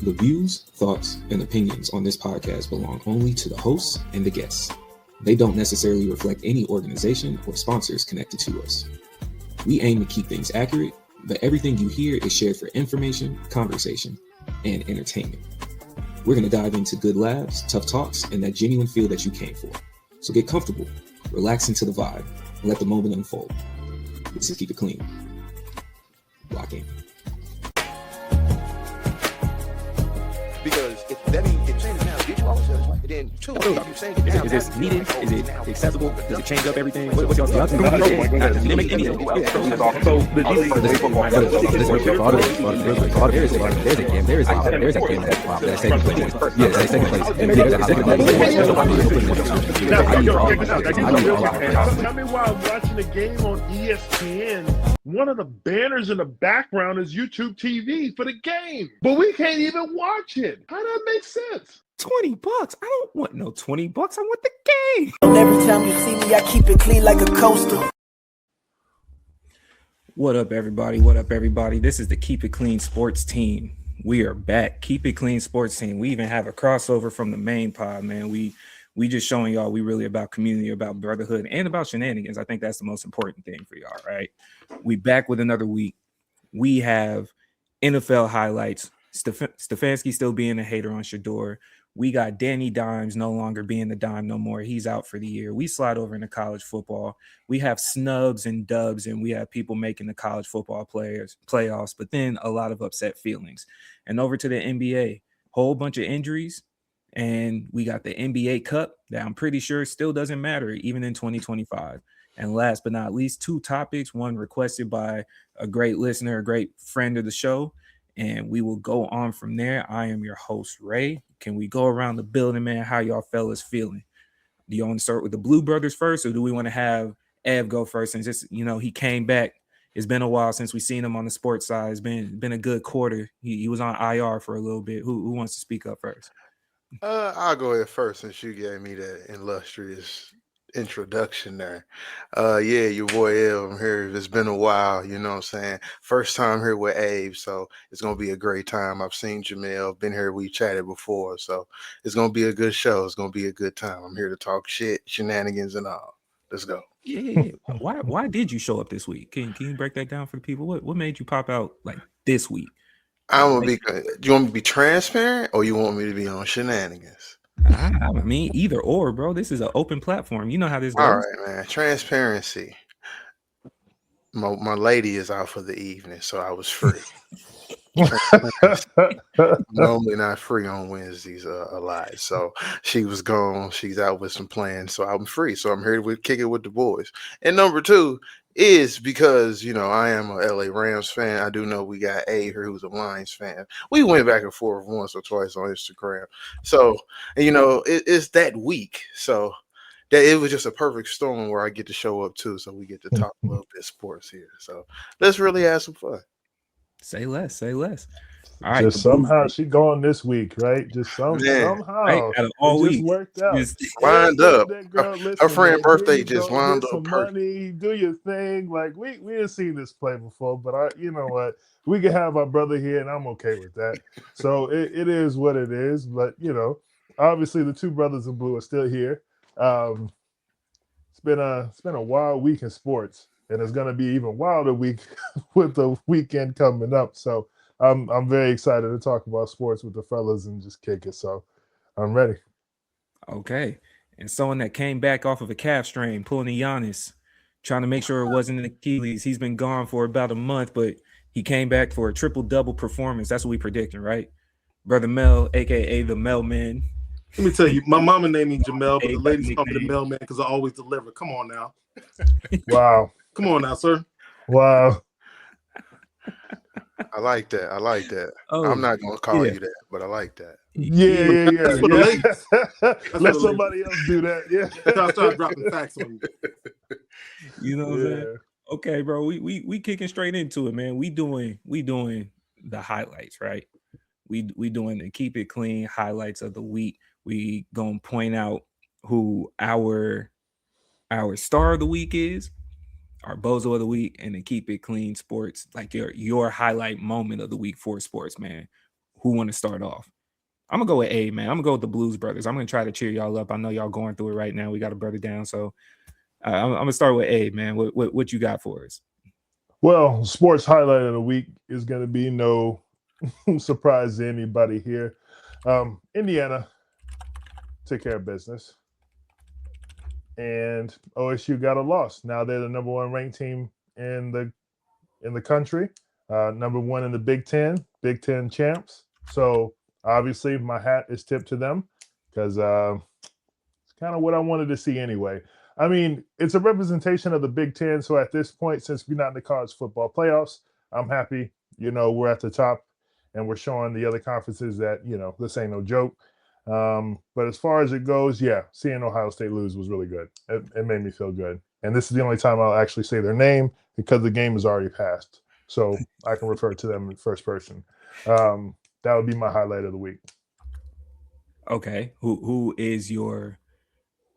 The views, thoughts, and opinions on this podcast belong only to the hosts and the guests. They don't necessarily reflect any organization or sponsors connected to us. We aim to keep things accurate, but everything you hear is shared for information, conversation, and entertainment. We're going to dive into good laughs, tough talks, and that genuine feel that you came for. So get comfortable, relax into the vibe, and let the moment unfold. This is Keep It Clean. Lock in. Because if that means it changes now, did you always and then two, you saying it now, is this needed? Is it accessible? Does it change up everything? What's y'all thoughts? Does it make any sense? There's a game that's taking place. Yes, that's taking place. Tell me why I'm watching a game on ESPN. One of the banners in the background is YouTube TV for the game, but we can't even watch it. How does that make sense? $20. I don't want no $20. I want the game. Every time you see me, I keep it clean like a coaster. What up, everybody? What up, everybody? This is the Keep It Clean Sports Team. We are back. Keep It Clean Sports Team. We even have a crossover from the main pod, man. We just showing y'all we really about community, about brotherhood, and about shenanigans. I think that's the most important thing for y'all, right? We back with another week. We have NFL highlights. Stefanski still being a hater on Shador. We got Danny Dimes no longer being the dime no more. He's out for the year. We slide over into college football. We have snubs and dubs, and we have people making the college football playoffs, but then a lot of upset feelings. And over to the NBA, whole bunch of injuries. And we got the NBA Cup that I'm pretty sure still doesn't matter even in 2025. And last but not least, two topics, one requested by a great listener, a great friend of the show, and we will go on from there. I am your host, Ray. Can we go around the building, man? How y'all fellas feeling? Do you want to start with the Blue Brothers first, or do we want to have Ev go first? And just, he came back. It's been a while since we've seen him on the sports side. It's been a good quarter. He was on IR for a little bit. Who wants to speak up first? I'll go ahead first since you gave me that illustrious introduction there. Yeah, your boy El, I'm here. It's been a while, you know what I'm saying? First time here with Abe, so it's gonna be a great time. I've seen Jamell, been here, we chatted before, so it's gonna be a good show. It's gonna be a good time. I'm here to talk shit, shenanigans, and all. Let's go. Yeah. Why did you show up this week? Can you break that down for the people? What made you pop out like this week? Do you want me to be transparent, or you want me to be on shenanigans? I mean, either or, bro. This is an open platform. You know how this goes. All right, man. Transparency. My lady is out for the evening, so I was free. Normally not free on Wednesdays a lot. So she was gone. She's out with some plans, so I'm free. So I'm here to kick it with the boys. And number two is because, I am a LA Rams fan. I do know we got A here who's a Lions fan. We went back and forth once or twice on Instagram. So, it's that week. So that it was just a perfect storm where I get to show up too. So we get to talk a little bit sports here. So let's really have some fun. Say less. All right. Just somehow she gone this week, right? Just somehow. Right, all it week. Just worked out. Wind up. Girl, her friend's birthday just wound up. Some money, do your thing. Like we didn't see this play before, but you know what? We can have our brother here, and I'm okay with that. So it is what it is. But obviously the two brothers in blue are still here. It's been a wild week in sports, and it's going to be even wilder week with the weekend coming up. So I'm very excited to talk about sports with the fellas and just kick it. So I'm ready. Okay. And someone that came back off of a calf strain, pulling a Giannis, trying to make sure it wasn't an Achilles. He's been gone for about a month, but he came back for a triple-double performance. That's what we predicting, right? Brother Mel, a.k.a. the Mel Man. Let me tell you, my mama named me Jamell, but the ladies call me the mailman because I always deliver. Come on now. Wow. Come on now, sir. Wow. I like that. Oh, I'm not going to call you that, but I like that. Yeah. That's for the ladies. Let somebody else do that. Yeah. I start dropping facts on you. You know what I'm saying? Okay, bro. We kicking straight into it, man. We doing the highlights, right? We doing the Keep It Clean highlights of the week. We gonna point out who our star of the week is, our bozo of the week, and then Keep It Clean sports, like your highlight moment of the week for sports, man. who want to start off? I'm gonna go with A, man. I'm gonna go with the Blues Brothers. I'm gonna try to cheer y'all up. I know y'all going through it right now. We got a brother down, so I'm gonna start with A, man. What you got for us? Well, sports highlight of the week is going to be no surprise to anybody here. Indiana took care of business, and OSU got a loss. Now they're the number 1 ranked team in the country, number 1 in the Big Ten champs. So obviously, my hat is tipped to them because it's kind of what I wanted to see anyway. I mean, it's a representation of the Big Ten. So at this point, since we're not in the college football playoffs, I'm happy. We're at the top and we're showing the other conferences that, this ain't no joke. But as far as it goes, yeah, seeing Ohio State lose was really good. It made me feel good. And this is the only time I'll actually say their name because the game is already passed. So I can refer to them in first person. That would be my highlight of the week. Okay. Who is your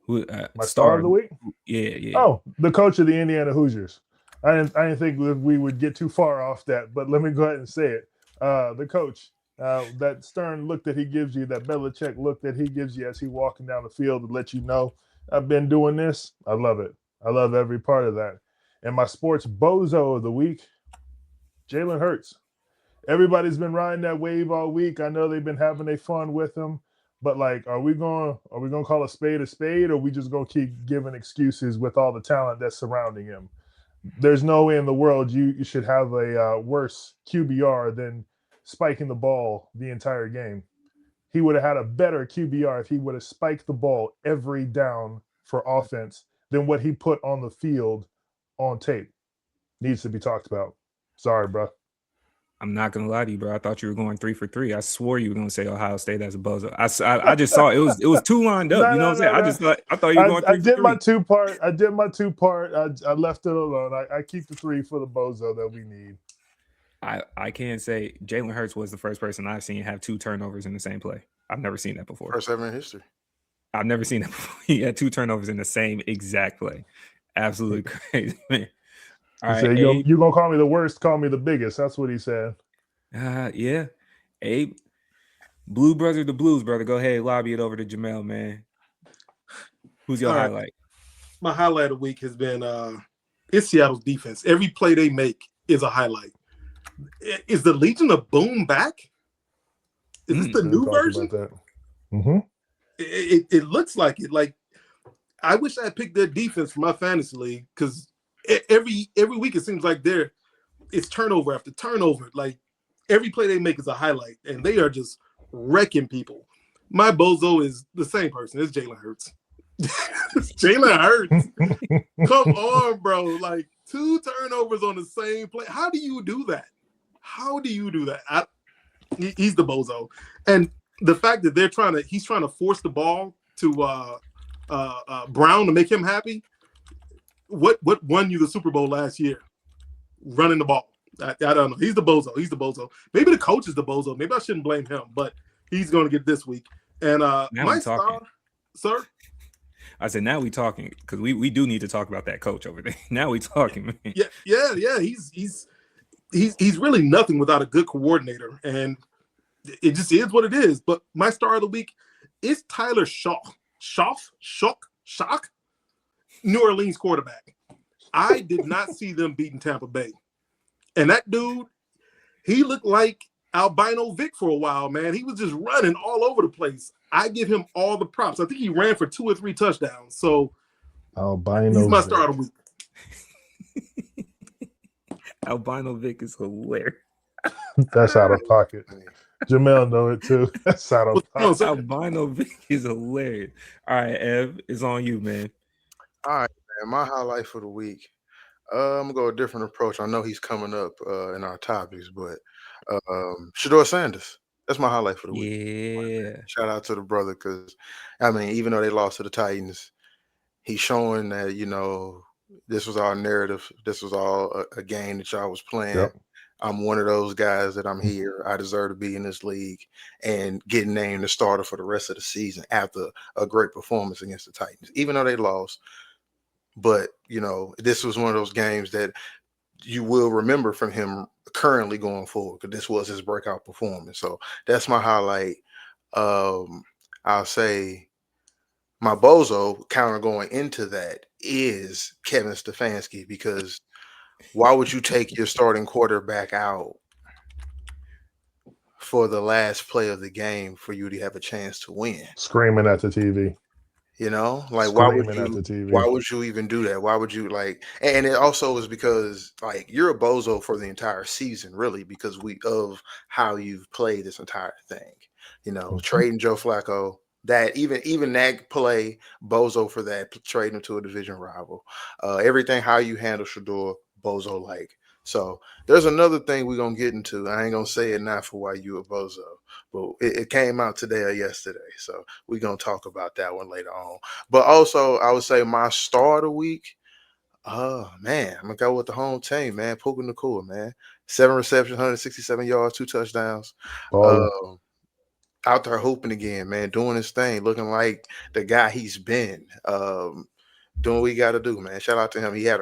my star of the week? Yeah. Oh, the coach of the Indiana Hoosiers. I didn't think we would get too far off that, but let me go ahead and say it. The coach, that stern look that he gives you, that Belichick look that he gives you as he walking down the field to let you know, I've been doing this. I love it. I love every part of that. And my sports bozo of the week, Jalen Hurts. Everybody's been riding that wave all week. I know they've been having their fun with him. But are we gonna call a spade, or are we just gonna keep giving excuses with all the talent that's surrounding him? There's no way in the world you should have a worse QBR than spiking the ball the entire game. He would have had a better QBR if he would have spiked the ball every down for offense than what he put on the field on tape. Needs to be talked about. Sorry, bro. I'm not gonna lie to you, bro. I thought you were going 3 for 3. I swore you were gonna say Ohio State as a buzzer. I just saw it was 2 lined up. You know what I'm saying? I thought you were going 3 for 3. I did my 2-part. I left it alone. I keep the 3 for the bozo that we need. I can't say Jalen Hurts was the first person I've seen have 2 turnovers in the same play. I've never seen that before. First ever in history. I've never seen that before. He had 2 turnovers in the same exact play. Absolutely crazy, man. All right, you gonna call me the worst? Call me the biggest. That's what he said. Yeah. Abe, Blue Brother, the Blues brother. Go ahead, lobby it over to Jamell, man. Who's your highlight? My highlight of the week has been it's Seattle's defense. Every play they make is a highlight. Is the Legion of Boom back? Is this the new version? Mm-hmm. It looks like it. Like, I wish I had picked their defense for my fantasy league because every week it seems like it's turnover after turnover. Like, every play they make is a highlight, and they are just wrecking people. My bozo is the same person. It's Jalen Hurts. Jalen Hurts. Come on, bro. Like, 2 turnovers on the same play. How do you do that? He's the bozo. And the fact that he's trying to force the ball to Brown to make him happy. What won you the Super Bowl last year? Running the ball. I don't know. He's the bozo. Maybe the coach is the bozo. Maybe I shouldn't blame him, but he's going to get this week. And my star, sir. I said, now we talking because we do need to talk about that coach over there. Now we talking, man. Yeah. He's really nothing without a good coordinator, and it just is what it is. But my star of the week is Tyler Shock, New Orleans quarterback. I did not see them beating Tampa Bay. And that dude, he looked like Albino Vic for a while, man. He was just running all over the place. I give him all the props. I think he ran for 2 or 3 touchdowns. So he's my star of the week. Albino Vic is hilarious. That's out of pocket. Jamell know it too. That's out of pocket. Albino Vic is hilarious. All right, Ev, it's on you, man. All right, man. My highlight for the week. I'm gonna go a different approach. I know he's coming up in our topics, but Shedeur Sanders. That's my highlight for the week. Yeah. Shout out to the brother because, I mean, even though they lost to the Titans, he's showing that, this was our narrative. This was all a game that y'all was playing. Yep. I'm one of those guys that I'm here. I deserve to be in this league and get named the starter for the rest of the season after a great performance against the Titans, even though they lost. But, this was one of those games that you will remember from him currently going forward, because this was his breakout performance. So that's my highlight. I'll say my bozo counter going into that is Kevin Stefanski, because why would you take your starting quarterback out for the last play of the game for you to have a chance to win? Screaming at the TV. You know, like Screaming at the TV. why would you even do that? Why would you and it also is because like you're a bozo for the entire season, really, because of how you've played this entire thing. You know, trading Joe Flacco, that even that play, bozo for that, trading him to a division rival. Everything how you handle Shador, bozo like. So there's another thing we're gonna get into. I ain't gonna say it not for why you a bozo, but it came out today or yesterday. So we're gonna talk about that one later on. But also, I would say my star of the week. Oh man, I'm gonna go with the home team, man. Puka Nacua, man. 7 receptions, 167 yards, 2 touchdowns. Out there hooping again, man, doing his thing, looking like the guy he's been. Doing what he got to do, man. Shout out to him. He had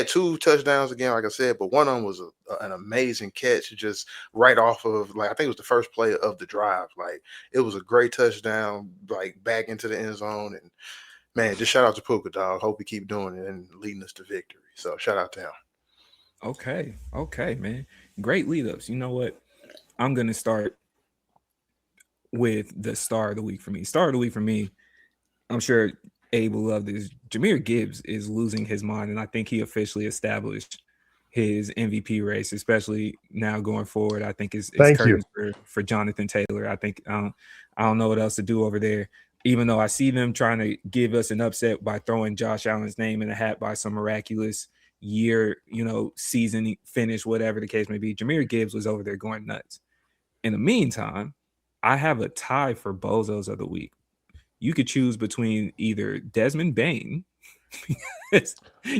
2 touchdowns again, like I said, but one of them was an amazing catch, just right off of, like, I think it was the first play of the drive. Like, it was a great touchdown, like, back into the end zone. And, man, just shout out to Puka, dog. Hope he keep doing it and leading us to victory. So, shout out to him. Okay, man. Great lead-ups. You know what? I'm going to start with the star of the week for me. Star of the week for me, I'm sure – Abe will love this. Jahmyr Gibbs is losing his mind, and I think he officially established his MVP race, especially now going forward. I think it's curtains for Jonathan Taylor. I think I don't know what else to do over there, even though I see them trying to give us an upset by throwing Josh Allen's name in a hat by some miraculous year, season finish, whatever the case may be. Jahmyr Gibbs was over there going nuts. In the meantime, I have a tie for Bozos of the Week. You could choose between either Desmond Bain.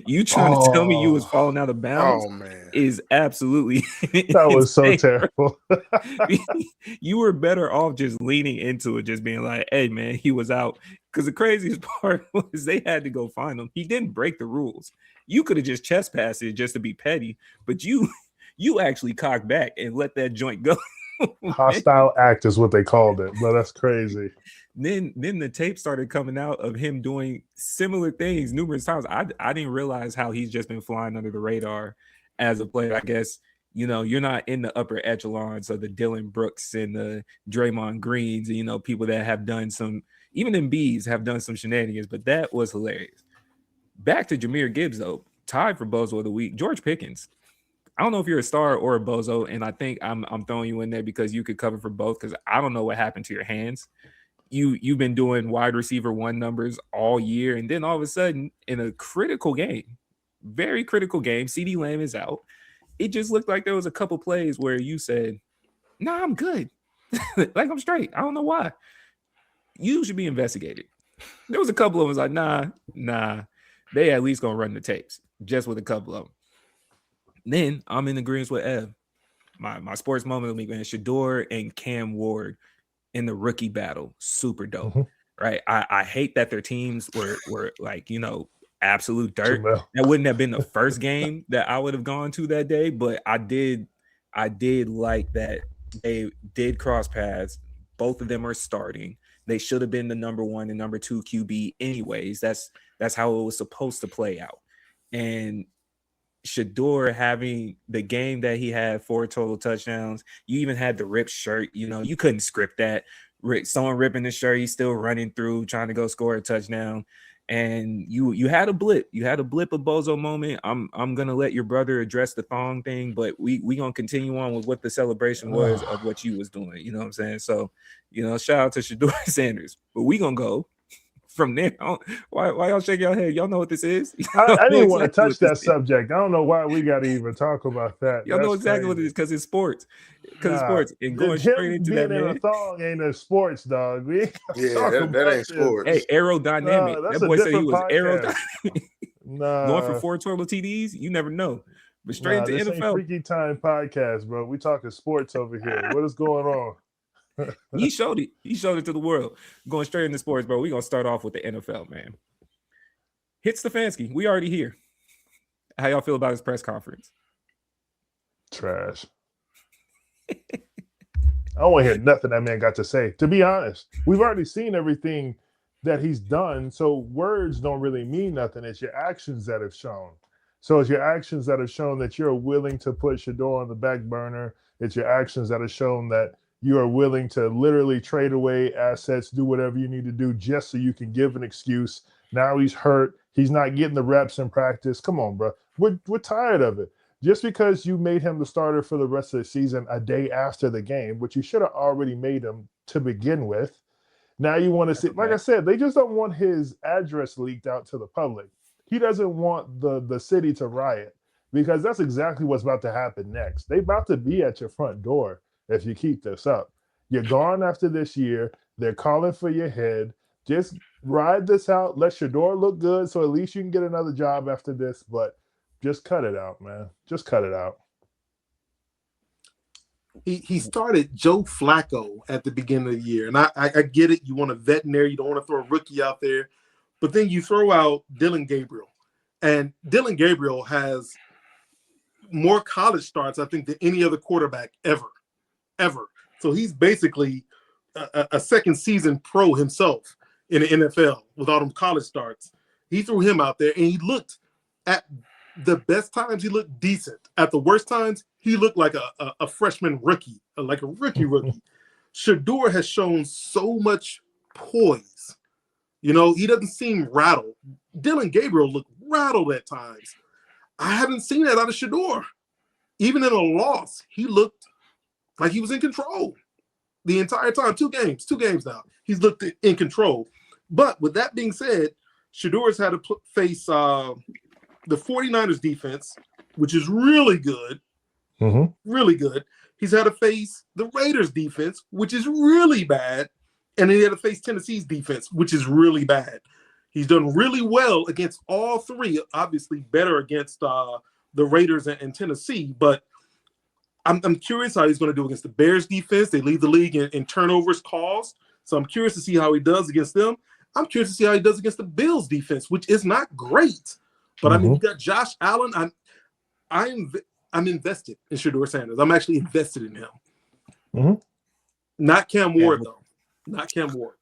You trying to tell me you was falling out of bounds? Oh, man. Is absolutely that was so terrible. You were better off just leaning into it, just being like, hey, man, he was out. Because the craziest part was they had to go find him. He didn't break the rules. You could have just chest passed it just to be petty, but you actually cocked back and let that joint go. Hostile act is what they called it, but that's crazy. Then the tape started coming out of him doing similar things numerous times. I didn't realize how he's just been flying under the radar as a player. I guess, you're not in the upper echelons of the Dylan Brooks and the Draymond Greens, and, people that have done some, even Embiid's have done some shenanigans, but that was hilarious. Back to Jahmyr Gibbs, though, tied for Bozo of the Week, George Pickens. I don't know if you're a star or a bozo, and I think I'm throwing you in there because you could cover for both, because I don't know what happened to your hands. You've been doing wide receiver 1 numbers all year, and then all of a sudden, in a critical game, very critical game, CeeDee Lamb is out. It just looked like there was a couple plays where you said, nah, I'm good. Like, I'm straight. I don't know why. You should be investigated. There was a couple of them like, nah. They at least going to run the tapes, just with a couple of them. Then I'm in agreement with Ev. My sports moment of the week, man, Shador and Cam Ward in the rookie battle, super dope, right? I hate that their teams were like, absolute dirt. Jamell. That wouldn't have been the first game that I would have gone to that day, but I did like that they did cross paths. Both of them are starting. They should have been the number 1 and number 2 QB anyways. That's how it was supposed to play out. And Shador having the game that he had, 4 total touchdowns. You even had the ripped shirt. You couldn't script that. Someone ripping the shirt, he's still running through trying to go score a touchdown. And you had a blip. You had a blip of bozo moment. I'm gonna let your brother address the thong thing, but we gonna continue on with what the celebration was of what you was doing. You know what I'm saying? So, shout out to Shador Sanders. But we gonna go from there on. Why y'all shake your head? Y'all know what this is? I didn't want to touch that subject. I don't know why we got to even talk about that. Y'all know exactly what it is, because it's sports. Because it's sports. And going straight into that, man. A thong ain't a sports, dog. That ain't sports. Hey, aerodynamic. That boy said he was aerodynamic. Nah. Going for 4 total TDs, you never know. But straight into this NFL. Ain't Freaky Time podcast, bro. We talking sports over here. What is going on? He showed it. He showed it to the world. Going straight into sports, bro. We're going to start off with the NFL, man. Hit Stefanski. We already here. How y'all feel about his press conference? Trash. I don't want to hear nothing that man got to say. To be honest, we've already seen everything that he's done. So words don't really mean nothing. It's your actions that have shown. So it's your actions that have shown that you're willing to put Shador on the back burner. It's your actions that have shown that you are willing to literally trade away assets, do whatever you need to do just so you can give an excuse. Now he's hurt. He's not getting the reps in practice. Come on, bro. We're tired of it. Just because you made him the starter for the rest of the season a day after the game, which you should have already made him to begin with, now you want to see, like I said, they just don't want his address leaked out to the public. He doesn't want the city to riot because that's exactly what's about to happen next. They're about to be at your front door if you keep this up. You're gone after this year. They're calling for your head. Just ride this out. Let Shador look good so at least you can get another job after this, but just cut it out, man. Just cut it out. He started Joe Flacco at the beginning of the year. And I get it. You want a veterinary. You don't want to throw a rookie out there. But then you throw out Dylan Gabriel. And Dylan Gabriel has more college starts, I think, than any other quarterback ever. So he's basically a second season pro himself in the NFL with all them college starts. He threw him out there, and he looked at the best times, he looked decent. At the worst times, he looked like a freshman rookie, like a rookie. Shador has shown so much poise. You know, he doesn't seem rattled. Dylan Gabriel looked rattled at times. I haven't seen that out of Shador. Even in a loss, he looked like he was in control the entire time. Two games now. He's looked in control. But with that being said, Shador's had to face the 49ers defense, which is really good. Really good. He's had to face the Raiders defense, which is really bad. And then he had to face Tennessee's defense, which is really bad. He's done really well against all three, obviously better against the Raiders and Tennessee. But I'm curious how he's going to do against the Bears defense. They lead the league in turnovers caused. So I'm curious to see how he does against them. I'm curious to see how he does against the Bills defense, which is not great. But I mean, you got Josh Allen. I'm invested in Shador Sanders. I'm actually invested in him. Not Cam Ward, though. Not Cam Ward.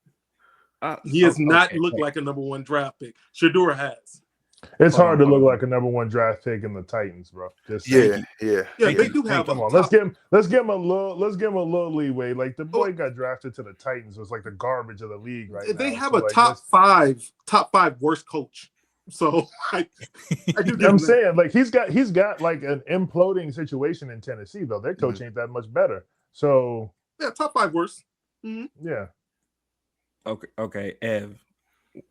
He has not looked like a number one draft pick. Shador has. It's hard to look like a number one draft pick in the Titans, bro. Yeah. They do have. Come on, let's give him a little leeway. Like the boy got drafted to the Titans, was like the garbage of the league right now. They have a top five worst coach. So I do. I'm saying like he's got like an imploding situation in Tennessee though. Their coach ain't that much better. So yeah, top five worst. Yeah. Okay. Ev,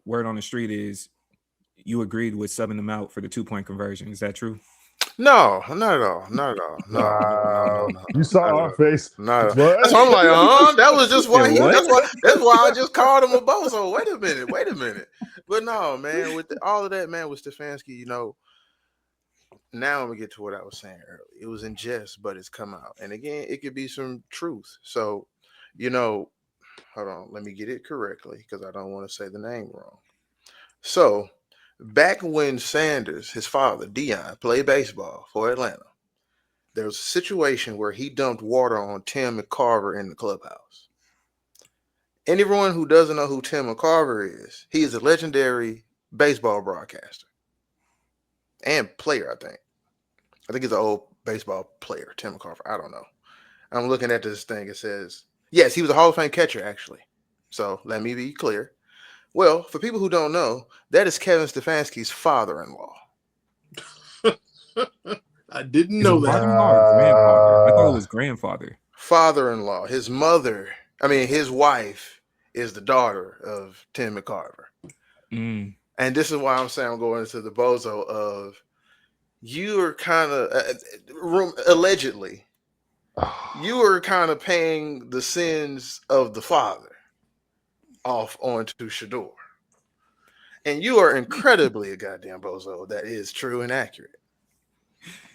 word on the street is you agreed with subbing them out for the 2-point conversion. Is that true? No, not at all. No. You saw our face. No. That's why I'm like, that was just why. That's why I just called him a bozo. Wait a minute. But no, man, with all of that, man, with Stefanski, you know. Now I'm gonna get to what I was saying earlier. It was in jest, but it's come out, and again, it could be some truth. So, you know, hold on, let me get it correctly because I don't want to say the name wrong. So. Back when Sanders, his father, Dion, played baseball for Atlanta, there was a situation where he dumped water on Tim McCarver in the clubhouse. Anyone who doesn't know who Tim McCarver is, he is a legendary baseball broadcaster and player, I think. I think he's an old baseball player, Tim McCarver. I don't know. I'm looking at this thing. It says, yes, he was a Hall of Fame catcher, actually. So let me be clear. Well, for people who don't know, that is Kevin Stefanski's father-in-law. I didn't know that. Grandfather. I thought it was grandfather. Father-in-law. His wife is the daughter of Tim McCarver. And this is why I'm saying I'm going into the bozo of you are kind of, allegedly, you are kind of paying the sins of the father off onto Shador. And you are incredibly a goddamn bozo. That is true and accurate.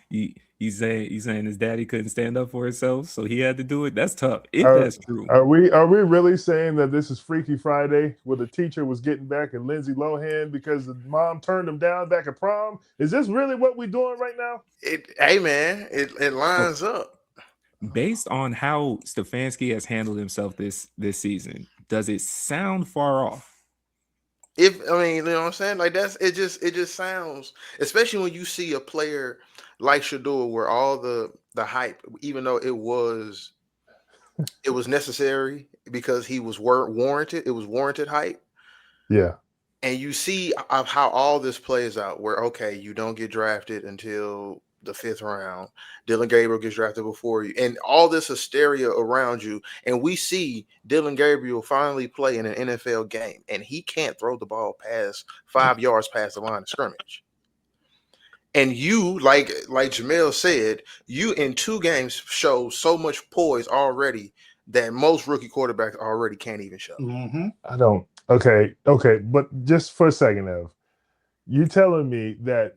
You He's saying his daddy couldn't stand up for himself, so he had to do it. That's tough. If Are, that's true. are we really saying that this is Freaky Friday, where the teacher was getting back at Lindsay Lohan because the mom turned him down back at prom? Is this really what we're doing right now? Hey man, it lines up. Based on how Stefanski has handled himself this season, does it sound far off? You know what I'm saying? Like it just sounds, especially when you see a player like Shador, where all the hype, even though it was necessary because he was warranted, it was warranted hype. Yeah. And you see how all this plays out, where okay, you don't get drafted until the 5th round. Dylan Gabriel gets drafted before you, and all this hysteria around you. And we see Dylan Gabriel finally play in an NFL game, and he can't throw the ball past 5 yards past the line of scrimmage. And you, like Jamell said, you in 2 games show so much poise already that most rookie quarterbacks already can't even show. Mm-hmm. I don't. Okay, but just for a second, Ev, you telling me that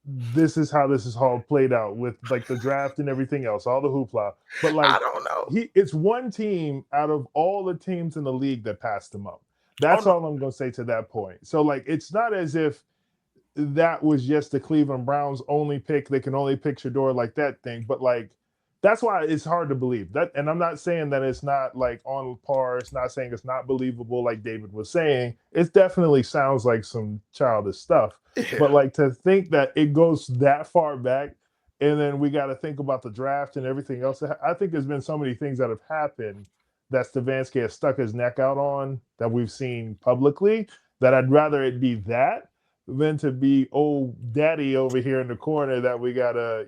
this is how this is all played out with like the draft and everything else, all the hoopla. But like, I don't know. It's one team out of all the teams in the league that passed him up. That's all I'm going to say to that point. So like, it's not as if that was just the Cleveland Browns only pick. They can only pick Shador like that thing. But like, that's why it's hard to believe that. And I'm not saying that it's not like on par. It's not saying it's not believable, like David was saying. It definitely sounds like some childish stuff. Yeah. But like to think that it goes that far back, and then we got to think about the draft and everything else. I think there's been so many things that have happened that Stefanski has stuck his neck out on that we've seen publicly, that I'd rather it be that than to be old daddy over here in the corner that we got to,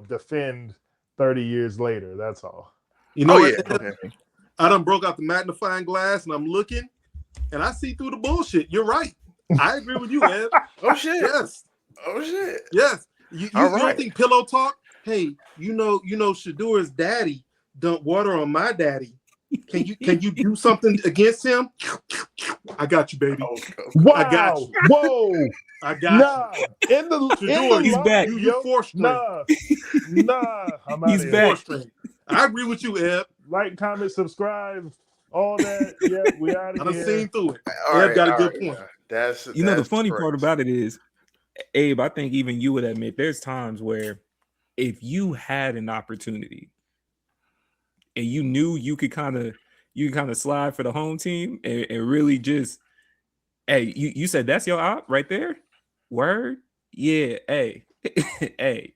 defend 30 years later. That's all. You know what? Yeah. Okay. I done broke out the magnifying glass and I'm looking and I see through the bullshit. You're right. I agree with you, man. Oh shit. Yes. Oh shit. Yes. You don't think pillow talk? Hey, you know Shador's daddy dumped water on my daddy. Can you do something against him? I got you, baby. Wow. I got you. Whoa. I got you. In the Shador, he's back. You forced me. Nah. I'm out He's of back. here. I agree with you, Eb. Like, comment, subscribe, all that. Yeah, we out of here. I've seen through it. Eb got a good point. That's the funny part about it is, Abe, I think even you would admit there's times where if you had an opportunity and you knew you could kind of slide for the home team and really just, hey, you said that's your op right there? Word? Yeah, hey. Hey.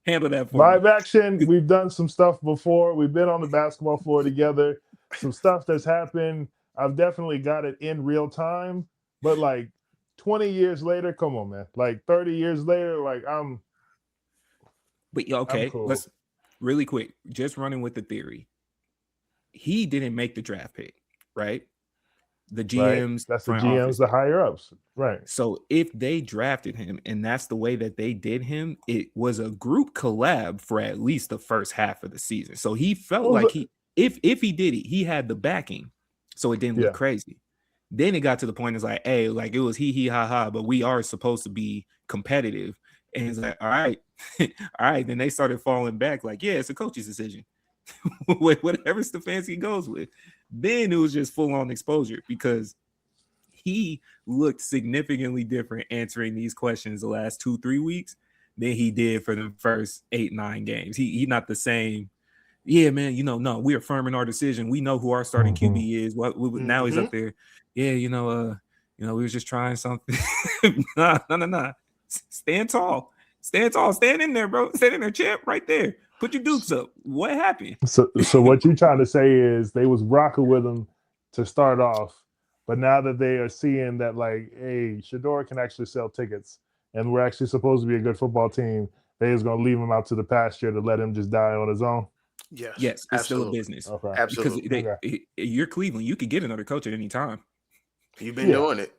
Handle that for Live me. action. We've done some stuff before. We've been on the basketball floor together. Some stuff that's happened. I've definitely got it in real time. But like 20 years later, come on, man. Like 30 years later, like But okay, cool. Let's really quick, just running with the theory. He didn't make the draft pick, right? The GMs, right. That's the GMs, the higher ups, right? So if they drafted him and that's the way that they did him, it was a group collab for at least the first half of the season. So he felt like if he did it, he had the backing, so it didn't look crazy. Then it got to the point, it's like, hey, like it was he ha ha, but we are supposed to be competitive. And it's like, all right, all right. Then they started falling back, like, yeah, it's a coach's decision. Whatever Stefanski goes with. Then it was just full-on exposure because he looked significantly different answering these questions the last 2-3 weeks than he did for the first 8-9 games. He not the same. Yeah, man, no, we're affirming our decision. We know who our starting QB is. Now he's up there. Yeah, we were just trying something. Nah. Stand tall. Stand in there, bro. Stand in there, champ, right there. Put your dukes up. What happened? So what you're trying to say is they was rocking with him to start off, but now that they are seeing that, like, hey, Shador can actually sell tickets, and we're actually supposed to be a good football team, they is going to leave him out to the pasture to let him just die on his own. Yes, it's absolutely. still a business. Okay. Absolutely. Because you're Cleveland. You could get another coach at any time. You've been doing it.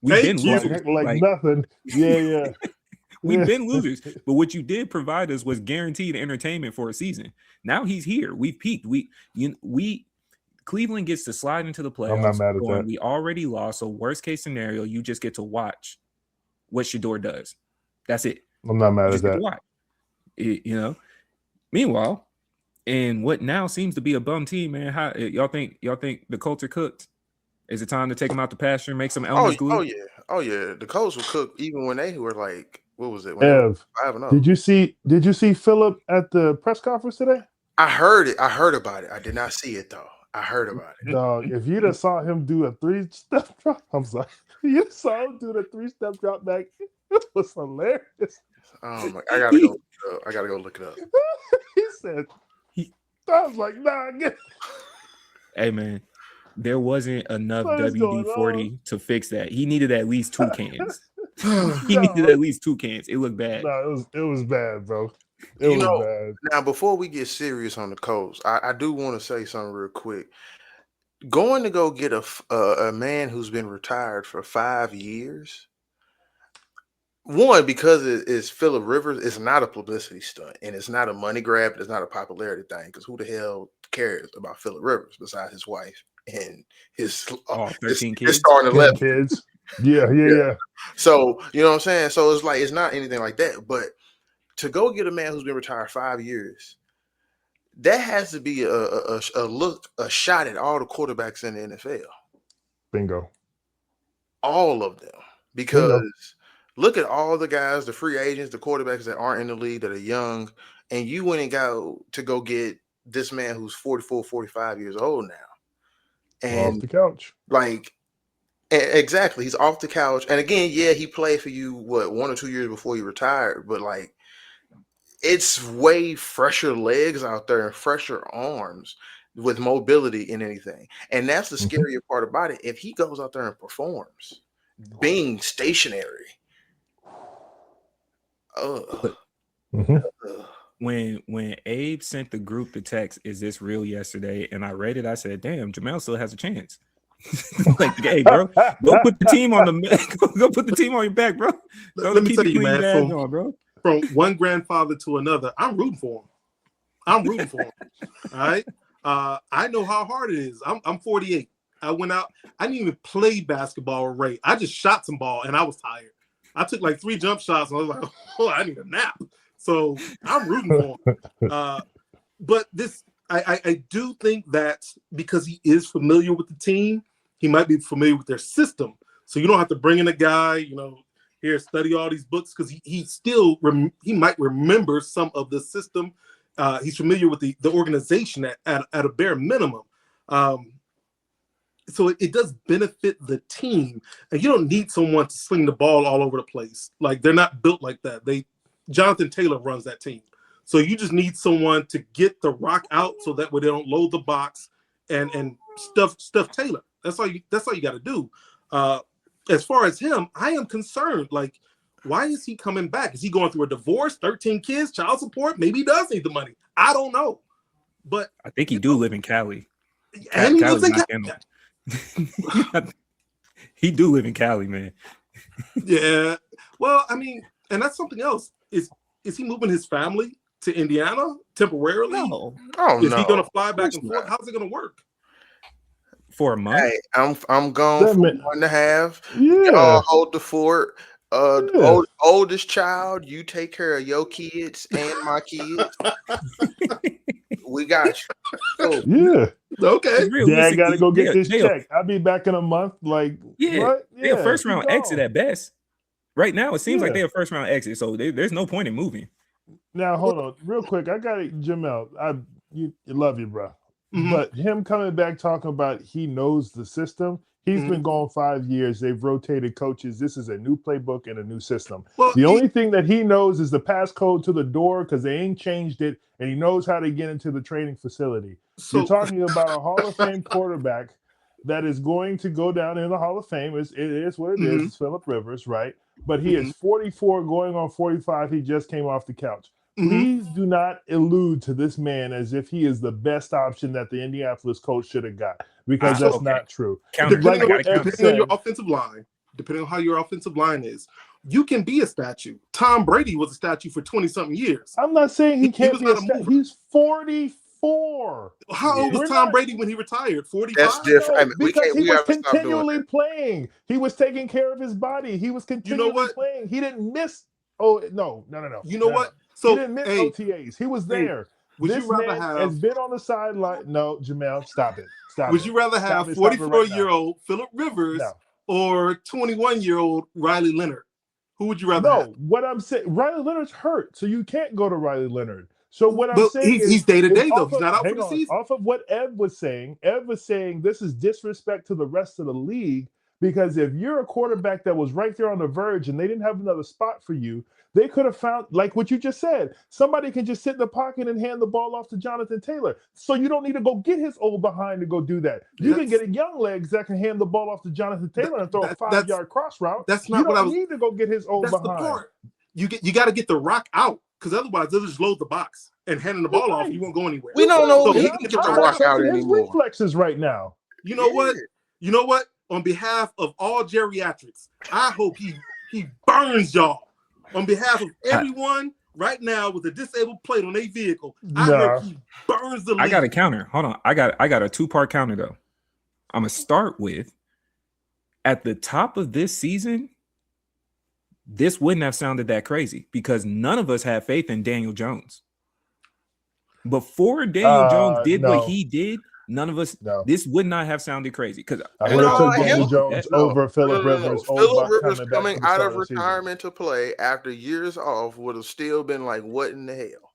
We've been losers. Like nothing. Yeah. We've been losers, but what you did provide us was guaranteed entertainment for a season. Now he's here. We've peaked. Cleveland gets to slide into the playoffs. I'm not mad at that. We already lost. So worst case scenario, you just get to watch what Shador does. That's it. I'm not mad You at just get to that. watch. You know. Meanwhile, in what now seems to be a bum team, man, how y'all think the Colts are cooked? Is it time to take them out the pasture and make some Elmer's glue? Oh yeah. The Colts were cooked even when they were like, what was it? When they were Ev, 5-0. did you see Philip at the press conference today? I heard it. I heard about it. I did not see it though. I heard about it. Dog, if you'd have saw him do a 3-step drop, I'm sorry. You saw him do the 3-step drop back. It was hilarious. Oh my! I gotta go. I gotta go look it up. He said, I was like, nah, get Hey man, there wasn't enough What is going WD-40 to fix that. He needed at least 2 cans. He No. needed at least 2 cans. It looked bad. No, it was bad, bro. It You was know, bad. Now, before we get serious on the Colts, I do want to say something real quick. Going to go get a man who's been retired for 5 years. One, because it's Phillip Rivers, it's not a publicity stunt, and it's not a money grab. It's not a popularity thing. Because who the hell cares about Phillip Rivers besides his wife and his 13 his kids? starting 10 11? kids. Yeah. So you know what I'm saying. So it's like it's not anything like that. But to go get a man who's been retired 5 years, that has to be a shot at all the quarterbacks in the NFL. Bingo. All of them. Because look at all the guys, the free agents, the quarterbacks that aren't in the league that are young, and you went and got to go get this man who's 44, 45 years old now. And off the couch. like exactly, he's off the couch. And again, yeah, he played for you 1 or 2 years before he retired, but like it's way fresher legs out there and fresher arms with mobility in anything. And that's the scarier part about it. If he goes out there and performs, being stationary. When Abe sent the group the text, "Is this real?" yesterday, and I read it, I said, "Damn, Jamell still has a chance." Like, hey, bro, go put the team on go put the team on your back, bro. Let me tell you, man, bro. From one grandfather to another, I'm rooting for him. All right. I know how hard it is. I'm 48. I went out. I didn't even play basketball with Ray. I just shot some ball and I was tired. I took like 3 jump shots and I was like, oh, I need a nap. So I'm rooting for him. But this, I do think that because he is familiar with the team, he might be familiar with their system. So you don't have to bring in a guy, here, study all these books, because he still he might remember some of the system. He's familiar with the organization at a bare minimum. So it does benefit the team. And you don't need someone to sling the ball all over the place. Like, they're not built like that. Jonathan Taylor runs that team. So you just need someone to get the rock out so that way they don't load the box and stuff Taylor. That's all you got to do. As far as him, I am concerned. Like, why is he coming back? Is he going through a divorce, 13 kids, child support? Maybe he does need the money. I don't know. But I think he do live in Cali. And he lives in Cali. He do live in Cali, man. Yeah. Well, I mean, and that's something else. Is he moving his family to Indiana temporarily? No. Is he going to fly back and forth? How's it going to work? For a month? Hey, I'm gone for 1.5. Yeah. Y'all hold the fort. Oldest child, you take care of your kids and my kids. We got you. Yeah. Okay. Dad got to go get this check. I'll be back in a month. Like, what? They're a first round exit at best. Right now, it seems like they're a first round exit, so there's no point in moving. Now, hold on, real quick. I got it, Jamell. I love you, bro. Mm-hmm. But him coming back talking about he knows the system. He's been gone 5 years. They've rotated coaches. This is a new playbook and a new system. Well, the only thing that he knows is the passcode to the door because they ain't changed it, and he knows how to get into the training facility. So, you're talking about a Hall of Fame quarterback that is going to go down in the Hall of Fame. It is what it is. It's Phillip Rivers, right? But he is 44 going on 45. He just came off the couch. Please do not allude to this man as if he is the best option that the Indianapolis coach should have got, because that's not true. Depending on your offensive line, depending on how your offensive line is, you can be a statue. Tom Brady was a statue for 20-something years. I'm not saying he can't be a statue. He's 44. How old was Tom Brady when he retired? 45? That's different. I mean, because he was continually playing. He was taking care of his body. He was continually playing. He didn't miss Oh no. You know what? So he didn't miss OTAs. He was there. Would This you rather man have? has been on the sideline. No, Jamel, stop it. Would you rather have 44-year-old Phillip Rivers or 21-year-old Riley Leonard? Who would you rather have? No, what I'm saying, Riley Leonard's hurt, so you can't go to Riley Leonard. So what I'm saying he's day to day though. He's not out for the season. Off of what Ed was saying this is disrespect to the rest of the league, because if you're a quarterback that was right there on the verge and they didn't have another spot for you, they could have found, like what you just said, somebody can just sit in the pocket and hand the ball off to Jonathan Taylor. So you don't need to go get his old behind to go do that. You can get a young legs that can hand the ball off to Jonathan Taylor and throw a 5-yard cross route. That's not what I was. You don't need to go get his old behind. That's the part. You got to get the rock out, because otherwise they'll just load the box and handing the ball off. You won't go anywhere. We don't know so he can get the rock out anymore. His reflexes right now. You know what? You know what? On behalf of all geriatrics, I hope he burns y'all. On behalf of everyone right now with a disabled plate on their vehicle, I hope he burns the league. I got a counter. Hold on. I got a 2-part counter though. I'm gonna start with, at the top of this season, this wouldn't have sounded that crazy because none of us had faith in Daniel Jones. Before Daniel Jones did what he did, none of us, this would not have sounded crazy. Because I would have took Daniel Jones over Phillip Rivers. Phillip Rivers coming out of retirement to play after years off would have still been like, what in the hell?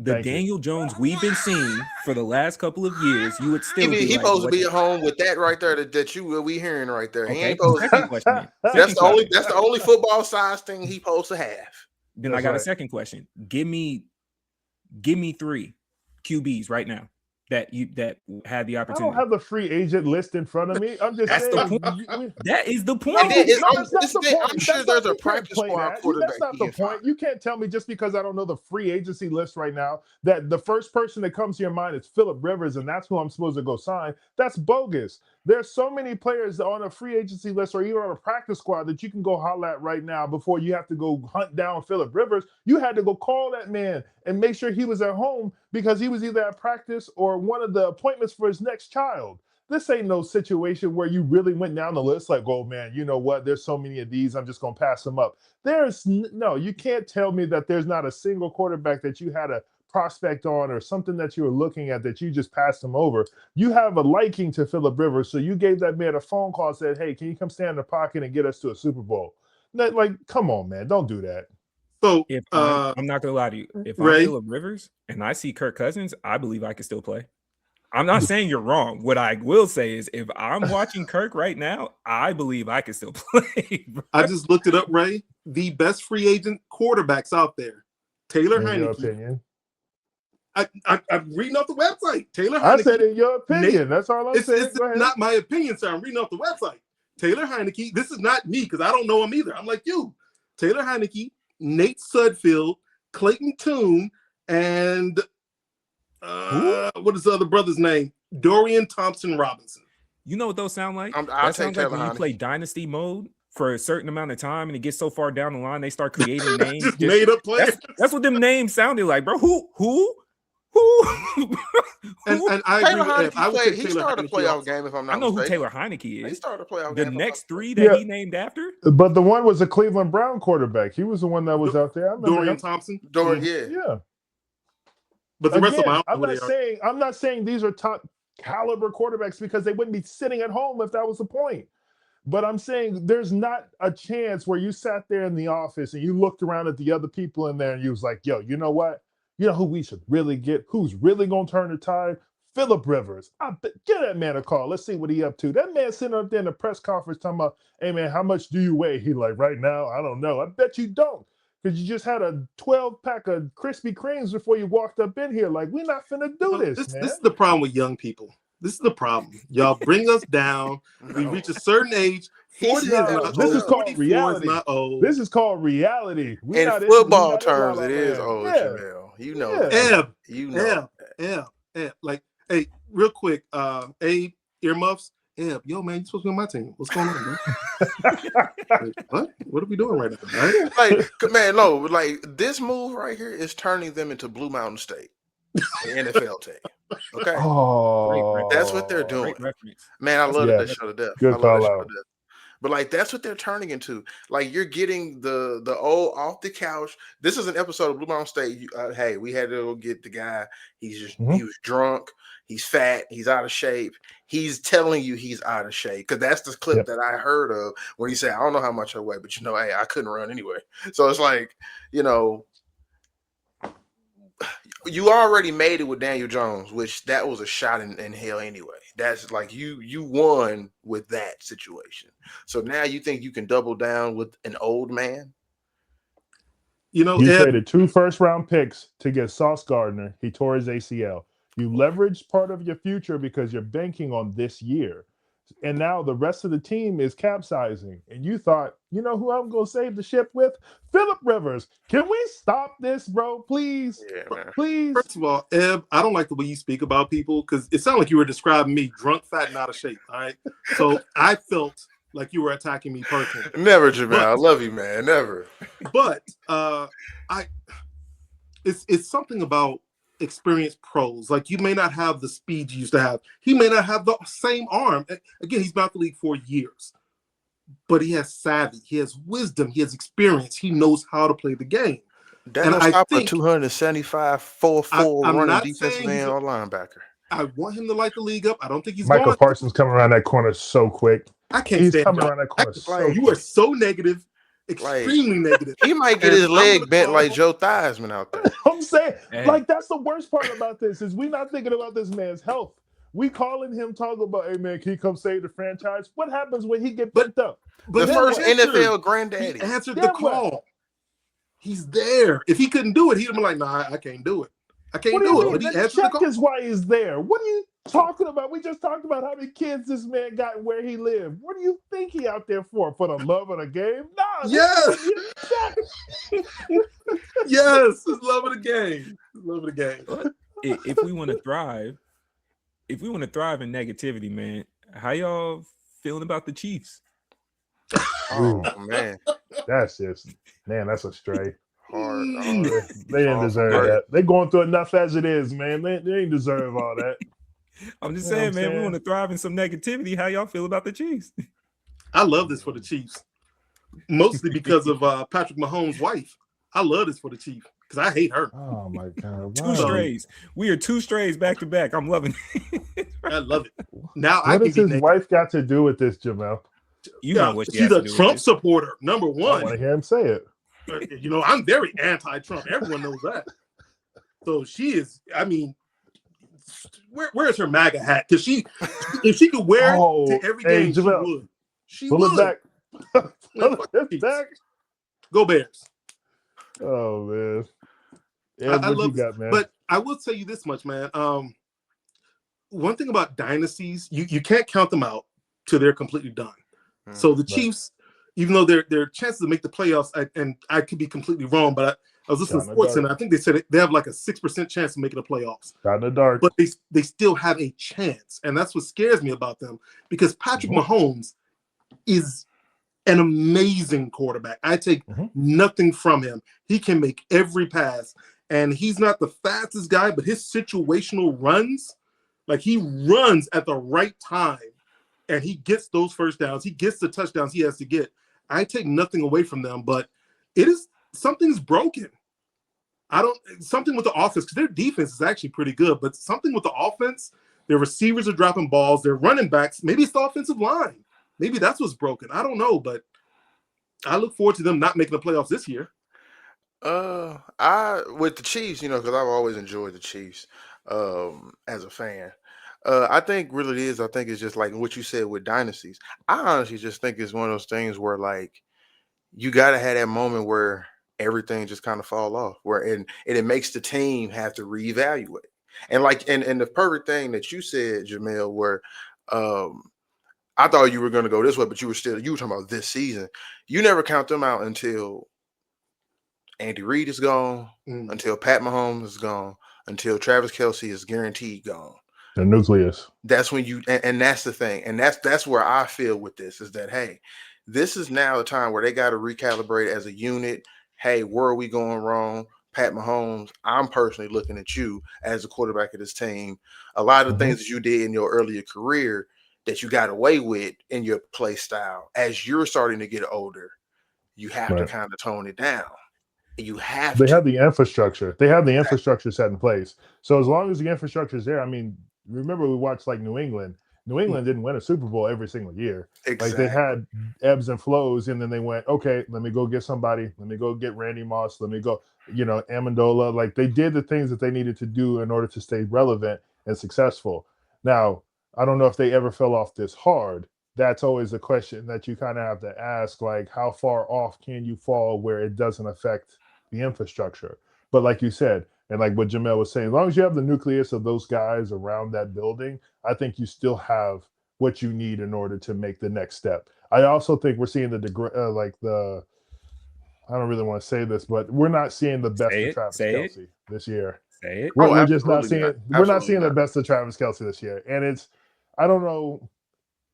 Daniel Jones we've been seeing for the last couple of years, you would still be supposed to be at home with that right there that you will be hearing right there. Okay. He ain't supposed to. That's the only football size thing he's supposed to have. Then I got a second question. Give me 3 QBs right now that had the opportunity. I don't have the free agent list in front of me. I'm just saying. That is the point. I'm sure there's a practice squad quarterback. That's not the point. You can't tell me just because I don't know the free agency list right now that the first person that comes to your mind is Phillip Rivers and that's who I'm supposed to go sign. That's bogus. There's so many players on a free agency list or even on a practice squad that you can go holler at right now before you have to go hunt down Phillip Rivers. You had to go call that man and make sure he was at home because he was either at practice or one of the appointments for his next child. This ain't no situation where you really went down the list like, oh man, you know what? There's so many of these, I'm just going to pass them up. You can't tell me that there's not a single quarterback that you had a prospect on or something that you were looking at that you just passed them over. You have a liking to Phillip Rivers, so you gave that man a phone call and said, hey, can you come stand in the pocket and get us to a Super Bowl? Like, come on, man, don't do that. So if I'm not gonna lie to you, if I'm Phillip Rivers and I see Kirk Cousins, I believe I can still play. I'm not saying you're wrong. What I will say is if I'm watching Kirk right now, I believe I can still play. Bro. I just looked it up, Ray. The best free agent quarterbacks out there. Taylor Heineke. I'm reading off the website. Taylor Heineke. I said in your opinion. That's all I'm saying. It's not my opinion, sir. I'm reading off the website. Taylor Heineke. This is not me because I don't know him either. I'm like you. Taylor Heineke, Nate Sudfeld, Clayton Tune, and what is the other brother's name? Dorian Thompson Robinson. You know what those sound like? That sounds like when you play Dynasty mode for a certain amount of time and it gets so far down the line, they start creating names. just made up players. That's what them names sounded like, bro. Who? And I agree with Ed. He started a playoff game, if I'm not mistaken. I know who Taylor Heineke is. He started a playoff game. The next 3 that he named after? But the one was a Cleveland Brown quarterback. He was the one that was out there. Dorian Thompson? Yeah. But the rest of them, I'm not saying these are top caliber quarterbacks because they wouldn't be sitting at home if that was the point. But I'm saying there's not a chance where you sat there in the office and you looked around at the other people in there and you was like, yo, you know what? You know who we should really get? Who's really going to turn the tide? Phillip Rivers. Give that man a call. Let's see what he up to. That man sitting up there in the press conference talking about, hey, man, how much do you weigh? He like, right now, I don't know. I bet you don't. Because you just had a 12-pack of Krispy Kremes before you walked up in here. Like, we're not finna do this, man. This is the problem with young people. This is the problem. Y'all bring us down. We reach a certain age. 40 this is called reality. This is called reality. In football terms, it is old, Jamell. You know that. Ebb. Like, hey, real quick, Abe, earmuffs. Ebb, yo, man, you supposed to be on my team. What's going on, man? What? What are we doing right now? Right? Like, man, no, like this move right here is turning them into Blue Mountain State, the NFL team. Okay, oh, that's what they're doing. Man, I love that show to death. Good call out. But like that's what they're turning into. Like you're getting the old off the couch. This is an episode of Blue Mountain State. Hey, we had to go get the guy. He was drunk. He's fat. He's out of shape. He's telling you he's out of shape because that's the clip that I heard of when he said, "I don't know how much I weigh, but hey, I couldn't run anyway." So it's like, you already made it with Daniel Jones, which that was a shot in hell anyway. That's like you won with that situation. So now you think you can double down with an old man? You traded 2 first-round picks to get Sauce Gardner. He tore his ACL. You leveraged part of your future because you're banking on this year. And now the rest of the team is capsizing. And you thought, you know who I'm going to save the ship with? Phillip Rivers. Can we stop this, bro? Please. Yeah, please. First of all, Eb, I don't like the way you speak about people because it sounded like you were describing me drunk, fat, and out of shape. All right. So I felt like you were attacking me personally. Never, Jamell. I love you, man. Never. But it's something about experienced pros. Like you may not have the speed you used to have. He may not have the same arm. Again, he's been out the league for years, but he has savvy, he has wisdom, he has experience. He knows how to play the game. That don't stop a 275 4-4 running defensive man or linebacker. I want him to light the league up. I don't think he's Michael Parsons coming around that corner so quick. I can't He's stand coming around that corner so you are so negative. Extremely negative. He might get his leg bent like Joe Theismann out there. I'm saying, like, that's the worst part about this is we not thinking about this man's health. We calling him talking about, hey man, can he come save the franchise? What happens when he get bent up? The first NFL granddaddy he answered the call. He's there. If he couldn't do it, he'd be like, nah, I can't do it. I can't do it. But he answered the call. Is why he's there. What are you talking about? We just talked about how many kids this man got and where he lived. What do you think he out there for? For the love of the game? Nah. Yes. Yes. It's love of the game. Love of the game. If we want to thrive, in negativity, man, how y'all feeling about the Chiefs? Oh man, that's a stray. Hard. They didn't deserve that. They're going through enough as it is, man. They didn't deserve all that. I'm just saying, man, we want to thrive in some negativity. How y'all feel about the Chiefs? I love this for the Chiefs, mostly because of Patrick Mahomes' wife. I love this for the Chiefs because I hate her. Oh my God! Two strays. We are 2 strays back to back. I'm loving it. I love it. Now, what has his wife got to do with this, Jamell? You know what she's a Trump supporter, number one. I want to hear him say it. I'm very anti-Trump. Everyone knows that. So she is. I mean, where's her MAGA hat? Because if she could wear it to every game, Jamell, she would. Pull it back. Pull it back. Go Bears. Oh man. Yeah, I love you got, man. But I will tell you this much, man. One thing about dynasties, you can't count them out till they're completely done. So the Chiefs, even though their chances to make the playoffs, and I could be completely wrong, but I was listening to Sports Center. I think they said they have like a 6% chance of making the playoffs. Got in the dark. But they still have a chance, and that's what scares me about them because Patrick Mahomes is an amazing quarterback. I take nothing from him. He can make every pass, and he's not the fastest guy, but his situational runs, like he runs at the right time. And he gets those first downs. He gets the touchdowns he has to get. I take nothing away from them, but something's broken. Something with the offense, because their defense is actually pretty good, but something with the offense, their receivers are dropping balls, their running backs, maybe it's the offensive line. Maybe that's what's broken. I don't know, but I look forward to them not making the playoffs this year. With the Chiefs, because I've always enjoyed the Chiefs as a fan. I think really it is. I think it's just like what you said with dynasties. I honestly just think it's one of those things where like you got to have that moment where everything just kind of fall off, and it makes the team have to reevaluate. And like and the perfect thing that you said, Jamell, where I thought you were going to go this way, but you were talking about this season. You never count them out until Andy Reid is gone, until Pat Mahomes is gone, until Travis Kelce is guaranteed gone. The nucleus. That's when and that's the thing. And that's where I feel with this is that, hey, this is now the time where they got to recalibrate as a unit. Hey, where are we going wrong? Pat Mahomes, I'm personally looking at you as the quarterback of this team. A lot of the things that you did in your earlier career, that you got away with in your play style. As you're starting to get older, you have to kind of tone it down. You have They to. have the infrastructure. They have the infrastructure set in place. So as long as the infrastructure is there, I mean, remember we watched like New England. New England didn't win a Super Bowl every single year. Exactly. Like they had ebbs and flows, and then they went, okay, let me go get somebody. Let me go get Randy Moss. Let me go, Amendola. Like they did the things that they needed to do in order to stay relevant and successful. Now, I don't know if they ever fell off this hard. That's always a question that you kind of have to ask, like how far off can you fall where it doesn't affect the infrastructure? But like you said, and like what Jamell was saying, as long as you have the nucleus of those guys around that building, I think you still have what you need in order to make the next step. I also think we're seeing I don't really want to say this, but we're not seeing the best of Travis Kelce this year. Say it. We're just not seeing we're not seeing the best of Travis Kelce this year. And it's, I don't know,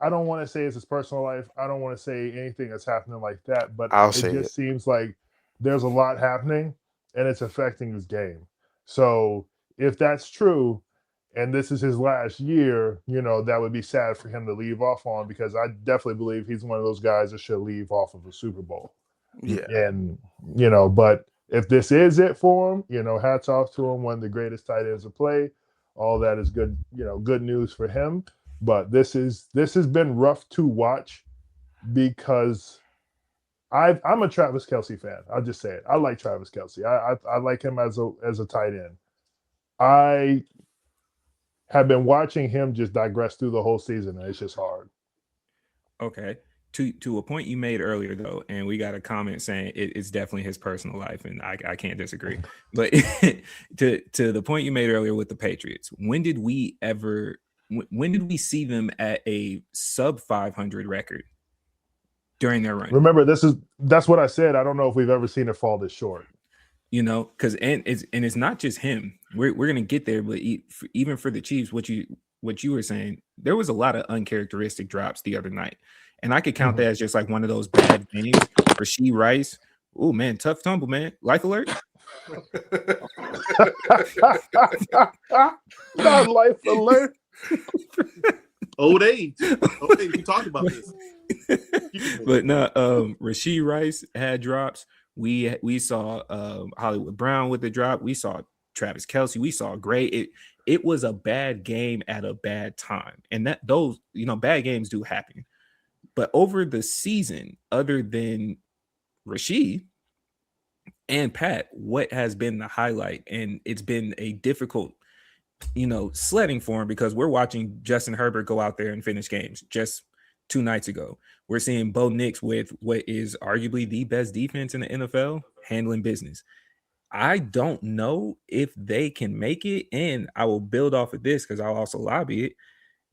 I don't want to say it's his personal life. I don't want to say anything that's happening like that, but it just seems like there's a lot happening and it's affecting his game. So if that's true, and this is his last year, that would be sad for him to leave off on, because I definitely believe he's one of those guys that should leave off of a Super Bowl. Yeah. And, but if this is it for him, hats off to him, one of the greatest tight ends to play. All that is good, good news for him. But this has been rough to watch, because I'm a Travis Kelce fan. I'll just say it. I like Travis Kelce. I like him as a tight end. I have been watching him just digress through the whole season, and it's just hard. Okay. To a point you made earlier, though, and we got a comment saying it's definitely his personal life, and I can't disagree. But to the point you made earlier with the Patriots, when did we see them at a sub 500 record during their run? Remember, that's what I said. I don't know if we've ever seen it fall this short. Because it's not just him. We're gonna get there, but even for the Chiefs, what you were saying, there was a lot of uncharacteristic drops the other night, and I could count that as just like one of those bad games. Rasheed Rice, oh man, tough tumble, man. Life alert. Not life alert. Old age. We talked about this. But no, Rasheed Rice had drops. We saw Hollywood Brown with the drop. We saw Travis Kelce. We saw Gray. It was a bad game at a bad time, and those bad games do happen. But over the season, other than Rasheed and Pat, what has been the highlight? And it's been a difficult, sledding for him, because we're watching Justin Herbert go out there and finish games. Just 2 nights ago, we're seeing Bo Nix with what is arguably the best defense in the NFL handling business. I don't know if they can make it, and I will build off of this because I'll also lobby it.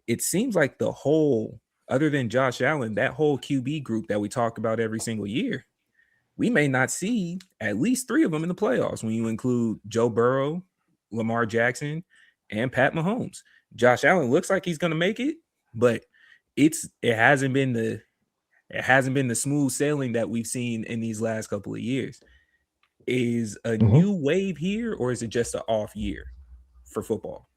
It seems like the whole, other than Josh Allen, that whole QB group that we talk about every single year, we may not see at least 3 of them in the playoffs when you include Joe Burrow, Lamar Jackson, and Pat Mahomes. Josh Allen looks like he's going to make it, but it hasn't been the smooth sailing that we've seen in these last couple of years. Is a new wave here, or is it just an off year for football?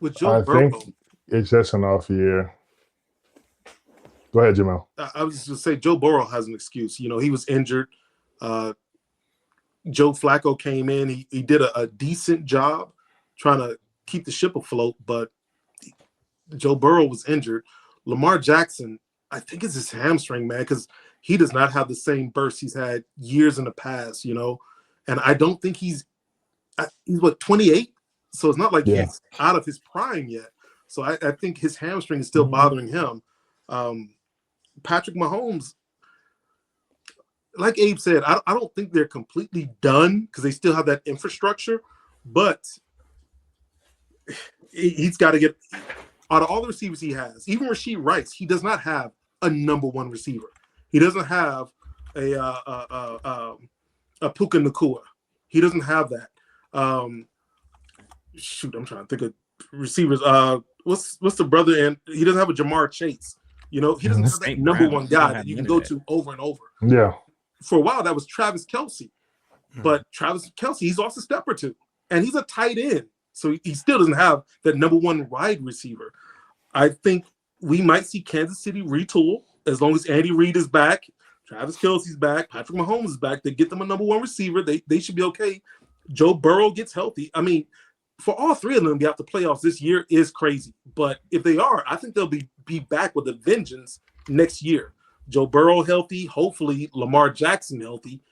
With Joe I Burrow, think it's just an off year. Go ahead, Jamell. I was just going to say Joe Burrow has an excuse. He was injured. Joe Flacco came in. He did a decent job trying to keep the ship afloat, but Joe Burrow was injured. Lamar Jackson, I think it's his hamstring, man, because he does not have the same burst he's had years in the past, and I don't think he's 28, so it's not like he's out of his prime yet. So I think his hamstring is still bothering him. Patrick Mahomes, like Abe said, I don't think they're completely done because they still have that infrastructure, but he's got to get out of all the receivers he has. Even Rasheed Rice, he does not have a number 1 receiver. He doesn't have a Puka Nacua. He doesn't have that. I'm trying to think of receivers. What's the brother? And he doesn't have a Jamar Chase. He doesn't have that number 1 guy that you can go to over and over. Yeah. For a while, that was Travis Kelce. But Travis Kelce, he's lost a step or two. And he's a tight end. So he still doesn't have that number one wide receiver. I think we might see Kansas City retool as long as Andy Reid is back, Travis Kelce's back, Patrick Mahomes is back. They get them a number one receiver. They should be okay. Joe Burrow gets healthy. I mean, for all three of them to be out the playoffs this year is crazy. But if they are, I think they'll be back with a vengeance next year. Joe Burrow healthy, hopefully Lamar Jackson healthy.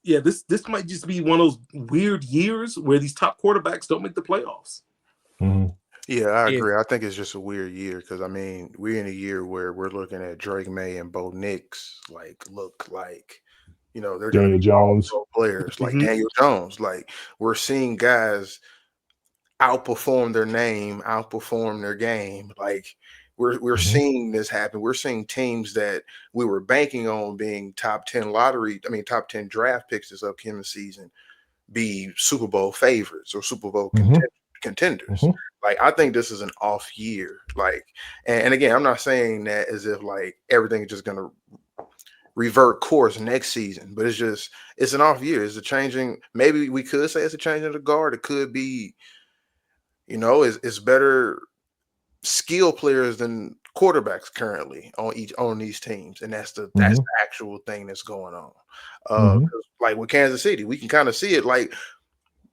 This might just be one of those weird years where these top quarterbacks don't make the playoffs. Mhm. Yeah, I agree. I think it's just a weird year because I mean we're in a year where we're looking at Drake May and Bo Nix look like they're going to Daniel be Jones. all players like Mhm. Daniel Jones. Like we're seeing guys outperform their name, outperform their game. Like we're Mhm. seeing this happen. We're seeing teams that we were banking on being top 10 draft picks this upcoming season be Super Bowl favorites or Super Bowl Mhm. contenders. Mhm. Like I think this is an off year. Like, and again, I'm not saying that as if like everything is just gonna revert course next season, but it's an off year. It's a changing. Maybe we could say it's a change of the guard. It could be, it's better skill players than quarterbacks currently on these teams, and that's the actual thing that's going on. 'Cause, like with Kansas City, we can kind of see it. Like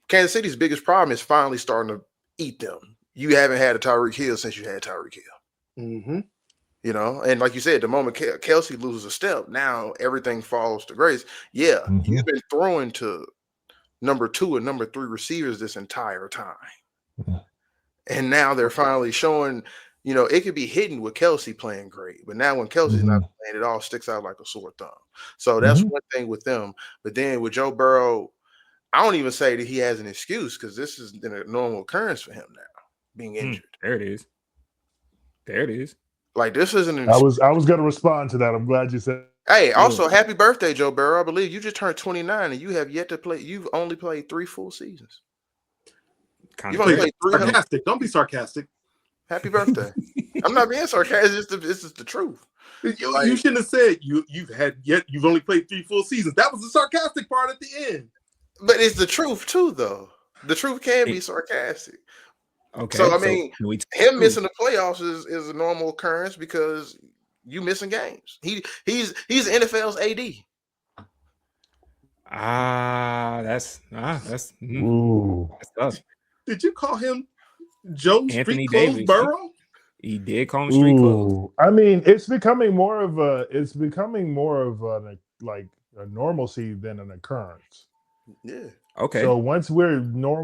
Kansas City's biggest problem is finally starting to eat them. You haven't had a Tyreek Hill since you had Tyreek Hill. Mm-hmm. And like you said, the moment Kelsey loses a step, now everything falls to grace. Yeah, you've been throwing to number 2 and number 3 receivers this entire time. And now they're finally showing, it could be hidden with Kelsey playing great. But now when Kelsey's not playing, it all sticks out like a sore thumb. So that's one thing with them. But then with Joe Burrow, I don't even say that he has an excuse because this is a normal occurrence for him now, being injured. There it is. Like this isn't an I was going to respond to that. I'm glad you said. Hey, also happy birthday, Joe Burrow. I believe you just turned 29 and you have yet to play. You've only played 3 full seasons. You've only played 3. Sarcastic. Don't be sarcastic. Happy birthday. I'm not being sarcastic. This is the truth. You shouldn't have said you've only played 3 full seasons. That was the sarcastic part at the end. But it's the truth too, though. The truth can be sarcastic. Okay. So I mean, him missing the playoffs is a normal occurrence because you missing games. He's NFL's AD. That's tough. Did you call him Joe Anthony Street Clothes Davis. Burrow? He did call him Street Clothes. I mean, it's becoming more of a normalcy than an occurrence. Yeah. Okay. So once we're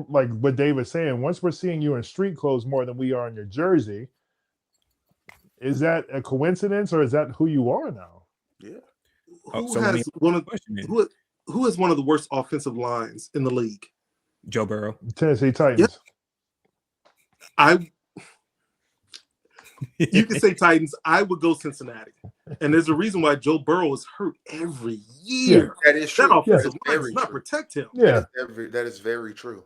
like what Dave was saying, once we're seeing you in street clothes more than we are in your jersey, is that a coincidence or is that who you are now? Yeah. Who has one of the worst offensive lines in the league? Joe Burrow. Tennessee Titans. Yep. You can say Titans. I would go Cincinnati. And there's a reason why Joe Burrow is hurt every year. Yeah, that is true. That offensive line does not protect him. Yeah. That is very true.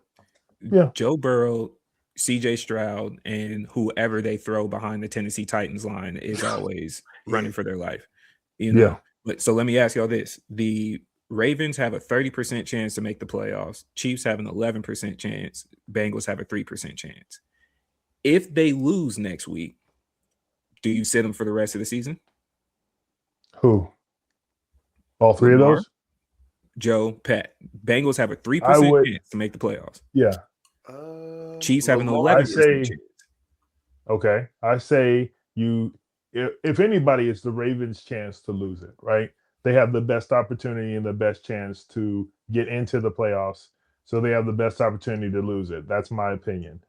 Yeah. Joe Burrow, CJ Stroud, and whoever they throw behind the Tennessee Titans line is always running for their life. Yeah. But so let me ask y'all this. The Ravens have a 30% chance to make the playoffs. Chiefs have an 11% chance. Bengals have a 3% chance. If they lose next week, do you sit them for the rest of the season? Who? All 3 Lamar, of those? Joe, Pat. Bengals have a 3% chance to make the playoffs. Yeah. Chiefs have an 11% chance. Okay. I say if anybody, it's the Ravens' chance to lose it, right? They have the best opportunity and the best chance to get into the playoffs. So they have the best opportunity to lose it. That's my opinion.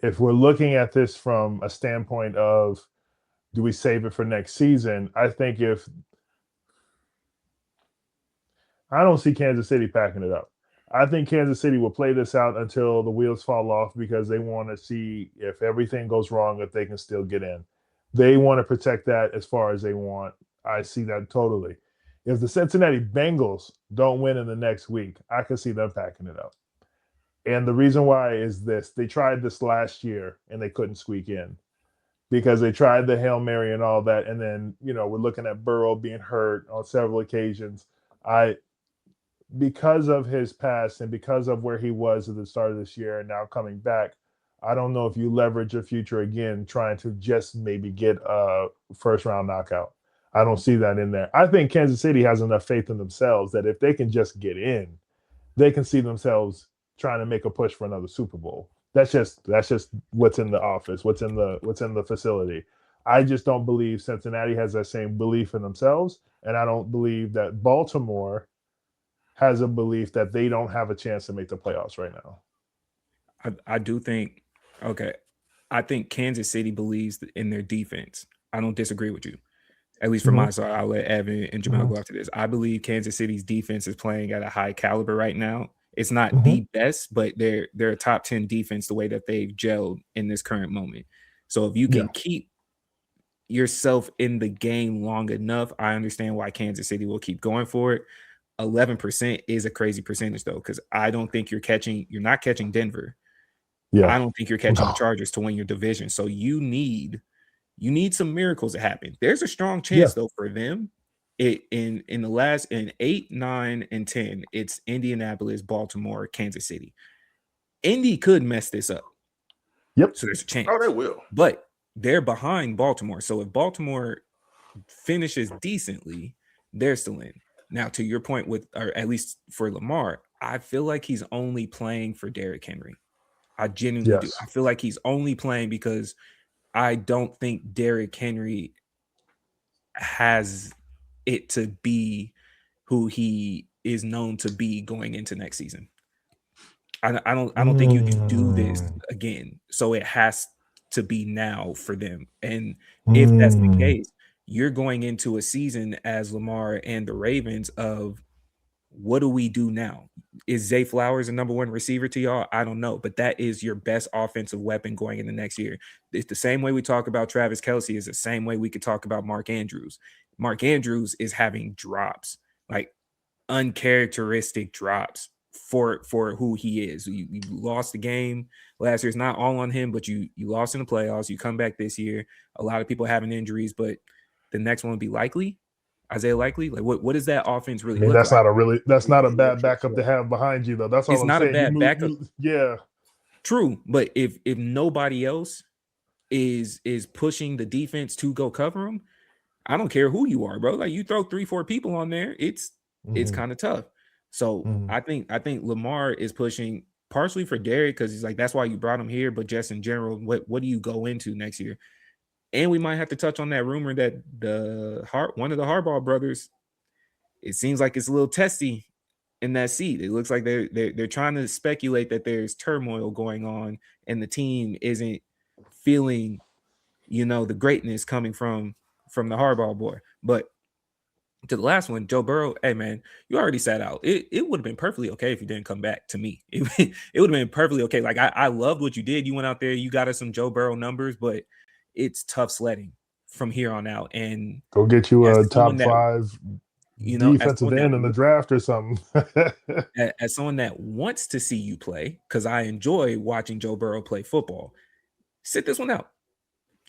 If we're looking at this from a standpoint of, do we save it for next season? I think I don't see Kansas City packing it up. I think Kansas City will play this out until the wheels fall off because they want to see if everything goes wrong, if they can still get in. They want to protect that as far as they want. I see that totally. If the Cincinnati Bengals don't win in the next week, I can see them packing it up. And the reason why is this. They tried this last year and they couldn't squeak in because they tried the Hail Mary and all that. And then, we're looking at Burrow being hurt on several occasions. because of his past and because of where he was at the start of this year and now coming back, I don't know if you leverage your future again trying to just maybe get a first round knockout. I don't see that in there. I think Kansas City has enough faith in themselves that if they can just get in, they can see themselves trying to make a push for another Super Bowl. That's just what's in the office, what's in the facility. I just don't believe Cincinnati has that same belief in themselves, and I don't believe that Baltimore has a belief that they don't have a chance to make the playoffs right now. I do think, okay, I think Kansas City believes in their defense. I don't disagree with you, at least from my side. I'll let Evan and Jamell go after this. I believe Kansas City's defense is playing at a high caliber right now. It's not the best, but they're a top 10 defense the way that they've gelled in this current moment. So if you can keep yourself in the game long enough, I understand why Kansas City will keep going for it. 11% is a crazy percentage though, because I don't think you're not catching Denver. Yeah. I don't think you're catching the Chargers to win your division. So you need some miracles to happen. There's a strong chance though for them. In the last in 8, 9, and 10, it's Indianapolis, Baltimore, Kansas City. Indy could mess this up. Yep. So there's a chance. Oh, they will. But they're behind Baltimore. So if Baltimore finishes decently, they're still in. Now, to your point or at least for Lamar, I feel like he's only playing for Derrick Henry. I genuinely do. I feel like he's only playing because I don't think Derrick Henry has it to be who he is known to be going into next season. I don't think you can do this again. So it has to be now for them. And if that's the case, you're going into a season as Lamar and the Ravens of what do we do now? Is Zay Flowers a number one receiver to y'all? I don't know, but that is your best offensive weapon going into next year. It's the same way we talk about Travis Kelce is the same way we could talk about Mark Andrews. Mark Andrews is having drops, like uncharacteristic drops for who he is. You lost the game last year. It's not all on him, but you lost in the playoffs. You come back this year. A lot of people having injuries, but the next one would be Likely. Isaiah Likely, like what is that offense really? That's not a bad backup to have behind you though. That's all I'm saying. It's not a bad backup. Yeah, true. But if nobody else is pushing the defense to go cover them, I don't care who you are, bro. Like you throw 3-4 people on there, it's kind of tough. So I think Lamar is pushing partially for Derrick because he's like that's why you brought him here, but just in general, what do you go into next year? And we might have to touch on that rumor that one of the Harbaugh brothers, it seems like it's a little testy in that seat. It looks like they're trying to speculate that there's turmoil going on and the team isn't feeling, the greatness coming from the Harbaugh boy. But to the last one, Joe Burrow, hey man, you already sat out. It would have been perfectly okay if you didn't come back to me. It would have been perfectly okay. Like I loved what you did. You went out there, you got us some Joe Burrow numbers, but it's tough sledding from here on out. And go get you a top 5 defensive end in the draft or something. As someone that wants to see you play, because I enjoy watching Joe Burrow play football, sit this one out.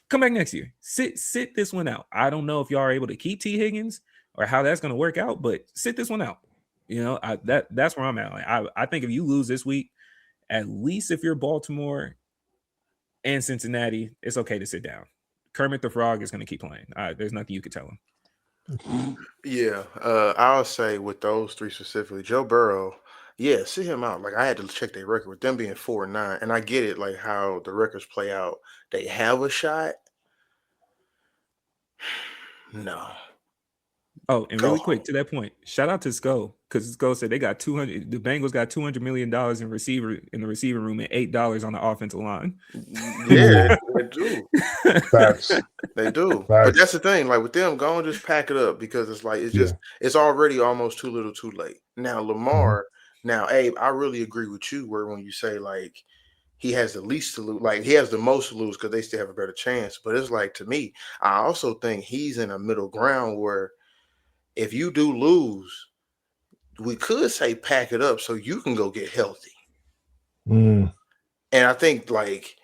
Come back next year. Sit this one out. I don't know if y'all are able to keep T. Higgins or how that's going to work out, but sit this one out. That's where I'm at. Like, I think if you lose this week, at least if you're Baltimore and Cincinnati, it's okay to sit down. Kermit the Frog is going to keep playing. There's nothing you could tell him. Yeah, I'll say with those 3 specifically, Joe Burrow, sit him out. Like I had to check their record with them being 4-9, and I get it, like how the records play out. They have a shot. No. Oh, and really quick to that point, shout out to Sko because Sko said they got the Bengals got $200 million in the receiver room and $8 on the offensive line. Yeah, they do. Facts. They do. Facts. But that's the thing. Like with them, go and just pack it up because it's like it's already almost too little, too late. Now Lamar. Now, Abe, I really agree with you when you say like he has the least to lose, like he has the most to lose because they still have a better chance. But it's like to me, I also think he's in a middle ground where if you do lose, we could say pack it up so you can go get healthy. And I think like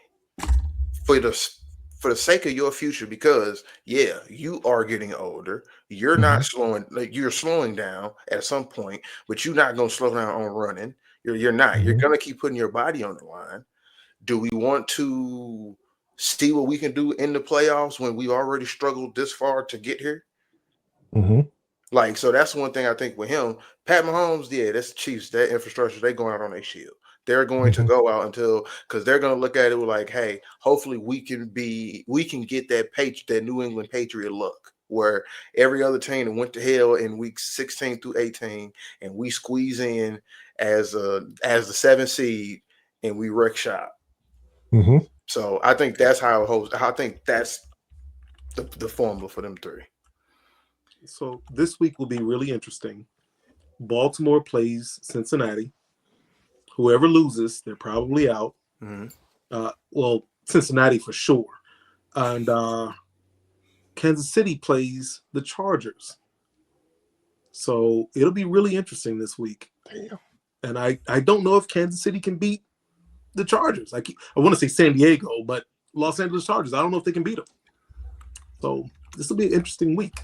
for for the sake of your future, because yeah, you are getting older. You're not slowing, like you're slowing down at some point, but you're not gonna slow down on running. You're not. You're gonna keep putting your body on the line. Do we want to see what we can do in the playoffs when we already struggled this far to get here? Like, so that's one thing I think with him. Pat Mahomes, yeah, that's the Chiefs. That infrastructure, they going out on their shield. They're going to go out until, because they're going to look at it like, hey, hopefully we can get that New England Patriot look where every other team that went to hell in weeks 16 through 18, and we squeeze in as the 7th seed and we wreck shop. So I think that's I think that's the formula for them three. So this week will be really interesting. Baltimore plays Cincinnati. Whoever loses, they're probably out. Well, Cincinnati for sure. And Kansas City plays the Chargers. So it'll be really interesting this week. Damn. And I don't know if Kansas City can beat the Chargers. I want to say San Diego, but Los Angeles Chargers, I don't know if they can beat them. So this will be an interesting week.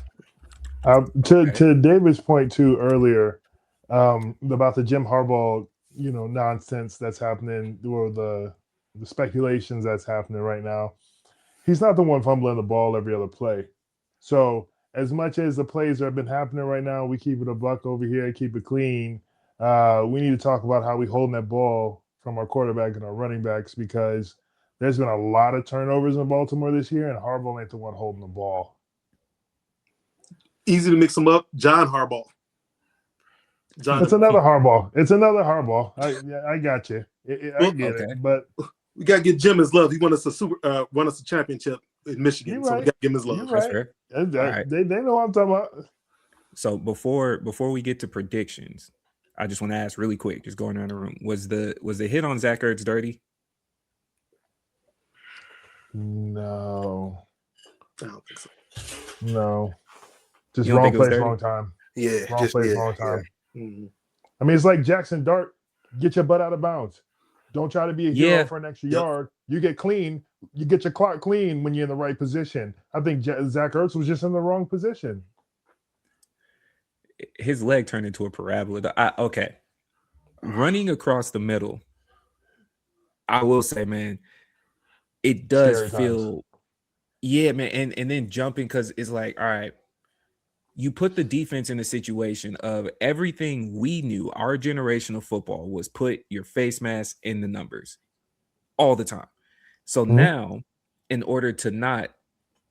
To David's point too earlier about the Jim Harbaugh, nonsense that's happening, or the speculations that's happening right now. He's not the one fumbling the ball every other play. So as much as the plays that have been happening right now, we keep it a buck over here, keep it clean. We need to talk about how we holding that ball from our quarterback and our running backs, because there's been a lot of turnovers in Baltimore this year, and Harbaugh ain't the one holding the ball. Easy to mix them up. John Harbaugh. It's another Harbaugh. I got you. I get it, but we gotta get Jim his love. He won us a championship in Michigan, so we gotta give him his love. Right. Right. They know what I'm talking about. So before we get to predictions, I just want to ask really quick, just going around the room, was the hit on Zach Ertz dirty? No, I don't think so. No, just wrong place, wrong time. Yeah, wrong place, wrong time. Mm-hmm. I mean, it's like Jackson Dart. Get your butt out of bounds. Don't try to be a hero for an extra yard. You get clean. You get your clock clean when you're in the right position. I think Zach Ertz was just in the wrong position. His leg turned into a parabola. Okay. Running across the middle, I will say, man, it does feel, man. And then jumping, because it's like, all right, you put the defense in a situation of everything we knew, our generation of football, was put your face mask in the numbers all the time. So now, in order to not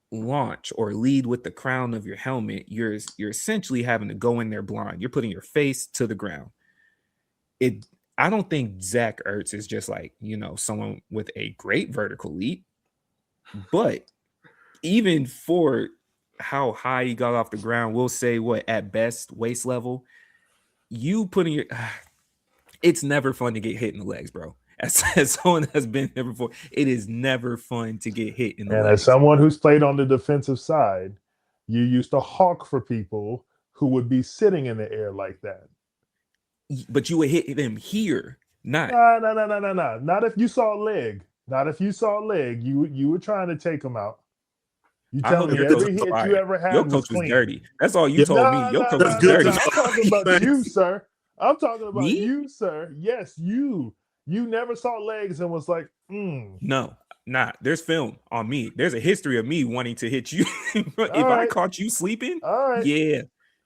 launch or lead with the crown of your helmet, you're essentially having to go in there blind. You're putting your face to the ground. I don't think Zach Ertz is just like, someone with a great vertical leap, but even for how high he got off the ground, we'll say at best waist level, you putting it's never fun to get hit in the legs, bro. As someone that's been there before, it is never fun to get hit in the legs. And as someone who's played on the defensive side, you used to hawk for people who would be sitting in the air like that. But you would hit them here, not. No. Not if you saw a leg. Not if you saw a leg. You were trying to take them out. You tell me every hit you ever had was clean. Dirty. That's all you told me. Your coach was dirty. I'm talking about you, sir. I'm talking about you, sir. Yes, you. You never saw legs and was like, No, there's film on me. There's a history of me wanting to hit you. I caught you sleeping,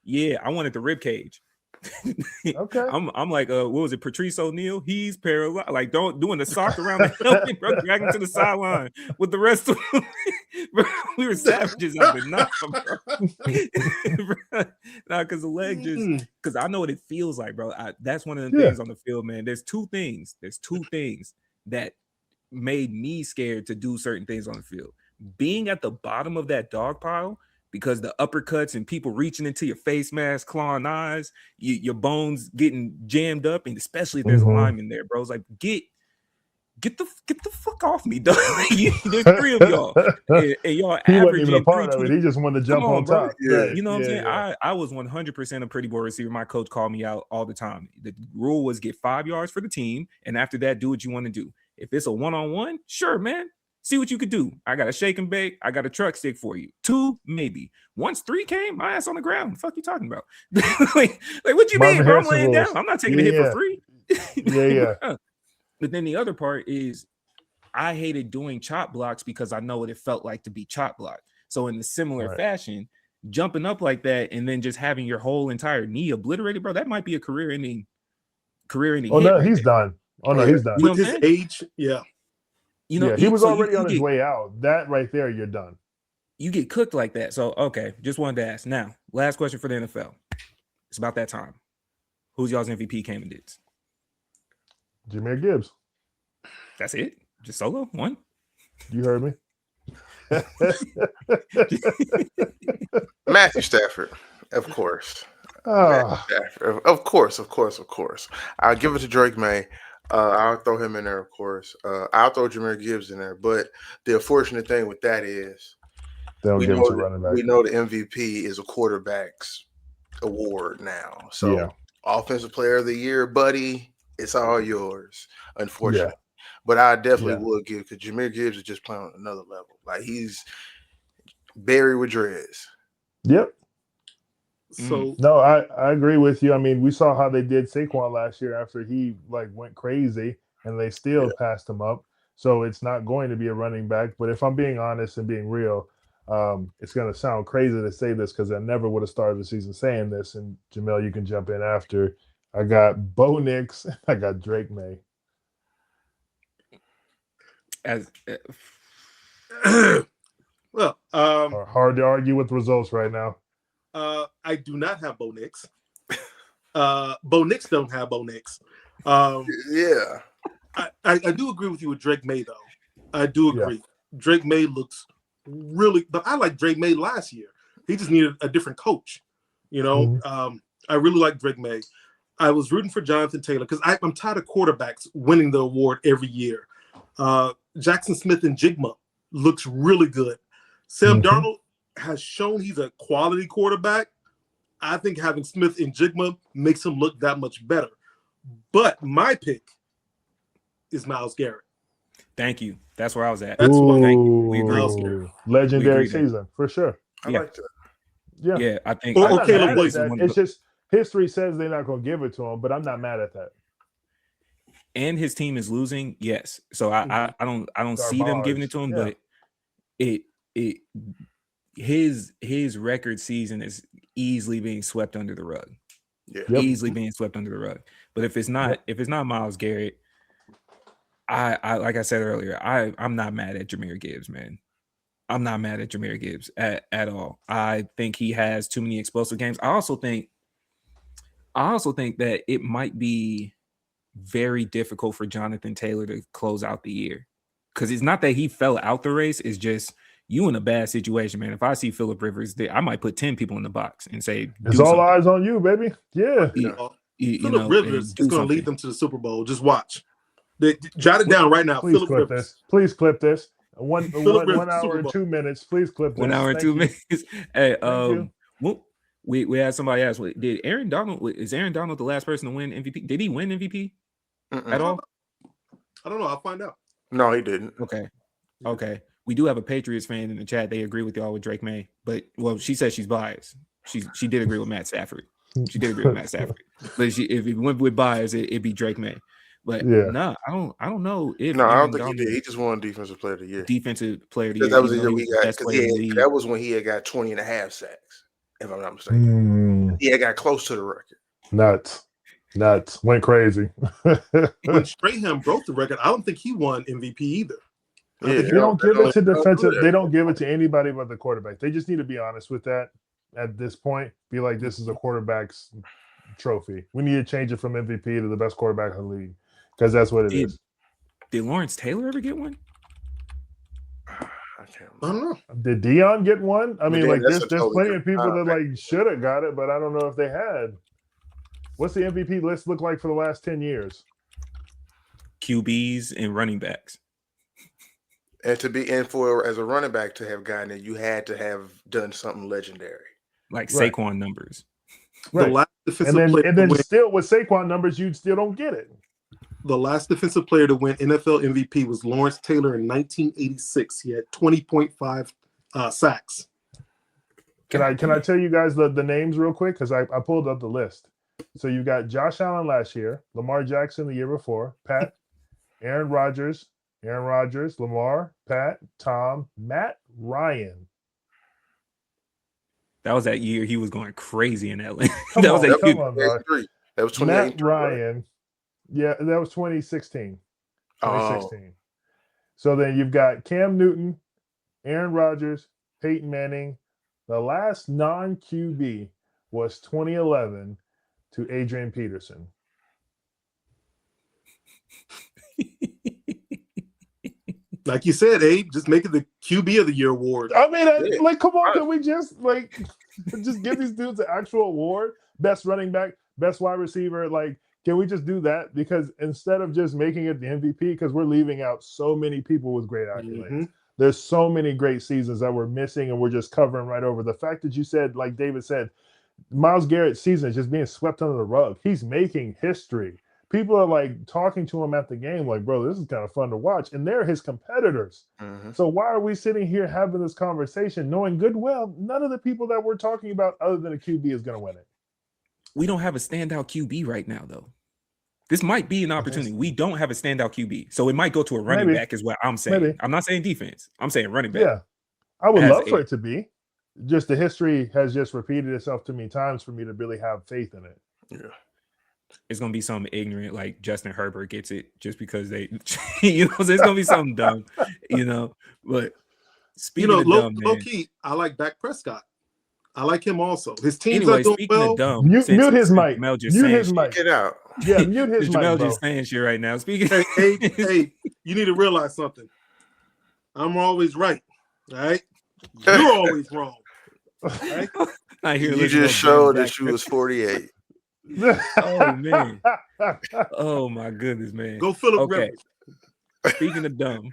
yeah, I wanted the rib cage. Okay. I'm like, what was it, Patrice O'Neal? He's paralyzed. Like, doing the sock around the helmet, bro, dragging to the sideline with the rest of them. Bro, we were savages out there, because the leg just, because I know what it feels like, bro. That's one of the things on the field, man. There's two things that made me scared to do certain things on the field. Being at the bottom of that dog pile, because the uppercuts and people reaching into your face mask, clawing eyes, your bones getting jammed up, and especially if there's a lineman there, bro. It's like, get the fuck off me, dog. There's three of y'all, and y'all he averaging. Wasn't even a part of it. He just wanted to jump on top. Yeah. You know what I'm saying? Yeah. I was 100% a pretty boy receiver. My coach called me out all the time. The rule was get 5 yards for the team, and after that, do what you want to do. If it's a one-on-one, sure, man. See what you could do. I got a shake and bake. I got a truck stick for you. 2, maybe. Once 3 came, my ass on the ground. The fuck you talking about? like what you mean, bro? I'm laying down. I'm not taking a hit for free. Yeah. But then the other part is I hated doing chop blocks because I know what it felt like to be chop blocked. So in the similar fashion, jumping up like that and then just having your whole entire knee obliterated, bro, that might be a career-ending. Oh no, he's done. Oh no, he's done. With his age, yeah. You know, he was already on his way out. That right there, you're done. You get cooked like that. So, okay, just wanted to ask. Now, last question for the NFL. It's about that time. Who's y'all's MVP candidates? Jahmyr Gibbs. That's it? Just solo? One? You heard me. Matthew Stafford, of course. Stafford. Of course. I'll give it to Drake May. I'll throw him in there, of course. I'll throw Jahmyr Gibbs in there. But the unfortunate thing with that is we know the MVP is a quarterback's award now. So Offensive Player of the Year, buddy, it's all yours, unfortunately. But I definitely would give, because Jahmyr Gibbs is just playing on another level. Like, he's buried with dreads. Yep. So no, I agree with you. I mean, we saw how they did Saquon last year after he went crazy, and they still passed him up. So it's not going to be a running back. But if I'm being honest and being real, it's going to sound crazy to say this because I never would have started the season saying this. And Jamell, you can jump in after. I got Bo Nix. I got Drake May. Well, hard to argue with results right now. I do not have Bo Nix. Bo Nix don't have Bo Nix. I do agree with you with Drake May, though. I do agree. Yeah. Drake May looks really, but I like Drake May last year. He just needed a different coach. You know, I really like Drake May. I was rooting for Jonathan Taylor because I'm tired of quarterbacks winning the award every year. Jackson Smith and Jigma looks really good. Sam Darnold has shown he's a quality quarterback. I think having Smith and Jigma makes him look that much better. But my pick is Myles Garrett. Thank you. That's where I was at. That's what we agree. Legendary season for sure. I like that. Yeah, I think. It's just history says they're not going to give it to him, but I'm not mad at that. And his team is losing, yes. So I don't see them giving it to him, but his record season is easily being swept under the rug. Yeah, easily being swept under the rug. But if it's not Myles Garrett, I like I said earlier, I'm not mad at Jahmyr Gibbs, man. I'm not mad at Jahmyr Gibbs at all. I think he has too many explosive games. I also think that it might be very difficult for Jonathan Taylor to close out the year, because it's not that he fell out the race. It's just you in a bad situation, man. If I see Phillip Rivers, I might put 10 people in the box and say, "It's all eyes on you, baby." Yeah, Phillip Rivers is going to lead them to the Super Bowl. Just watch. Jot it down right now. Please clip this. Please clip this. One hour and 2 minutes. Please clip this. 1 hour and 2 minutes. Hey, we had somebody ask, is Aaron Donald the last person to win MVP? Did he win MVP at all? I don't know. I'll find out. No, he didn't. Okay. We do have a Patriots fan in the chat. They agree with y'all with Drake May, but she says she's biased. She did agree with Matt Stafford. She did agree with Matt Stafford. But if it went with bias, it'd be Drake May. But I don't know if I don't think he did. He just won Defensive Player of the Year. Defensive Player of the Year. That was the year we got. That was when he had got 20 and a half sacks, if I'm not mistaken. He had got close to the record. Nuts. Went crazy. When Strahan broke the record, I don't think he won MVP either. They don't give it to defensive. They don't give it to anybody but the quarterback. They just need to be honest with that at this point. Be like, this is a quarterback's trophy. We need to change it from MVP to the best quarterback in the league, because that's what it is. Did Lawrence Taylor ever get one? I don't know. Did Dion get one? I mean, there's plenty of people that should have got it, but I don't know if they had. What's the MVP list look like for the last 10 years? QBs and running backs. And as a running back to have gotten it, you had to have done something legendary, like Saquon numbers. Right. And then still with Saquon numbers, you still don't get it. The last defensive player to win NFL MVP was Lawrence Taylor in 1986. He had 20.5 sacks. Can I tell you guys the names real quick? Because I pulled up the list. So you got Josh Allen last year, Lamar Jackson the year before, Pat, Aaron Rodgers, Lamar, Pat, Tom, Matt Ryan. That was that year he was going crazy in Atlanta. Come that was on, that come year. on, dog. That was Matt 2018. Ryan. Yeah, that was 2016. Oh, 2016. So then you've got Cam Newton, Aaron Rodgers, Peyton Manning. The last non-QB was 2011 to Adrian Peterson. Like you said, Abe, just make it the QB of the Year award. I mean, like, come on, can we just just give these dudes an actual award? Best running back, best wide receiver. Like, can we just do that? Because instead of just making it the MVP, because we're leaving out so many people with great accolades. Mm-hmm. There's so many great seasons that we're missing, and we're just covering right over. The fact that you said, like David said, Myles Garrett's season is just being swept under the rug. He's making history. People are like talking to him at the game, like, bro, this is kind of fun to watch. And they're his competitors. Mm-hmm. So why are we sitting here having this conversation, knowing good well none of the people that we're talking about other than a QB is going to win it? We don't have a standout QB right now, though. This might be an opportunity. We don't have a standout QB. So it might go to a running back is what I'm saying. Maybe. I'm not saying defense. I'm saying running back. Yeah. I would As love a- for it to be. Just the history has just repeated itself too many times for me to really have faith in it. Yeah. It's gonna be something ignorant like Justin Herbert gets it just because they, you know, so it's gonna be something dumb, you know. But speaking of dumb, low man, key, I like Dak Prescott. I like him also. His teams anyway, are doing speaking well. of dumb, Mute his mic. Jamell just Mute saying his shit. mic. Get out. Yeah, mute his mic, Jamell bro. just saying shit right now. Speaking, Hey, you need to realize something. I'm always right. All right, you're always wrong. Right? I hear You just showed that you was 48. Oh man! Oh my goodness, man! Go Philip Okay. Rivers. Speaking of dumb,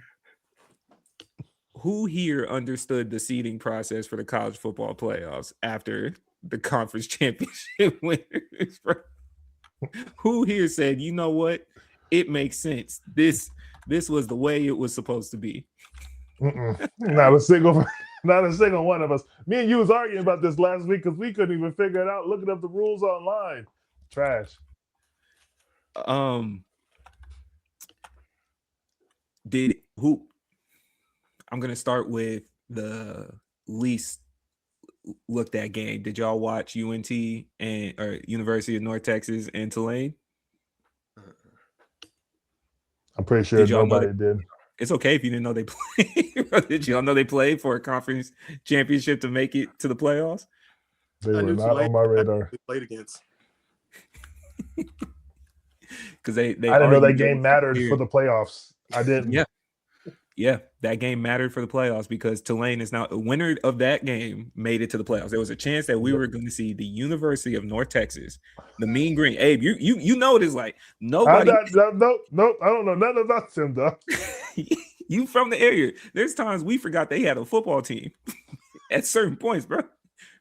who here understood the seeding process for the college football playoffs after the conference championship winners? Who here said, you know what? It makes sense. This was the way it was supposed to be. Not a single one of us. Me and you was arguing about this last week because we couldn't even figure it out looking up the rules online. Trash. I'm gonna start with the least looked at game. Did y'all watch UNT or University of North Texas and Tulane? I'm pretty sure Did y'all know nobody did. It's okay if you didn't know they played. Did y'all know they played for a conference championship to make it to the playoffs? They I were knew not Tulane on my radar. they played against. Because they I didn't know that argued game was mattered weird. for the playoffs. I didn't. Yeah, that game mattered for the playoffs because Tulane is now a winner of that game, made it to the playoffs. There was a chance that we were going to see the University of North Texas, the Mean Green. Abe, you know it is like nobody. Nope. I don't know nothing about them, though. You from the area. There's times we forgot they had a football team at certain points, bro.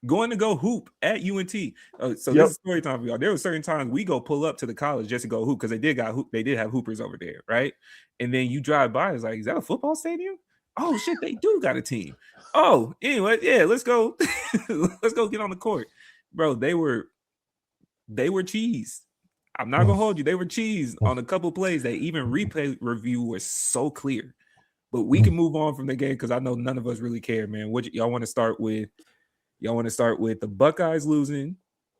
Going to go hoop at UNT. So this is story time for y'all. There were certain times we go pull up to the college just to go hoop because they did have hoopers over there, right? And then you drive by, it's like, is that a football stadium? Oh shit, they do got a team. Oh, anyway, yeah, let's go. Let's go get on the court. Bro, they were cheese. I'm not gonna hold you. They were cheese on a couple plays that even replay review was so clear. But we can move on from the game because I know none of us really care, man. What y'all want to start with? Y'all want to start with the Buckeyes losing?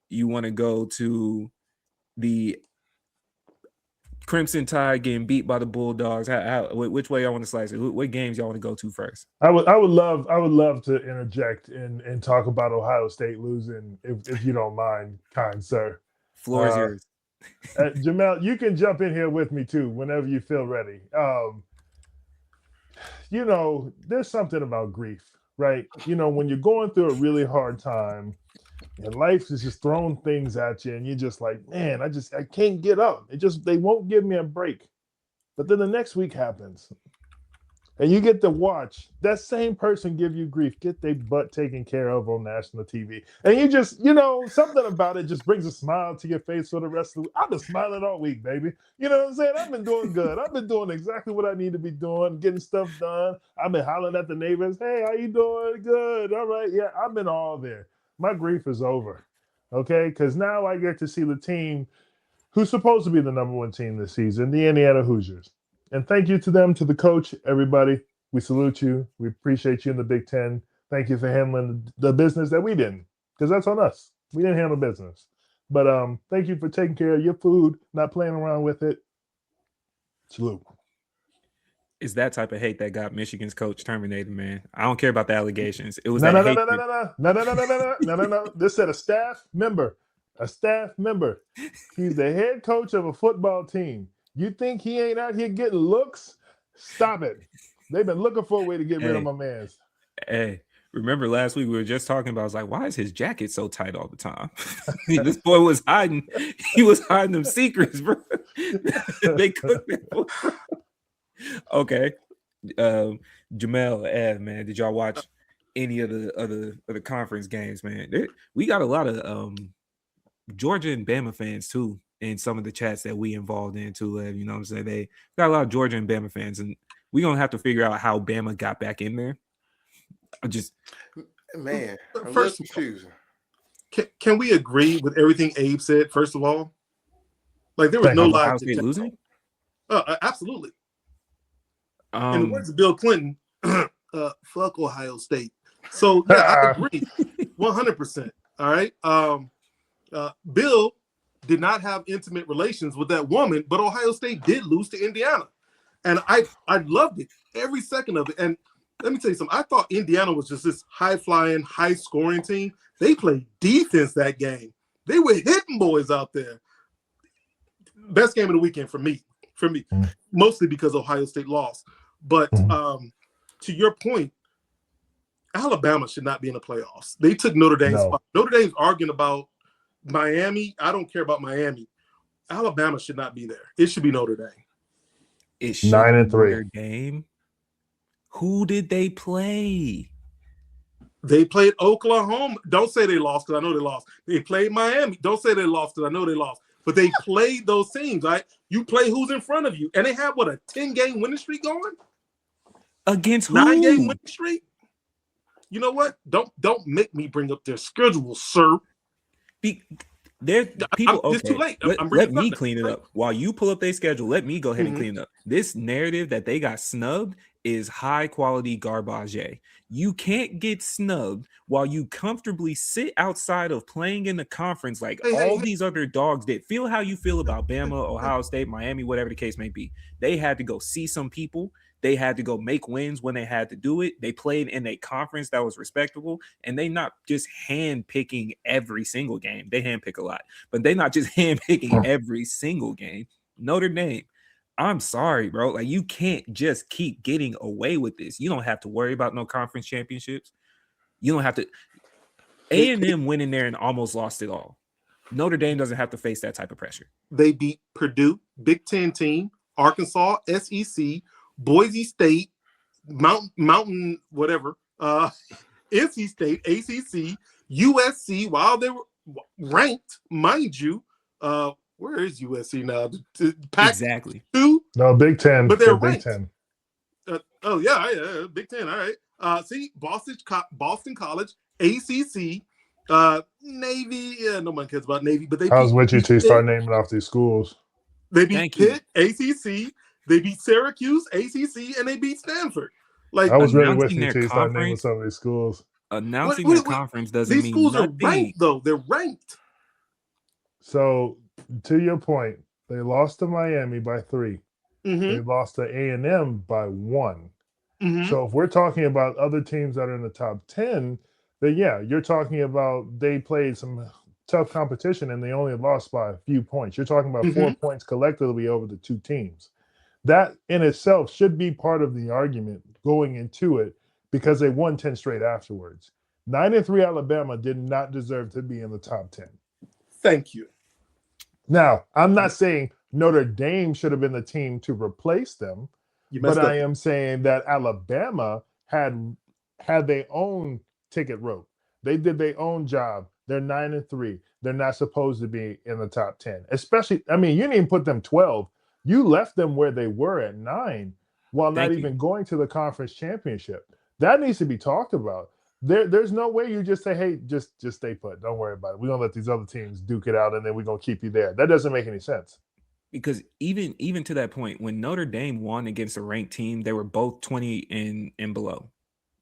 You want to go to the Crimson Tide getting beat by the Bulldogs? Which way y'all want to slice it? What games y'all want to go to first? I would love to interject and talk about Ohio State losing, if you don't mind, kind sir. Floor is yours. Jamell, you can jump in here with me too whenever you feel ready. You know, there's something about grief, right? You know, when you're going through a really hard time and life is just throwing things at you and you're just like, man, I can't get up. They won't give me a break. But then the next week happens and you get to watch that same person give you grief, get their butt taken care of on national TV. And you just, something about it just brings a smile to your face for the rest of the week. I've been smiling all week, baby. You know what I'm saying? I've been doing good. I've been doing exactly what I need to be doing, getting stuff done. I've been hollering at the neighbors, hey, how you doing? Good. All right. Yeah, I've been all there. My grief is over. Okay? Because now I get to see the team who's supposed to be the number one team this season, the Indiana Hoosiers. And thank you to them, to the coach, everybody. We salute you. We appreciate you in the Big Ten. Thank you for handling the business that we didn't, because that's on us. We didn't handle business. But thank you for taking care of your food, not playing around with it. Salute. It's that type of hate that got Michigan's coach terminated, man. I don't care about the allegations. It was No. This said a staff member. A staff member. He's the head coach of a football team. You think he ain't out here getting looks? Stop it. They've been looking for a way to get rid of my man. Hey, remember last week we were just talking about, I was like, why is his jacket so tight all the time? This boy was hiding. He was hiding them secrets, bro. They cooked it. Okay. Jamell, man, did y'all watch any of the conference games, man? We got a lot of Georgia and Bama fans too in some of the chats that we involved in too. You know what I'm saying? They got a lot of Georgia and Bama fans, and we're gonna have to figure out how Bama got back in there. First confusing. Can we agree with everything Abe said? First of all, like there was no live losing. Absolutely. In the words of Bill Clinton, fuck Ohio State. So yeah, I agree, 100%. All right. Bill did not have intimate relations with that woman, but Ohio State did lose to Indiana. And I loved it, every second of it. And let me tell you something. I thought Indiana was just this high-flying, high-scoring team. They played defense that game. They were hitting boys out there. Best game of the weekend for me, mostly because Ohio State lost. But to your point, Alabama should not be in the playoffs. They took Notre Dame's spot. Notre Dame's arguing about Miami. I don't care about Miami. Alabama should not be there. It should be Notre Dame. It should 9-3. Notre Dame. Who did they play? They played Oklahoma. Don't say they lost because I know they lost. They played Miami. Don't say they lost because I know they lost. But they played those teams, right? You play who's in front of you. And they have, what, a 10-game winning streak going? Against who? 9-game winning streak? You know what? Don't make me bring up their schedule, sir. It's too late. Let me clean it up. While you pull up their schedule, let me go ahead and clean it up. This narrative that they got snubbed is high quality garbage. You can't get snubbed while you comfortably sit outside of playing in the conference like these other dogs did. Feel how you feel about Bama, Ohio State, Miami, whatever the case may be. They had to go see some people. They had to go make wins when they had to do it. They played in a conference that was respectable, and they not just hand-picking every single game. They hand-pick a lot, but they not just hand-picking every single game. Notre Dame, I'm sorry, bro. Like, you can't just keep getting away with this. You don't have to worry about no conference championships. You don't have to. A&M went in there and almost lost it all. Notre Dame doesn't have to face that type of pressure. They beat Purdue, Big Ten team, Arkansas, SEC, Boise State, Mountain, whatever, NC State, ACC, USC, while they were ranked, mind you. Where is USC now? Exactly. No, Big Ten. But they're Big ranked. Ten. Big Ten. All right. See, Boston College, ACC, Navy. Yeah, no one cares about Navy, but they. I was with you to start naming off these schools. They beat Pitt, ACC. They beat Syracuse, ACC, and they beat Stanford. Like, I was really with you to start naming some of these schools. Announcing their conference doesn't mean these schools nothing. are ranked, though. They're ranked. So, to your point, they lost to Miami by 3. Mm-hmm. They lost to A&M by 1. Mm-hmm. So, if we're talking about other teams that are in the top 10, then yeah, you're talking about they played some tough competition and they only lost by a few points. You're talking about 4 points collectively over the two teams. That in itself should be part of the argument going into it because they won 10 straight afterwards. 9-3 Alabama did not deserve to be in the top 10. Thank you. Now, I'm not saying Notre Dame should have been the team to replace them, But I am saying that Alabama had their own ticket rope. They did their own job. They're 9-3. They're not supposed to be in the top 10. Especially, I mean, you didn't even put them 12. You left them where they were at 9 while not even going to the conference championship. That needs to be talked about. There's no way you just say, hey, just stay put. Don't worry about it. We're going to let these other teams duke it out, and then we're going to keep you there. That doesn't make any sense. Because even to that point, when Notre Dame won against a ranked team, they were both 20 and below.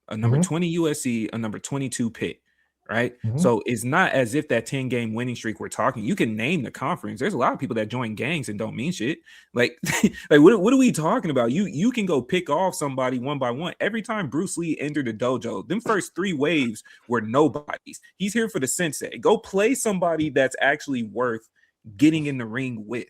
A number 20 USC, a number 22 Pitt, right? So it's not as if that 10-game winning streak we're talking. You can name the conference. There's a lot of people that join gangs and don't mean shit. Like what are we talking about? You can go pick off somebody one by one. Every time Bruce Lee entered the dojo, them first 3 waves were nobodies. He's here for the sensei. Go play somebody that's actually worth getting in the ring with.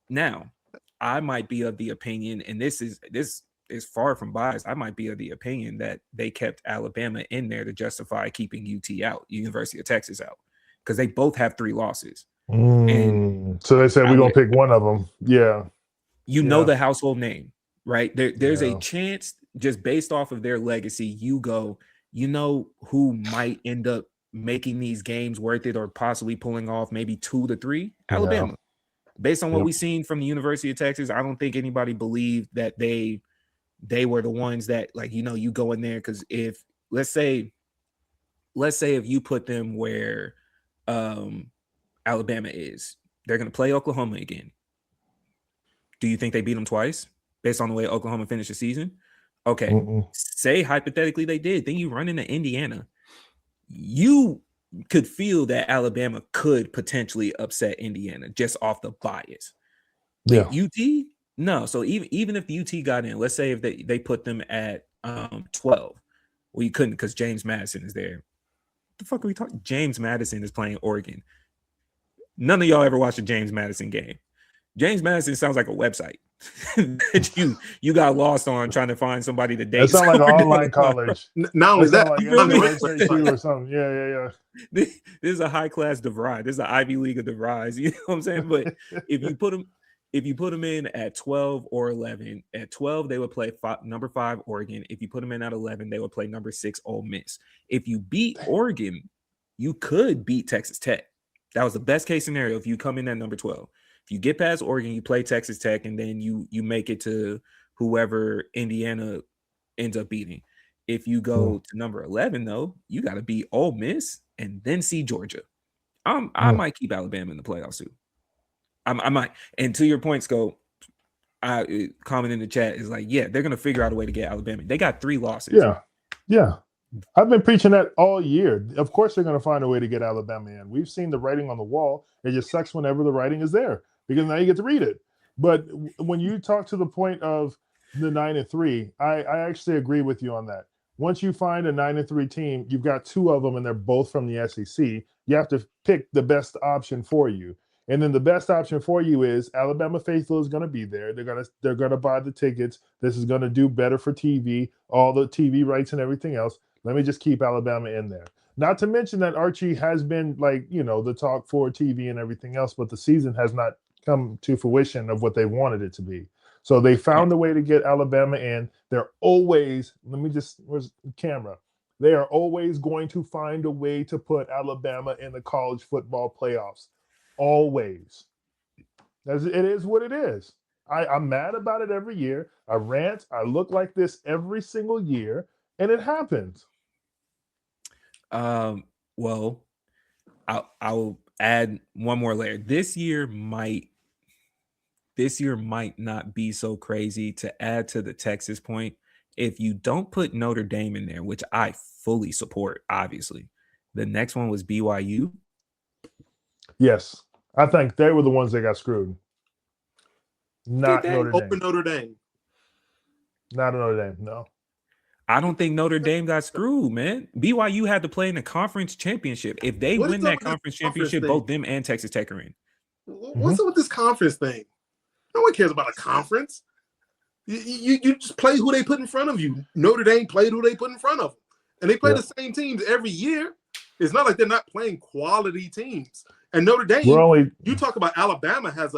Now, I might be of the opinion, and this is far from biased. I might be of the opinion that they kept Alabama in there to justify keeping UT out, University of Texas out, because they both have 3 losses. And so they said we're gonna pick one of them. Yeah, you know the household name, right? There's a chance, just based off of their legacy, you know who might end up making these games worth it or possibly pulling off maybe 2 to 3. Alabama. Based on what we've seen from the University of Texas, I don't think anybody believed that they were the ones that, like, you go in there, because if let's say if you put them where Alabama is, they're going to play Oklahoma again. Do you think they beat them twice based on the way Oklahoma finished the season? Okay, say hypothetically they did. Then you run into Indiana. You could feel that Alabama could potentially upset Indiana just off the bias. Yeah. UT? No. So even if the UT got in, let's say if they put them at 12. Well, you couldn't, because James Madison is there. What the fuck are we talking? James Madison is playing Oregon. None of y'all ever watched a James Madison game. James Madison sounds like a website that you got lost on trying to find somebody to date. It sounds like an online college. Not only that, like or something. Yeah. This is a high class divide. This is an Ivy League of divides. You know what I'm saying? But if you put them in at 12 or 11, at 12 they would play number 5 Oregon. If you put them in at 11, they would play number 6 Ole Miss. If you beat Oregon, you could beat Texas Tech. That was the best case scenario if you come in at number 12. If you get past Oregon, you play Texas Tech, and then you make it to whoever Indiana ends up beating. If you go to number 11, though, you got to beat Ole Miss and then see Georgia. I might keep Alabama in the playoffs too. I might. And to your point, Scope, comment in the chat is like, yeah, they're gonna figure out a way to get Alabama. They got 3 losses. Yeah. I've been preaching that all year. Of course, they're going to find a way to get Alabama in. We've seen the writing on the wall. It just sucks whenever the writing is there, because now you get to read it. But when you talk to the point of the 9-3, I actually agree with you on that. Once you find a 9-3 team, you've got 2 of them, and they're both from the SEC. You have to pick the best option for you. And then the best option for you is Alabama faithful is going to be there. They're gonna buy the tickets. This is going to do better for TV, all the TV rights and everything else. Let me just keep Alabama in there. Not to mention that Archie has been the talk for TV and everything else, but the season has not come to fruition of what they wanted it to be. So they found a way to get Alabama in. They're always, where's the camera? They are always going to find a way to put Alabama in the college football playoffs. Always. As it is what it is. I'm mad about it every year. I rant. I look like this every single year, and it happens. Well, I'll add one more layer. This year might not be so crazy, to add to the Texas point. If you don't put Notre Dame in there, which I fully support, obviously, the next one was BYU. Yes, I think they were the ones that got screwed. Not Notre Dame. Open Notre Dame. Not Notre Dame, no. I don't think Notre Dame got screwed, man. BYU had to play in the conference championship. If they win that conference championship, both them and Texas Tech are in. What's up with this conference thing? No one cares about a conference. You just play who they put in front of you. Notre Dame played who they put in front of them. And they play the same teams every year. It's not like they're not playing quality teams. And Notre Dame, you talk about Alabama has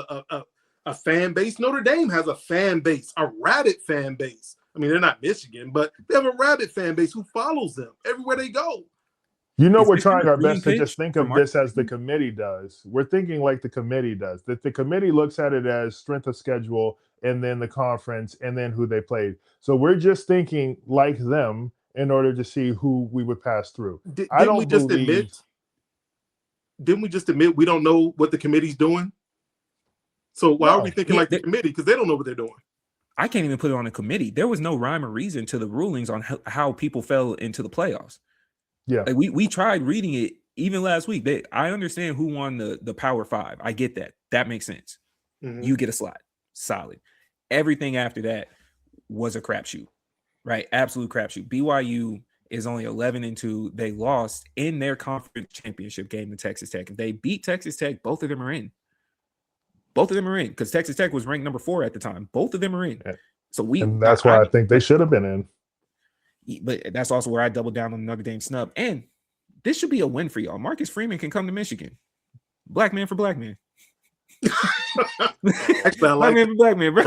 a fan base. Notre Dame has a fan base, a rabid fan base. I mean, they're not Michigan, but they have a rabid fan base who follows them everywhere they go. You know, Is we're this an trying our recruiting best to pitch just think for of Mark? this as the committee does. We're thinking like the committee does. That the committee looks at it as strength of schedule and then the conference and then who they played. So we're just thinking like them in order to see who we would pass through. I Didn't we don't just believe. admit we don't know what the committee's doing? So why are we thinking Yeah, like the committee? Because they don't know what they're doing. I can't even put it on a committee. There was no rhyme or reason to the rulings on how people fell into the playoffs. Yeah. Like we tried reading it even last week. I understand who won the Power Five. I get that. That makes sense. Mhm. You get a slot. Solid. Everything after that was a crapshoot, right? Absolute crapshoot. BYU is only 11-2. They lost in their conference championship game to Texas Tech. If they beat Texas Tech, both of them are in. Both of them are in because Texas Tech was ranked number 4 at the time. Both of them are in. So and that's why I think they should have been in. But that's also where I doubled down on Notre Dame snub. And this should be a win for y'all. Marcus Freeman can come to Michigan. Black man for black man. Actually, I like black man for black man, bro.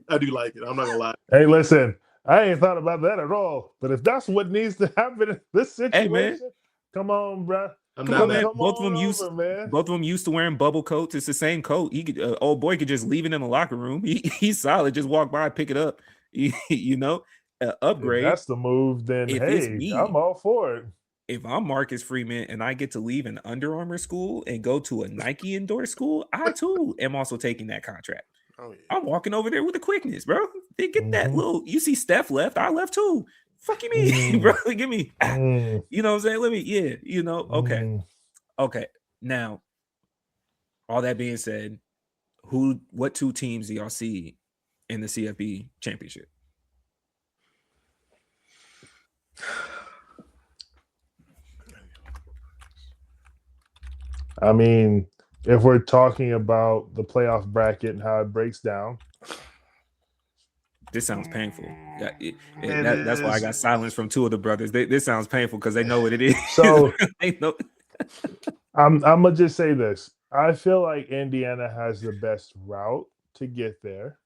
I do like it. I'm not gonna lie. Hey, listen, I ain't thought about that at all. But if that's what needs to happen in this situation, Hey, man. come on, bro. I'm Come not on, man. mad. Both of them used to wearing bubble coats. It's the same coat. He could, old boy could just leave it in the locker room. He's solid. Just walk by, pick it up. You know, upgrade. If that's the move, then If it's hey, me, I'm all for it. if I'm Marcus Freeman and I get to leave an Under Armour school and go to a Nike endorsed school, I too am also taking that contract. Oh, yeah. I'm walking over there with the quickness, bro. They get that little. You see, Steph left. I left too. Fuck you, mean, bro? Give me. You know what I'm saying? Let me. Yeah. You know. Okay. Okay. Now, all that being said, what 2 teams do y'all see in the CFB championship? I mean, if we're talking about the playoff bracket and how it breaks down, This sounds painful. That's why I got silence from 2 of the brothers. This sounds painful because they know what it is. So they know. I'm gonna just say this. I feel like Indiana has the best route to get there.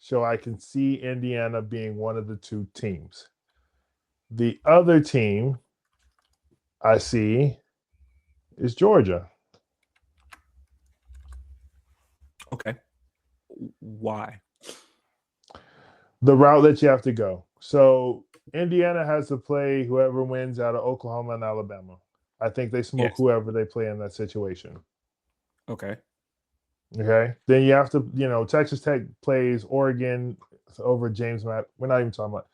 So I can see Indiana being one of the 2 teams. The other team I see is Georgia. Okay. Why? The route that you have to go. So Indiana has to play whoever wins out of Oklahoma and Alabama. I think they smoke whoever they play in that situation. Okay. Okay. Then you have to, Texas Tech plays Oregon over James Matt. We're not even talking about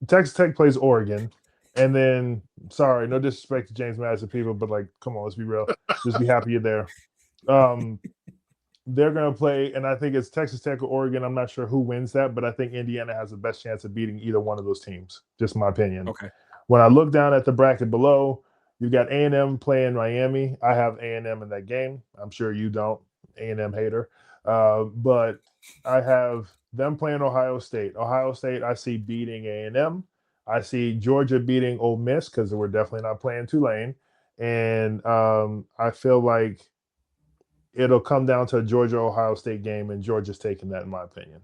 Texas Tech plays Oregon. And then, sorry, no disrespect to James Madison people, but like, come on, let's be real. Just be happy you're there. They're going to play, and I think it's Texas Tech or Oregon. I'm not sure who wins that, but I think Indiana has the best chance of beating either one of those teams. Just my opinion. Okay. When I look down at the bracket below, you've got A&M playing Miami. I have A&M in that game. I'm sure you don't. A&M hater. But I have them playing Ohio State. Ohio State, I see beating A&M. I see Georgia beating Ole Miss because we're definitely not playing Tulane. And I feel like it'll come down to a Georgia-Ohio State game, and Georgia's taking that, in my opinion.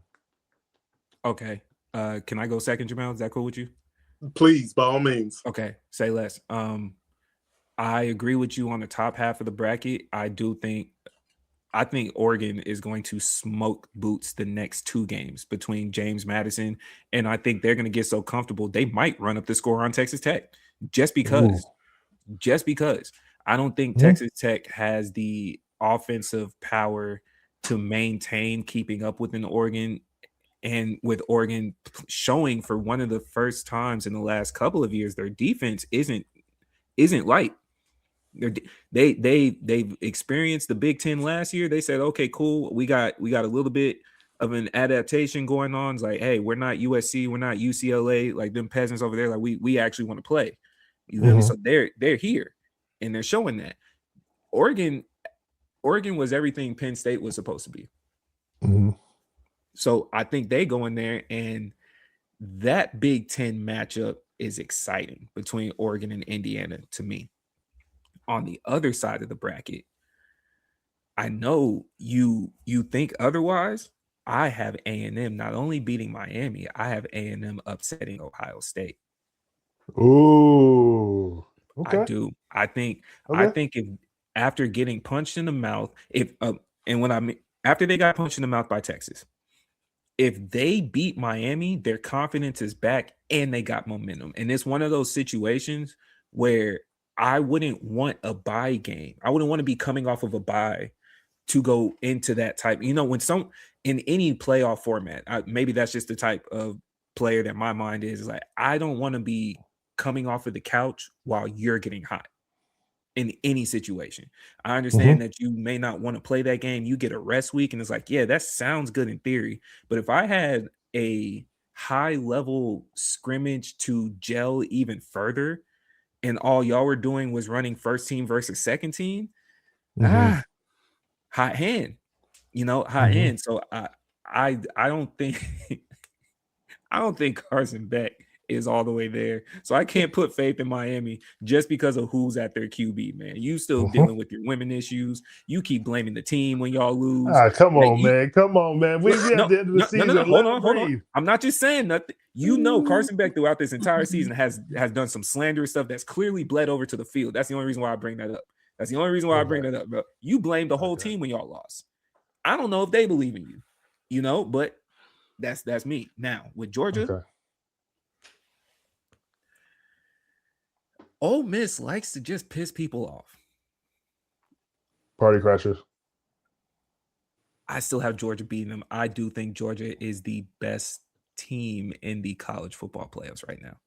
Okay. Can I go second, Jamell? Is that cool with you? Please, by all means. Okay. Say less. I agree with you on the top half of the bracket. I think Oregon is going to smoke boots the next 2 games between James Madison, and I think they're going to get so comfortable they might run up the score on Texas Tech just because. Ooh. Just because. I don't think Texas Tech has the offensive power to maintain keeping up with an Oregon, and with Oregon showing for one of the first times in the last couple of years their defense isn't light. They've experienced the Big Ten last year. They said, okay, cool, we got a little bit of an adaptation going on. It's like, hey, we're not USC, we're not UCLA, like them peasants over there. Like we actually want to play. You know, so they're here and they're showing that. Oregon was everything Penn State was supposed to be. So I think they go in there, and that Big Ten matchup is exciting between Oregon and Indiana to me. On the other side of the bracket, I know you think otherwise. I have A&M not only beating Miami, I have A&M upsetting Ohio State. Ooh. Okay. I do. I think if after getting punched in the mouth, if and when I mean after they got punched in the mouth by Texas, if they beat Miami, their confidence is back and they got momentum. And it's one of those situations where I wouldn't want a bye game. I wouldn't want to be coming off of a bye to go into that type. When in any playoff format, maybe that's just the type of player that my mind is like, I don't want to be coming off of the couch while you're getting hot in any situation. I understand that you may not want to play that game. You get a rest week, and it's like, yeah, that sounds good in theory. But if I had a high level scrimmage to gel even further, and all y'all were doing was running first team versus second team, hot hand, hot hand. So I don't think I don't think Carson Beck is all the way there. So I can't put faith in Miami just because of who's at their QB, man. You still dealing with your women issues. You keep blaming the team when y'all lose. Come on, man. Come on, man. We at the end of the season. No. Hold on. I'm not just saying nothing. Carson Beck throughout this entire season has done some slanderous stuff that's clearly bled over to the field. That's the only reason why I bring that up. That's the only reason why I bring that up, bro. You blame the whole team when y'all lost. I don't know if they believe in you, but that's me. Now with Georgia, Ole Miss likes to just piss people off. Party crashers. I still have Georgia beating them. I do think Georgia is the best team in the college football playoffs right now.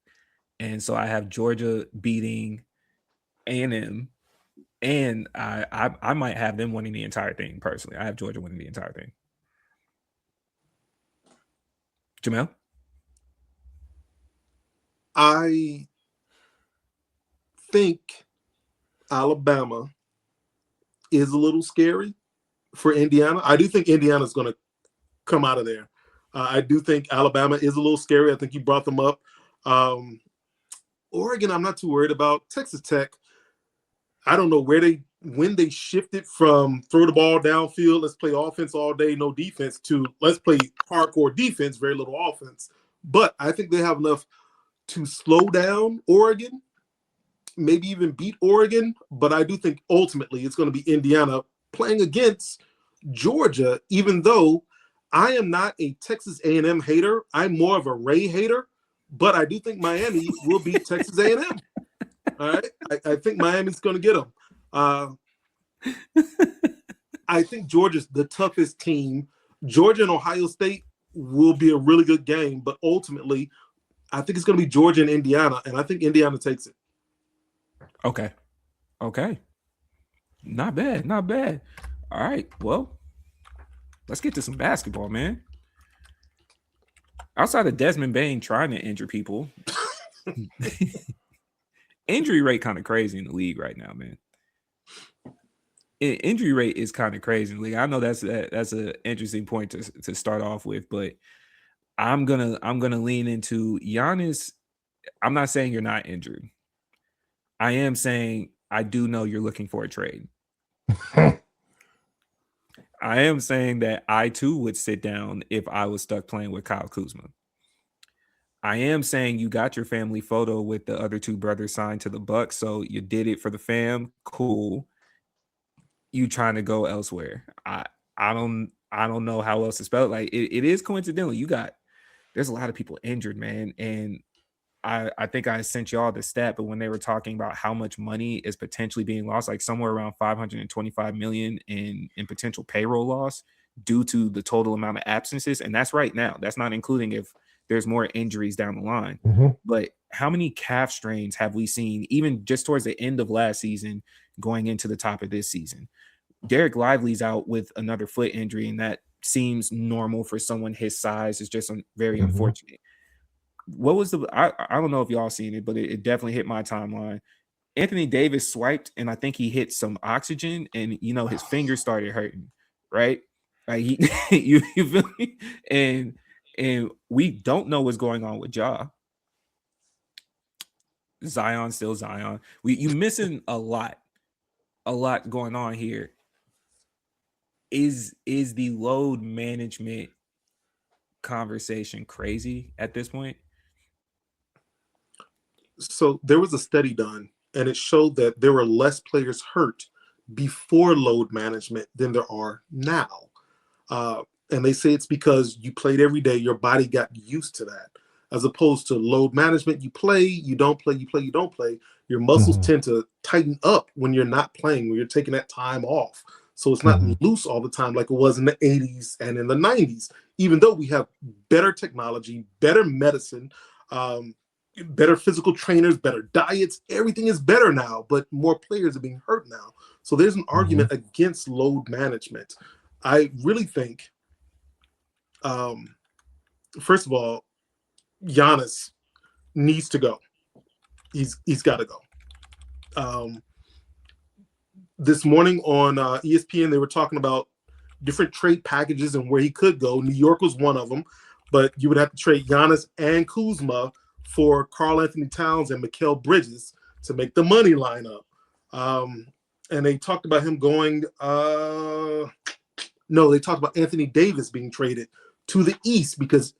And so I have Georgia beating A&M, and I might have them winning the entire thing personally. I have Georgia winning the entire thing. Jamell? I think Alabama is a little scary for Indiana. I do think Indiana's going to come out of there. I do think Alabama is a little scary. I think you brought them up. Oregon, I'm not too worried about. Texas Tech, I don't know when they shifted from throw the ball downfield, let's play offense all day, no defense, to let's play hardcore defense, very little offense. But I think they have enough to slow down Oregon, maybe even beat Oregon. But I do think ultimately it's going to be Indiana playing against Georgia, even though I am not a Texas A&M hater. I'm more of a Ray hater, but I do think Miami will beat Texas A&M. All right, I think Miami's going to get them. I think Georgia's the toughest team. Georgia and Ohio State will be a really good game, but ultimately, I think it's going to be Georgia and Indiana, and I think Indiana takes it. Okay. Not bad. All right, well, let's get to some basketball, man. Outside of Desmond Bain trying to injure people, injury rate kind of crazy in the league right now, man. Injury rate is kind of crazy in the league. I know that's an interesting point to start off with, but I'm gonna lean into Giannis. I'm not saying you're not injured. I am saying I do know you're looking for a trade. I am saying that I too would sit down if I was stuck playing with Kyle Kuzma. I am saying you got your family photo with the other two brothers signed to the Bucks, so you did it for the fam. Cool. You trying to go elsewhere. I don't know how else to spell it. Like it is coincidental. There's a lot of people injured, man. And I think I sent y'all the stat, but when they were talking about how much money is potentially being lost, like somewhere around $525 million in potential payroll loss due to the total amount of absences. And that's right now. That's not including if there's more injuries down the line. But how many calf strains have we seen, even just towards the end of last season, going into the top of this season? Derek Lively's out with another foot injury, and that seems normal for someone his size. It's just very unfortunate. What was I don't know if y'all seen it, but it definitely hit my timeline. Anthony Davis swiped, and I think he hit some oxygen, and his fingers started hurting, right? Like you feel me? And we don't know what's going on with Ja. Zion still Zion. You missing a lot going on here. is the load management conversation crazy at this point? So there was a study done, and it showed that there were less players hurt before load management than there are now. And they say it's because you played every day, your body got used to that. As opposed to load management, you play, you don't play, you play, you don't play. Your muscles tend to tighten up when you're not playing, when you're taking that time off. So it's not loose all the time like it was in the 80s and in the 90s, even though we have better technology, better medicine, better physical trainers, better diets. Everything is better now, but more players are being hurt now. So there's an argument against load management. I really think, first of all, Giannis needs to go. He's got to go. This morning on ESPN, they were talking about different trade packages and where he could go. New York was one of them, but you would have to trade Giannis and Kuzma for Karl Anthony Towns and Mikal Bridges to make the money line up. And they talked about him going they talked about Anthony Davis being traded to the East because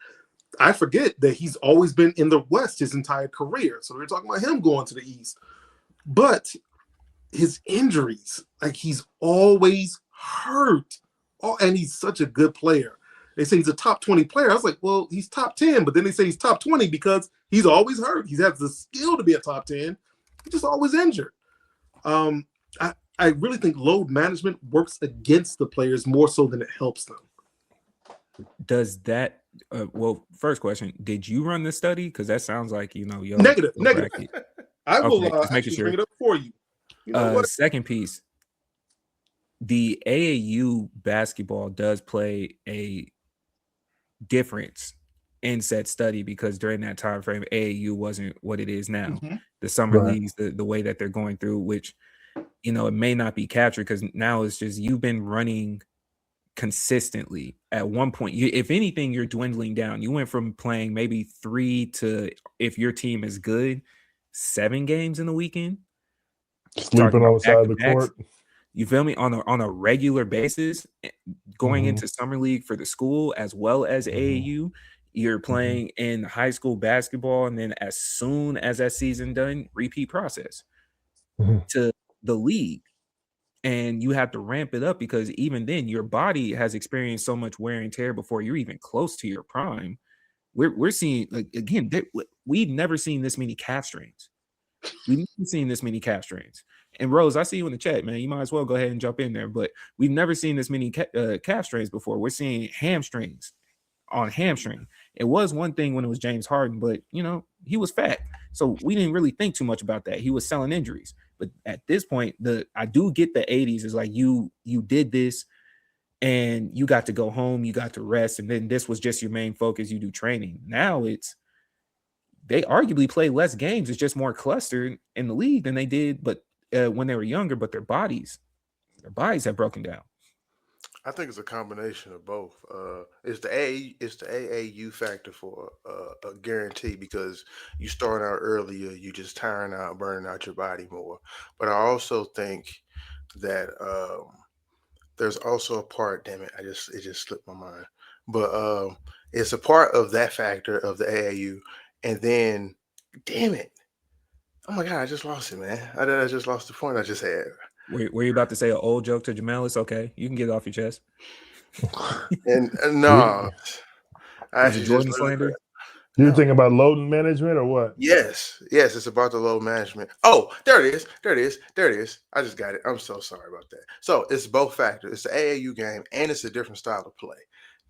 I forget that he's always been in the West his entire career. So we're talking about him going to the East. But his injuries, like he's always hurt. And he's such a good player. They say he's a top 20 player. I was like, well, he's top 10. But then they say he's top 20 because he's always hurt. He has the skill to be a top 10. He's just always injured. I really think load management works against the players more so than it helps them. Does that well, first question, did you run the study? Because that sounds like, Negative. I will actually bring it up for you. Second piece, the AAU basketball does play a difference in said study because during that time frame, AAU wasn't what it is now. The summer leagues, the way that they're going through, which, it may not be captured because now it's just you've been running consistently. At one point, if anything, you're dwindling down. You went from playing maybe 3 to, if your team is good, 7 games in the weekend. Sleeping on the side of the court. You feel me? On a regular basis, going into summer league for the school as well as AAU, you're playing in high school basketball, and then as soon as that season done, repeat process to the league. And you have to ramp it up because even then, your body has experienced so much wear and tear before you're even close to your prime. We're seeing, like, again, we've never seen this many calf strains. We've never seen this many calf strains. And Rose, I see you in the chat, man. You might as well go ahead and jump in there. But we've never seen this many calf strains before. We're seeing hamstrings on hamstring. It was one thing when it was James Harden, but he was fat, so we didn't really think too much about that. He was selling injuries. But at this point, I do get the 80s is like you did this and you got to go home, you got to rest, and then this was just your main focus. You do training. Now they arguably play less games. It's just more clustered in the league than they did, but when they were younger. But their bodies have broken down. I think it's a combination of both. It's the AAU factor for a guarantee because you start out earlier, you just tiring out, burning out your body more. But I also think that there's also a part. Damn it, it just slipped my mind. But it's a part of that factor of the AAU, and then, damn it, oh my God, I just lost it, man. I just lost the point I just had. Were you about to say an old joke to Jamell? It's okay. You can get it off your chest. and no. Is it Jordan slander? You're thinking about load management or what? Yes, it's about the load management. Oh, there it is. I just got it. I'm so sorry about that. So it's both factors. It's the AAU game and it's a different style of play.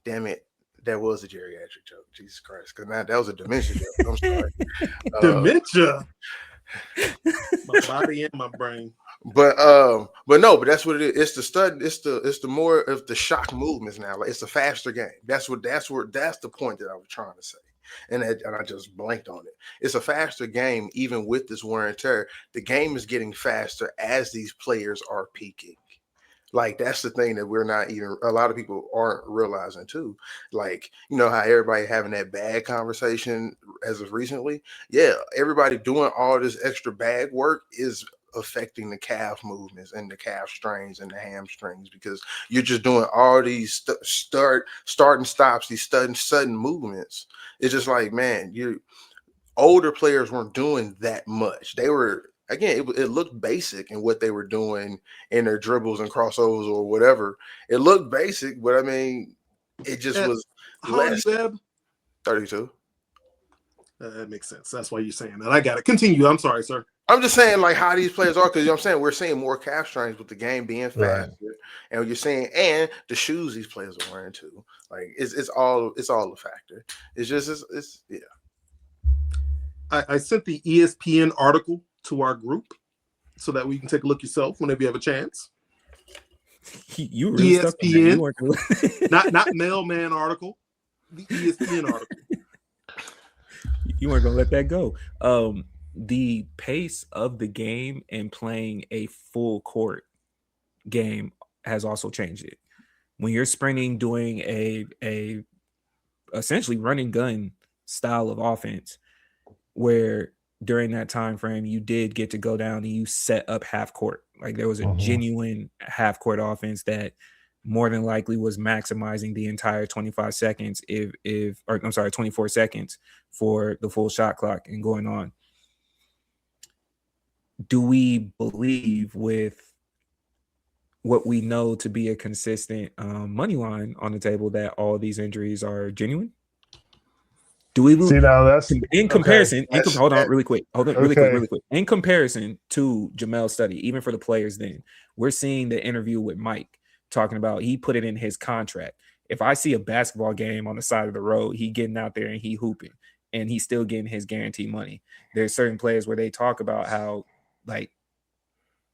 Damn it. That was a geriatric joke. Jesus Christ. Because now that was a dementia joke. I'm sorry. Dementia. My body and my brain. But that's what it is. It's the stud. It's the more of the shock movements now. Like it's a faster game. That's the point that I was trying to say. And I just blanked on it. It's a faster game, even with this wear and tear. The game is getting faster as these players are peaking. Like that's the thing that a lot of people aren't realizing too. Like, how everybody having that bag conversation as of recently. Yeah, everybody doing all this extra bag work is affecting the calf movements and the calf strains and the hamstrings, because you're just doing all these start and stops, these sudden movements. It's just like, man, older players weren't doing that much. They were, again, it looked basic in what they were doing in their dribbles and crossovers or whatever. It looked basic, but I mean, it just was less. 32. That makes sense. That's why you're saying that. I got it. Continue. I'm sorry, sir. I'm just saying, like, how these players are, because you know what I'm saying, we're seeing more calf strains with the game being faster, and you're saying, and the shoes these players are wearing too. Like, it's all a factor. It's just yeah. I sent the ESPN article to our group so that we can take a look yourself whenever you have a chance. You really ESPN, not mailman article, the ESPN article. You weren't gonna let that go. The pace of the game and playing a full court game has also changed it. When you're sprinting, doing a essentially running gun style of offense, where during that time frame you did get to go down and you set up half court. Like there was a genuine half court offense that more than likely was maximizing the entire 25 seconds or 24 seconds for the full shot clock and going on. Do we believe, with what we know to be a consistent money line on the table, that all these injuries are genuine? Do we see now? That's in comparison. Hold on, really quick. In comparison to Jamell's study, even for the players, then we're seeing the interview with Mike talking about, he put it in his contract. If I see a basketball game on the side of the road, he getting out there and he hooping, and he's still getting his guaranteed money. There's certain players where they talk about how, like,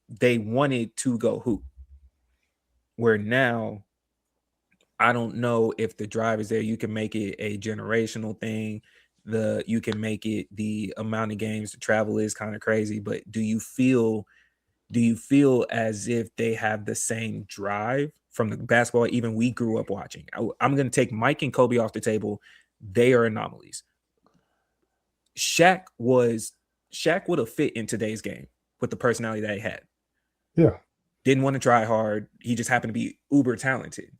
they wanted to go hoop, where now I don't know if the drive is there. You can make it a generational thing. You can make it the amount of games to travel is kind of crazy, but do you feel as if they have the same drive from the basketball even we grew up watching? I'm going to take Mike and Kobe off the table. They are anomalies. Shaq would have fit in today's game with the personality that he had. Yeah. Didn't want to try hard. He just happened to be uber talented.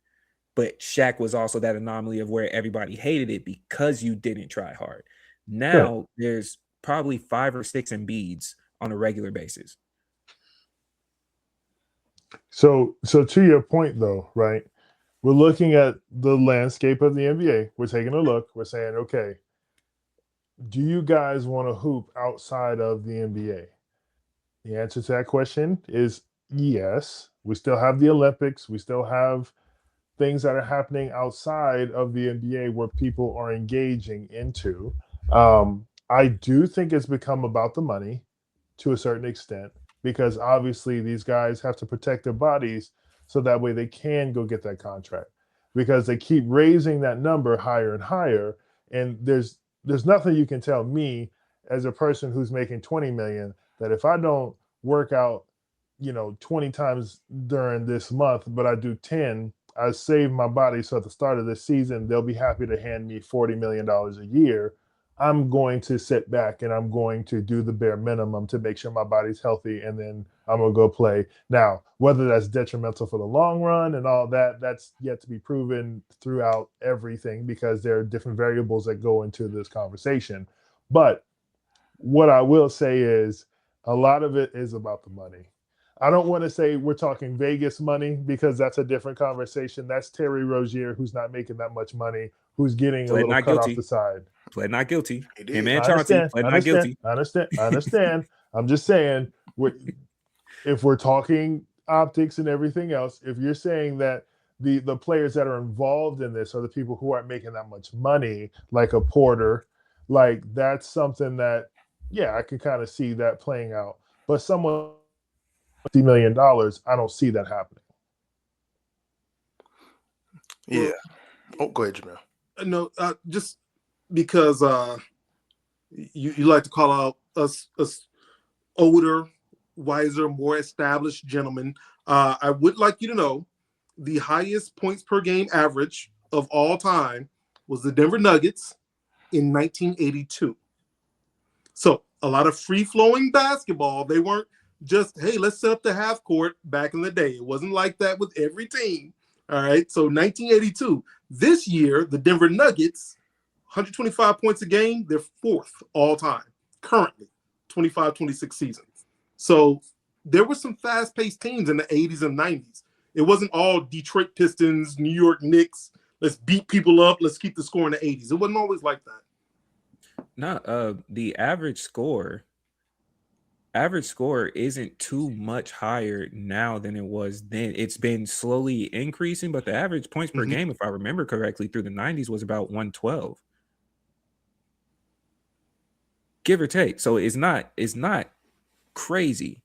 But Shaq was also that anomaly of where everybody hated it because you didn't try hard. Now there's probably 5 or 6 Embiids on a regular basis. So to your point though, right? We're looking at the landscape of the NBA. We're taking a look. We're saying, okay, do you guys want to hoop outside of the NBA? The answer to that question is yes. We still have the Olympics. We still have things that are happening outside of the NBA where people are engaging into. I do think it's become about the money to a certain extent, because obviously these guys have to protect their bodies so that way they can go get that contract, because they keep raising that number higher and higher. And there's nothing you can tell me as a person who's making 20 million that if I don't work out, 20 times during this month, but I do 10, I save my body. So at the start of the season, they'll be happy to hand me $40 million a year. I'm going to sit back and I'm going to do the bare minimum to make sure my body's healthy, and then I'm going to go play. Now, whether that's detrimental for the long run and all that, that's yet to be proven throughout everything, because there are different variables that go into this conversation. But what I will say is a lot of it is about the money. I don't want to say we're talking Vegas money, because that's a different conversation. That's Terry Rozier, who's not making that much money, who's getting a little cut off the side. Pled not guilty. Him and Chauncey pled not guilty. I understand. I'm just saying, if we're talking optics and everything else, if you're saying that the players that are involved in this are the people who aren't making that much money, like a Porter, like that's something that, yeah, I can kind of see that playing out. But someone $50 million, I don't see that happening. Yeah. Oh, go ahead, Jamell. No, just because you like to call out us older, wiser, more established gentlemen. I would like you to know the highest points per game average of all time was the Denver Nuggets in 1982. So a lot of free-flowing basketball. They weren't just, hey, let's set up the half court back in the day. It wasn't like that with every team. All right. So 1982. This year, the Denver Nuggets, 125 points a game, they're fourth all time, currently, 25-26 seasons. So there were some fast-paced teams in the 80s and 90s. It wasn't all Detroit Pistons, New York Knicks. Let's beat people up. Let's keep the score in the 80s. It wasn't always like that. No, the average score isn't too much higher now than it was then. It's been slowly increasing, but the average points per game, if I remember correctly, through the 90s was about 112. Give or take. So it's not crazy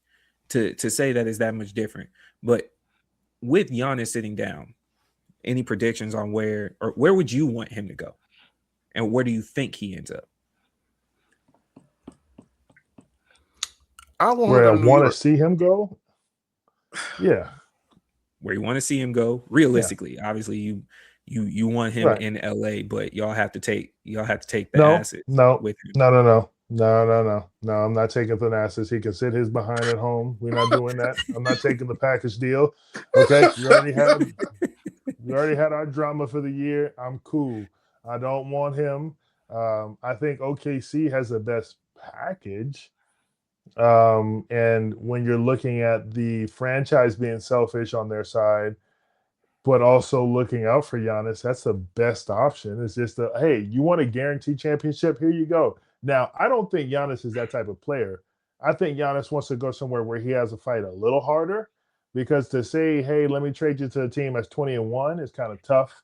to say that it's that much different. But with Giannis sitting down, any predictions on where would you want him to go? And where do you think he ends up? Where I want to see him go? Yeah. Where you want to see him go? Realistically, obviously you want him in LA, but y'all have to take the assets with him. No. I'm not taking Thanasis. He can sit his behind at home. We're not doing that. I'm not taking the package deal. Okay. We already had our drama for the year. I'm cool. I don't want him. I think OKC has the best package. And when you're looking at the franchise being selfish on their side, but also looking out for Giannis, that's the best option. It's just hey, you want a guaranteed championship? Here you go. Now, I don't think Giannis is that type of player. I think Giannis wants to go somewhere where he has to fight a little harder, because to say, hey, let me trade you to a team that's 20-1 is kind of tough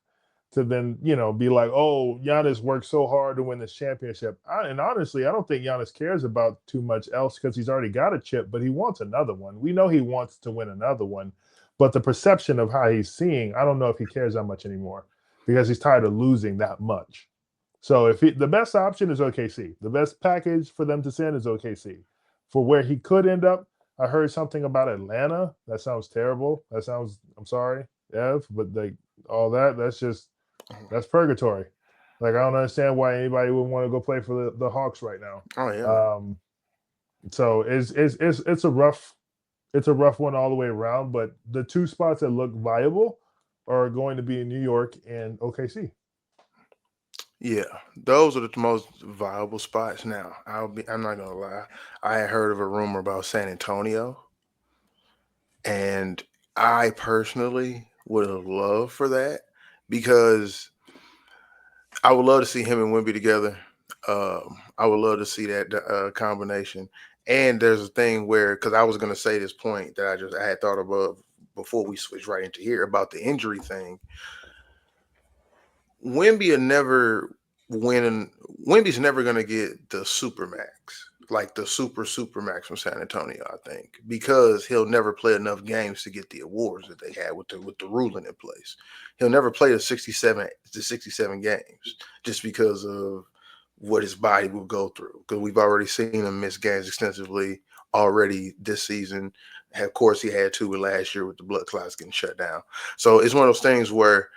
to then, be like, oh, Giannis worked so hard to win this championship. And honestly, I don't think Giannis cares about too much else, because he's already got a chip, but he wants another one. We know he wants to win another one, but the perception of how he's seeing, I don't know if he cares that much anymore, because he's tired of losing that much. So the best option is OKC. The best package for them to send is OKC. For where he could end up, I heard something about Atlanta. That sounds terrible. I'm sorry, Ev, but that's purgatory. Like, I don't understand why anybody would want to go play for the Hawks right now. Oh yeah. So it's a rough one all the way around. But the two spots that look viable are going to be in New York and OKC. Yeah, those are the most viable spots. Now, I'm not gonna lie. I had heard of a rumor about San Antonio, and I personally would have loved for that, because I would love to see him and Wemby together. I would love to see that combination. And there's a thing where, because I was gonna say this point that I had thought about before we switch right into here about the injury thing. Wemby's never going to get the supermax, like the supermax from San Antonio, I think, because he'll never play enough games to get the awards that they had with the ruling in place. He'll never play the 67 games just because of what his body will go through, because we've already seen him miss games extensively already this season. Of course, he had 2 last year with the blood clots getting shut down. So it's one of those things where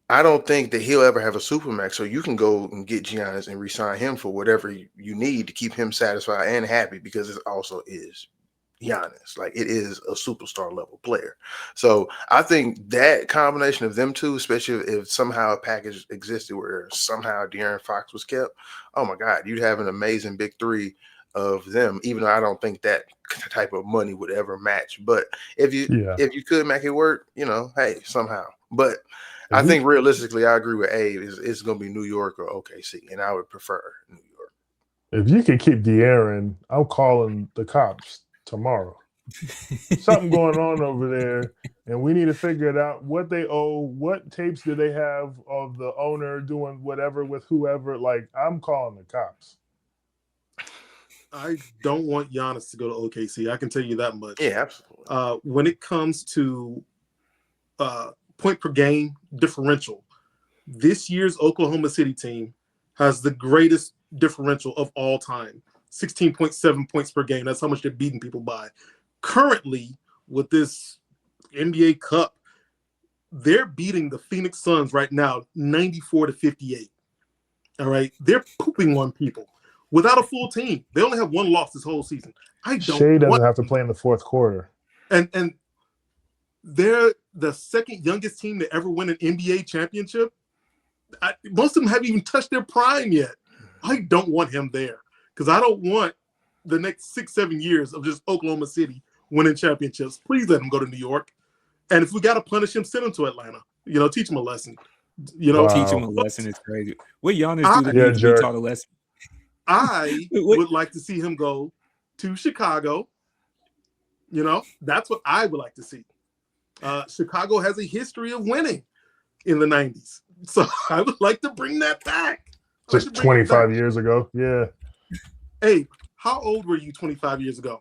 I don't think that he'll ever have a supermax. So you can go and get Giannis and re-sign him for whatever you need to keep him satisfied and happy, because it also is Giannis. Like, it is a superstar level player. So I think that combination of them two, especially if somehow a package existed where somehow De'Aaron Fox was kept, oh my God, you'd have an amazing big three of them, even though I don't think that type of money would ever match. But if you could make it work, hey, somehow. But I think realistically, I agree with Abe. It's going to be New York or OKC, and I would prefer New York. If you can keep De'Aaron, I'm calling the cops tomorrow. Something going on over there, and we need to figure it out. What they owe, what tapes do they have of the owner doing whatever with whoever? Like, I'm calling the cops. I don't want Giannis to go to OKC. I can tell you that much. Yeah, absolutely. When it comes to point per game differential, this year's Oklahoma City team has the greatest differential of all time, 16.7 points per game. That's how much they're beating people by. Currently, with this NBA Cup, they're beating the Phoenix Suns right now 94-58. All right, they're pooping on people. without a full team. They only have one loss this whole season. I don't. Shea doesn't have to play in the fourth quarter. And they're the second youngest team to ever win an NBA championship. Most of them haven't even touched their prime yet. I don't want him there because I don't want the next 6-7 years of just Oklahoma City winning championships. Please let him go to New York. And if we got to punish him, send him to Atlanta. Teach him a lesson. Teach him a lesson is crazy. What Giannis do to be taught a lesson? I would like to see him go to Chicago. That's what I would like to see. Chicago has a history of winning in the 90s. So I would like to bring that back. Just 25 years ago. Yeah. Hey, how old were you 25 years ago?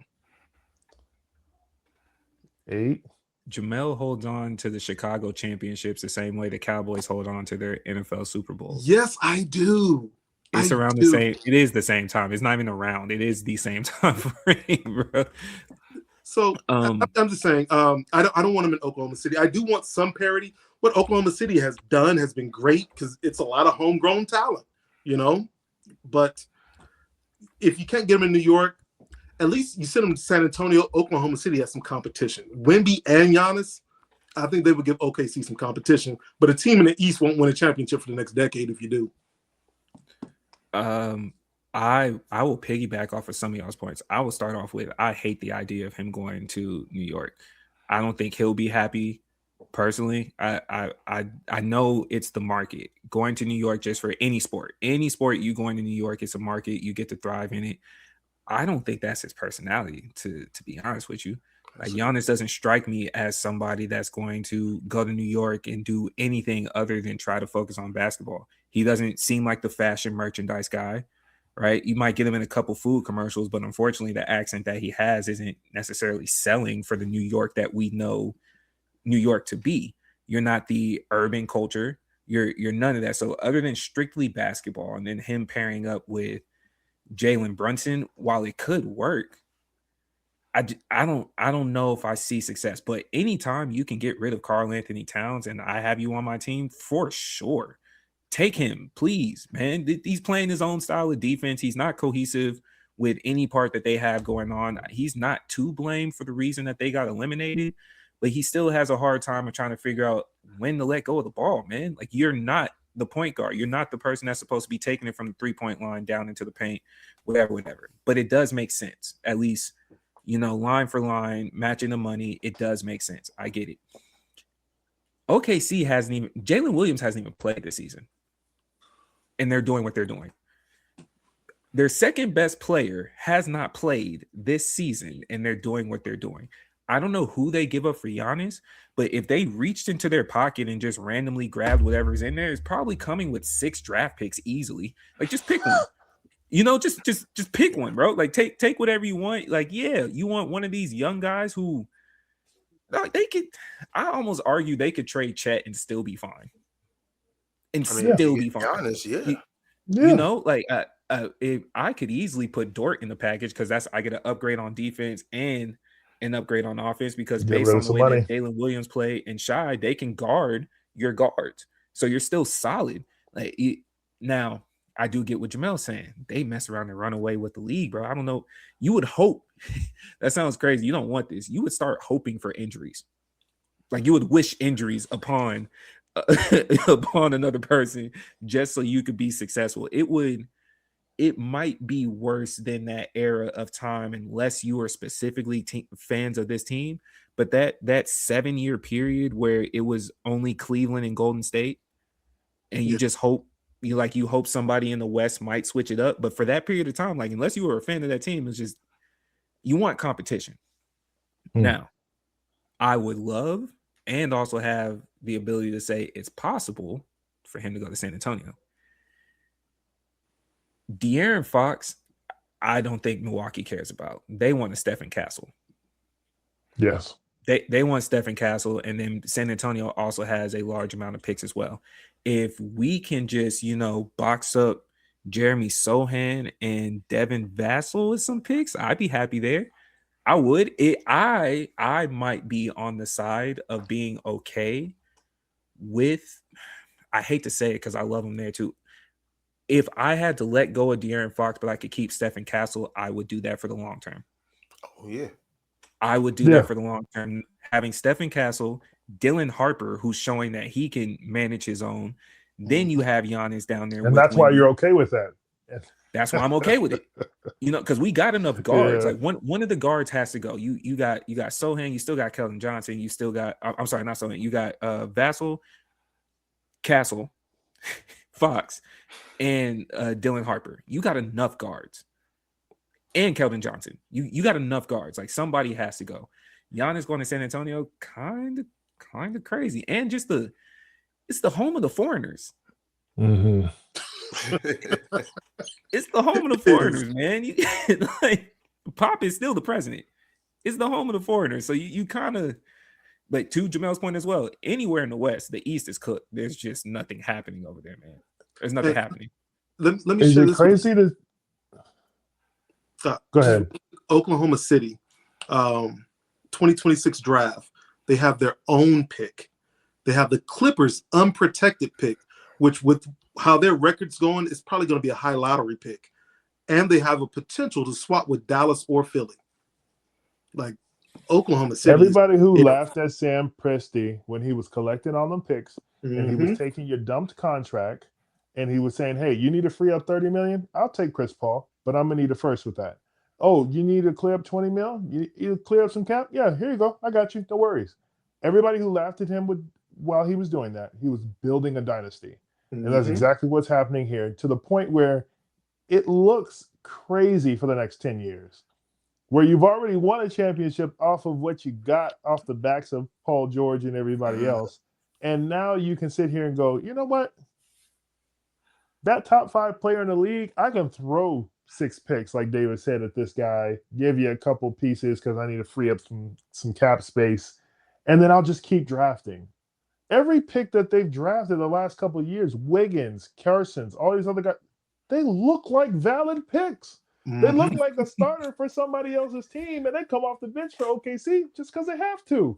8. Jamell holds on to the Chicago championships the same way the Cowboys hold on to their NFL Super Bowls. Yes, I do. It's around the same. It is the same time. It's not even around. It is the same time frame, bro. So I'm just saying, I don't want him in Oklahoma City. I do want some parity. What Oklahoma City has done has been great because it's a lot of homegrown talent, But if you can't get him in New York, at least you send him to San Antonio. Oklahoma City has some competition. Wemby and Giannis, I think they would give OKC some competition. But a team in the East won't win a championship for the next decade if you do. I will piggyback off of some of y'all's points. I will start off with I hate the idea of him going to New York. I don't think he'll be happy personally. I know it's the market. Going to New York just for any sport you going to New York, it's a market. You get to thrive in it. I don't think that's his personality, to be honest with you. Like Giannis doesn't strike me as somebody that's going to go to New York and do anything other than try to focus on basketball. He doesn't seem like the fashion merchandise guy, right? You might get him in a couple food commercials, but unfortunately the accent that he has isn't necessarily selling for the New York that we know New York to be. You're not the urban culture. You're none of that. So other than strictly basketball and then him pairing up with Jalen Brunson, while it could work, I don't know if I see success. But anytime you can get rid of Karl Anthony Towns and I have you on my team, for sure, take him, please, man. He's playing his own style of defense. He's not cohesive with any part that they have going on. He's not to blame for the reason that they got eliminated, but he still has a hard time of trying to figure out when to let go of the ball, man. Like, you're not the point guard. You're not the person that's supposed to be taking it from the 3-point line down into the paint, whatever. But it does make sense, at least, line for line, matching the money. It does make sense. I get it. OKC Jalen Williams hasn't even played this season, and they're doing what they're doing. Their second best player has not played this season, and they're doing what they're doing. I don't know who they give up for Giannis, but if they reached into their pocket and just randomly grabbed whatever's in there, it's probably coming with 6 draft picks easily. Like, just pick one. Just pick one, bro. Like, take whatever you want. Like, yeah, you want one of these young guys who they could. I almost argue they could trade Chet and still be fine. Be fine. Honest, yeah. If I could easily put Dort in the package because I get an upgrade on defense and an upgrade on offense because based on the way that Jalen Williams play and Shy, they can guard your guards. So you're still solid. Now, I do get what Jamell's saying. They mess around and run away with the league, bro. I don't know. You would hope. That sounds crazy. You don't want this. You would start hoping for injuries. Like, you would wish injuries upon another person just so you could be successful. It might be worse than that era of time unless you are specifically fans of this team. But that 7-year period where it was only Cleveland and Golden State, and you just hope you hope somebody in the West might switch it up. But for that period of time, like, unless you were a fan of that team, it's just you want competition. Now, I would love and also have the ability to say it's possible for him to go to San Antonio. De'Aaron Fox, I don't think Milwaukee cares about. They want a Stephen Castle. Yes. They want Stephen Castle, and then San Antonio also has a large amount of picks as well. If we can just, box up Jeremy Sohan and Devin Vassell with some picks, I'd be happy there. I would. I might be on the side of being okay with, I hate to say it because I love him there too, If I had to let go of De'Aaron Fox, but I could keep Stephen Castle, I would do that for the long term. Oh yeah. I would do that for the long term. Having Stephen Castle, Dylan Harper, who's showing that he can manage his own. Then you have Giannis down there. And that's why you're okay with that. That's why I'm okay with it. Because we got enough guards. Like one of the guards has to go. You got Sohan, you still got Keldon Johnson, you still got I'm sorry, not Sohan, you got Vassell, Castle, Fox, and Dylan Harper. You got enough guards. And Keldon Johnson. You got enough guards. Like somebody has to go. Giannis going to San Antonio, kind of crazy. And just it's the home of the foreigners. Mm-hmm. It's the home of the foreigners, man. Like Pop is still the president. It's the home of the foreigners. So you kind of, like, to Jamell's point as well, anywhere in the West, the East is cooked. There's just nothing happening over there, man. There's nothing happening. Let me Is share it this crazy to go ahead? Oklahoma City, 2026 draft. They have their own pick. They have the Clippers' unprotected pick, which with how their record's going, is probably going to be a high lottery pick. And they have a potential to swap with Dallas or Philly. Like Oklahoma City. Everybody who laughed at Sam Presti when he was collecting all them picks and he was taking your dumped contract and he was saying, hey, you need to free up $30 million? I'll take Chris Paul, but I'm going to need a first with that. Oh, you need to clear up $20 million? You clear up some cap? Yeah, here you go. I got you. No worries. Everybody who laughed at him while he was doing that, he was building a dynasty. And that's exactly what's happening here, to the point where it looks crazy for the next 10 years, where you've already won a championship off of what you got off the backs of Paul George and everybody else. And now you can sit here and go, you know what? That top 5 player in the league, I can throw 6 picks, like David said, at this guy, give you a couple pieces because I need to free up some cap space, and then I'll just keep drafting. Every pick that they've drafted the last couple of years, Wiggins, Carson's, all these other guys, they look like valid picks. They look like a starter for somebody else's team, and they come off the bench for OKC just because they have to.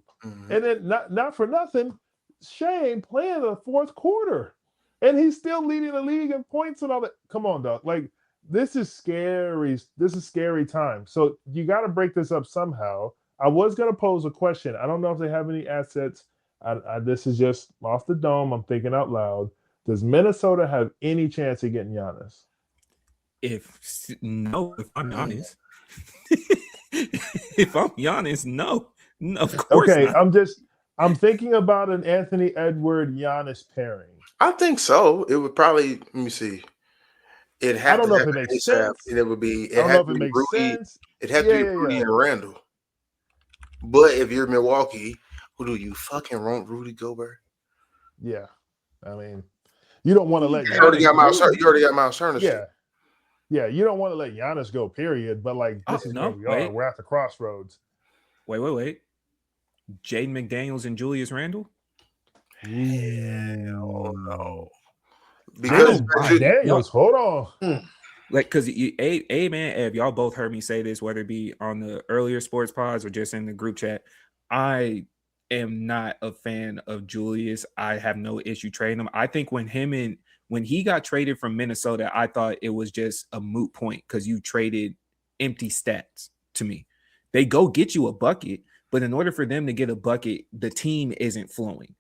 And then, not for nothing, Shane playing the fourth quarter, and he's still leading the league in points and all that. Come on, dog. Like, this is scary. This is scary time. So you got to break this up somehow. I was going to pose a question. I don't know if they have any assets. This is just off the dome. I'm thinking out loud. Does Minnesota have any chance of getting Giannis? If I'm honest, no, of course. Okay, not. I'm thinking about an Anthony Edward Giannis pairing. I think so. It would probably, let me see. I don't know if it makes sense. And it would be. I don't know if it makes sense. It had to be Rudy and Randall. But if you're Milwaukee, who do you fucking want? Rudy Gobert? Yeah, I mean, you don't want to let. You already got Miles Turner. Yeah. You don't want to let Giannis go. Period. But like, this is where we are. We're at the crossroads. Wait. Jaden McDaniels and Julius Randle? Hell no. Because Daniels, hold on. Like, because man, Ev, y'all both heard me say this, whether it be on the earlier sports pods or just in the group chat. I am not a fan of Julius. I have no issue trading him. I think when he got traded from Minnesota, I thought it was just a moot point because you traded empty stats to me. They go get you a bucket, but in order for them to get a bucket, the team isn't flowing.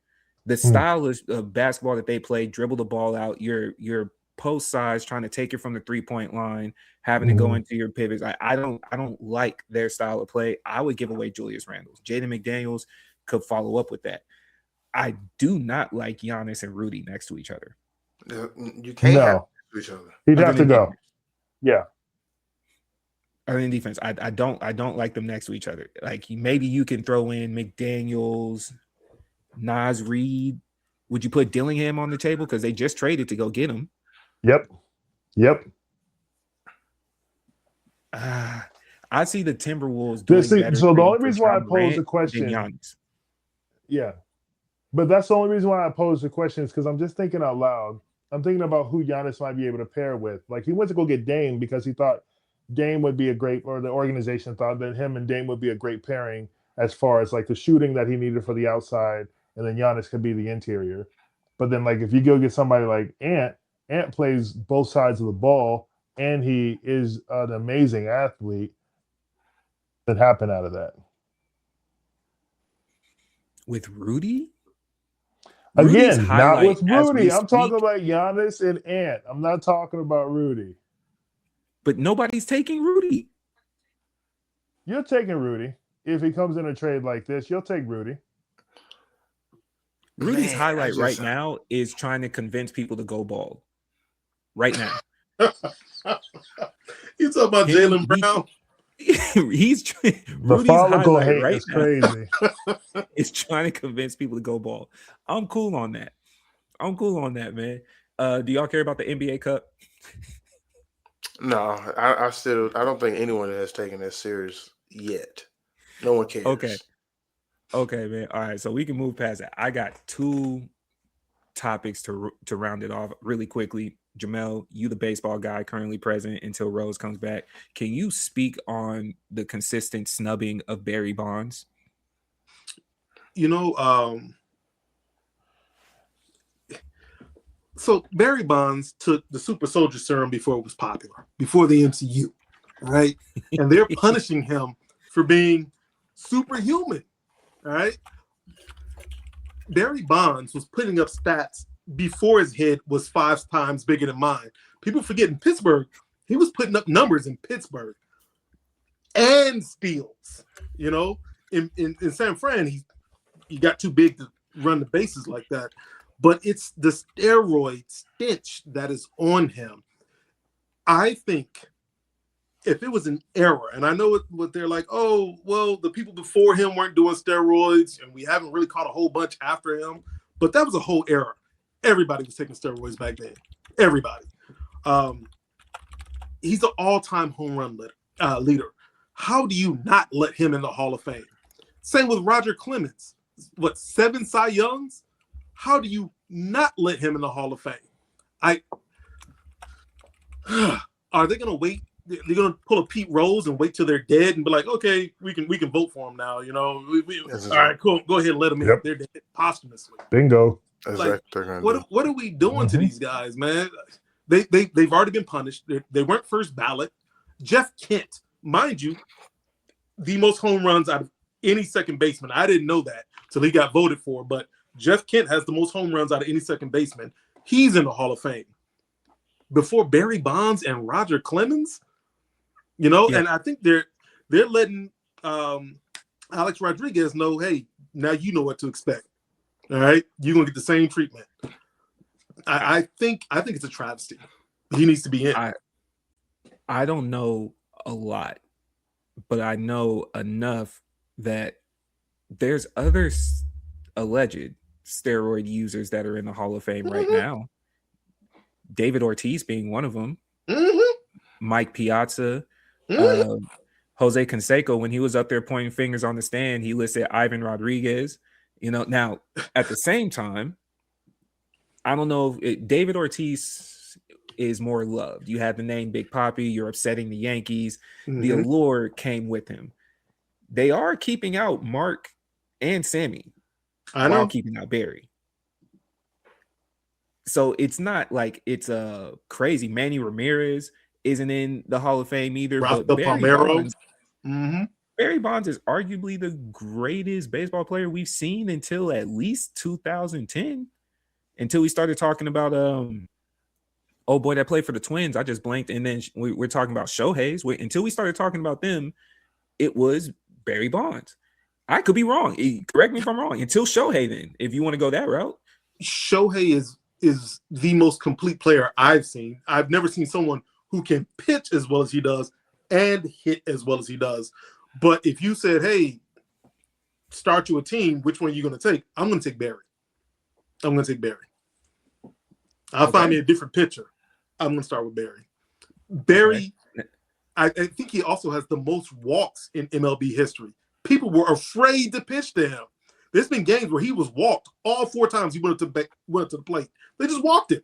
The style of basketball that they play, dribble the ball out, your post size, trying to take it from the 3-point line, having to go into your pivots. I don't like their style of play. I would give away Julius Randle. Jaden McDaniels could follow up with that. I do not like Giannis and Rudy next to each other. You can't have each other. He'd have to go. Defense. Yeah. Other than defense, I don't like them next to each other. Like, maybe you can throw in McDaniels, Naz Reid. Would you put Dillingham on the table because they just traded to go get him? Yep. I see the Timberwolves doing better. So the only reason why I pose the question, yeah, but that's the only reason why I pose the question is because I'm just thinking out loud. I'm thinking about who Giannis might be able to pair with. Like, he went to go get Dame because he thought Dame would be or the organization thought that him and Dame would be a great pairing as far as like the shooting that he needed for the outside, and then Giannis could be the interior. But then, like, if you go get somebody like Ant, Ant plays both sides of the ball, and he is an amazing athlete. That happened out of that. With Rudy? Again, not with as Rudy. we I'm talking speak, about Giannis and Ant. I'm not talking about Rudy. but nobody's taking Rudy. You're taking Rudy. If he comes in a trade like this, you'll take Rudy. Rudy's Man, highlight right now is trying to convince people to go bald. Right now. You talking about Jaylen Brown? He's The Rudy's follicle highlight hate right is now crazy. is trying to convince people to go bald. I'm cool on that. Man. Do y'all care about the NBA Cup? No, I don't think anyone has taken that serious yet. No one cares. Okay, man. All right, so we can move past that. I got 2 topics to round it off really quickly. Jamell, you the baseball guy currently present until Rose comes back. Can you speak on the consistent snubbing of Barry Bonds? So Barry Bonds took the super soldier serum before it was popular, before the MCU, right? And they're punishing him for being superhuman, right? Barry Bonds was putting up stats before his head was 5 times bigger than mine. People forget in Pittsburgh, he was putting up numbers in Pittsburgh and steals. In San Fran, he got too big to run the bases like that. But it's the steroid stench that is on him. I think if it was an error, and I know what they're like, oh, well, the people before him weren't doing steroids, and we haven't really caught a whole bunch after him. But that was a whole era. Everybody was taking steroids back then. Everybody. He's an all-time home run leader. How do you not let him in the Hall of Fame? Same with Roger Clemens. 7 Cy Youngs? How do you not let him in the Hall of Fame? Are they going to wait? They're going to pull a Pete Rose and wait till they're dead and be like, okay, we can vote for him now. All right, cool. Go ahead and let them in. Yep. They're dead posthumously. Bingo. What are we doing to these guys, man? They've already been punished. They weren't first ballot. Jeff Kent, mind you, the most home runs out of any second baseman. I didn't know that till he got voted for, but Jeff Kent has the most home runs out of any second baseman. He's in the Hall of Fame. Before Barry Bonds and Roger Clemens, and I think they're letting Alex Rodriguez know, hey, now you know what to expect. All right, you're gonna get the same treatment. I think it's a travesty. He needs to be in. I don't know a lot, but I know enough that there's other alleged steroid users that are in the Hall of Fame right now. David Ortiz being one of them. Mike Piazza, Jose Canseco, when he was up there pointing fingers on the stand, he listed Ivan Rodriguez. Now at the same time, I don't know if David Ortiz is more loved. You have the name Big Papi, you're upsetting the Yankees. The allure came with him. They are keeping out Mark and Sammy while keeping out Barry. So it's not like it's a crazy. Manny Ramirez isn't in the Hall of Fame either. But Barry Bonds is arguably the greatest baseball player we've seen until at least 2010. Until we started talking about oh boy, that played for the Twins. I just blanked. And then we're talking about Shohei's. Until we started talking about them, it was Barry Bonds. I could be wrong. Correct me if I'm wrong. Until Shohei, then, if you want to go that route. Shohei is the most complete player I've seen. I've never seen someone who can pitch as well as he does and hit as well as he does. But if you said, hey, start you a team, which one are you going to take? I'm going to take Barry. I'll find me a different pitcher. I'm going to start with Barry. Barry, okay. I think he also has the most walks in MLB history. People were afraid to pitch to him. There's been games where he was walked all 4 times he went up to the plate. They just walked him.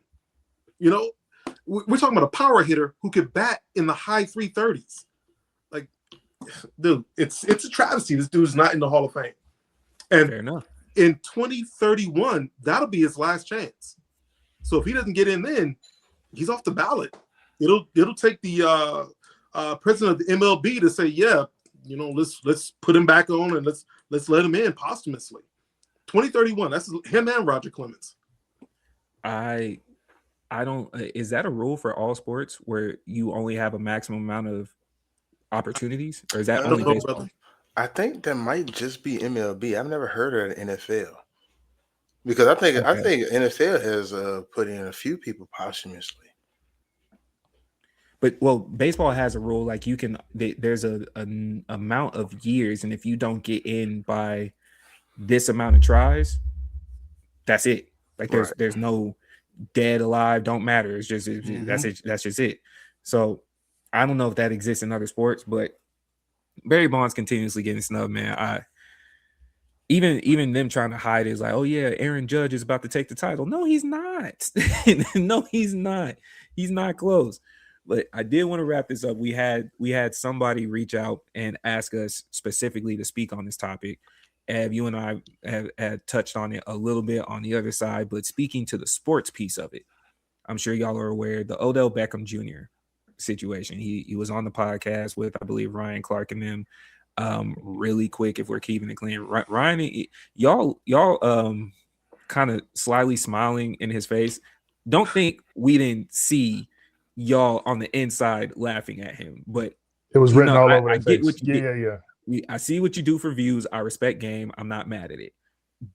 We're talking about a power hitter who could bat in the high 330s. Like, dude, it's a travesty. This dude's not in the Hall of Fame. And fair enough. In 2031, that'll be his last chance. So if he doesn't get in then, he's off the ballot. It'll take the president of the MLB to say, yeah, let's put him back on and let's let him in posthumously. 2031. That's him and Roger Clemens. I don't. Is that a rule for all sports where you only have a maximum amount of opportunities, or is that only baseball? Brother. I think that might just be MLB. I've never heard of the NFL because I think NFL has put in a few people posthumously. But baseball has a rule like you can. There's an amount of years, and if you don't get in by this amount of tries, that's it. Like there's no dead, alive, don't matter. It's just that's it. That's just it. So I don't know if that exists in other sports, but Barry Bonds continuously getting snubbed, man. Even them trying to hide it is like, oh yeah, Aaron Judge is about to take the title. No, he's not. No, he's not. He's not close. But I did want to wrap this up. We had somebody reach out and ask us specifically to speak on this topic. Ev, you and I have touched on it a little bit on the other side, but speaking to the sports piece of it, I'm sure y'all are aware the Odell Becham Jr. situation. He was on the podcast with, I believe, Ryan Clark and them. Really quick, if we're keeping it clean, Ryan, y'all kind of slyly smiling in his face. Don't think we didn't see y'all on the inside laughing at him, but it was written all over I the get face. what you did. Yeah. I see what you do for views. I respect game. I'm not mad at it.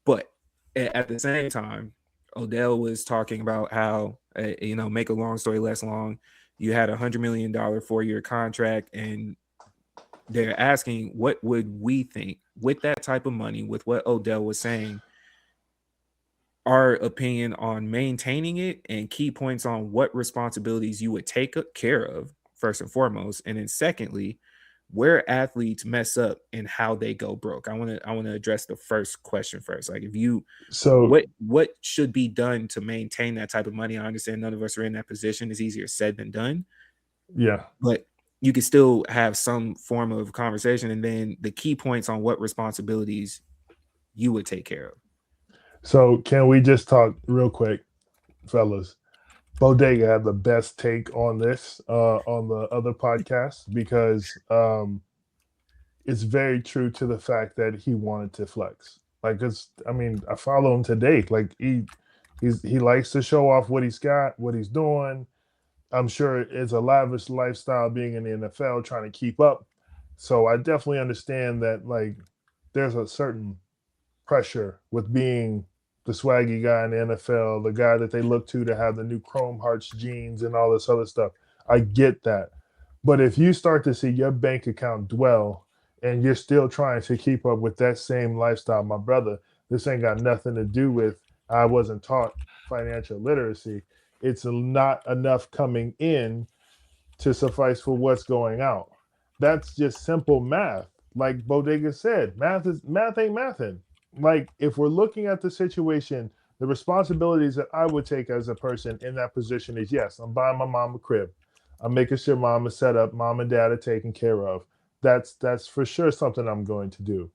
But at the same time, Odell was talking about how, make a long story less long, you had $100 million 4-year contract, and they're asking, what would we think with that type of money, with what Odell was saying, our opinion on maintaining it and key points on what responsibilities you would take care of, first and foremost. And then secondly, where athletes mess up and how they go broke. I want to address the first question first. Like what should be done to maintain that type of money? I understand none of us are in that position. It's easier said than done. Yeah. But you can still have some form of conversation, and then the key points on what responsibilities you would take care of. So can we just talk real quick, fellas? Bodega had the best take on this on the other podcast because it's very true to the fact that he wanted to flex. Like, I follow him today. Like he likes to show off what he's got, what he's doing. I'm sure it's a lavish lifestyle being in the NFL, trying to keep up. So I definitely understand that, like, there's a certain pressure with being the swaggy guy in the NFL, the guy that they look to have the new Chrome Hearts jeans and all this other stuff. I get that. But if you start to see your bank account dwell and you're still trying to keep up with that same lifestyle, my brother, this ain't got nothing to do with I wasn't taught financial literacy. It's not enough coming in to suffice for what's going out. That's just simple math. Like Bodega said, math ain't mathin'. Like, if we're looking at the situation, the responsibilities that I would take as a person in that position is, yes, I'm buying my mom a crib. I'm making sure mom is set up, mom and dad are taken care of. That's for sure something I'm going to do.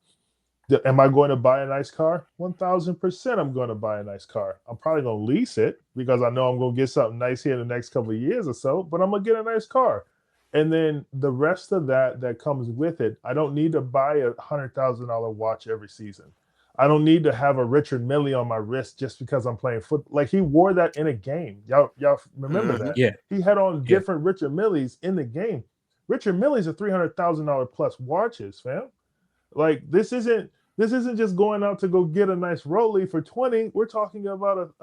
Am I going to buy a nice car? 1,000% I'm going to buy a nice car. I'm probably going to lease it because I know I'm going to get something nice here in the next couple of years or so, but I'm going to get a nice car. And then the rest of that comes with it, I don't need to buy a $100,000 watch every season. I don't need to have a Richard Mille on my wrist just because I'm playing football. Like, he wore that in a game. Y'all remember that? Yeah. He had on different Richard Milles in the game. Richard Mille's are $300,000 plus watches, fam. Like, this isn't just going out to go get a nice Rollie for 20. We're talking about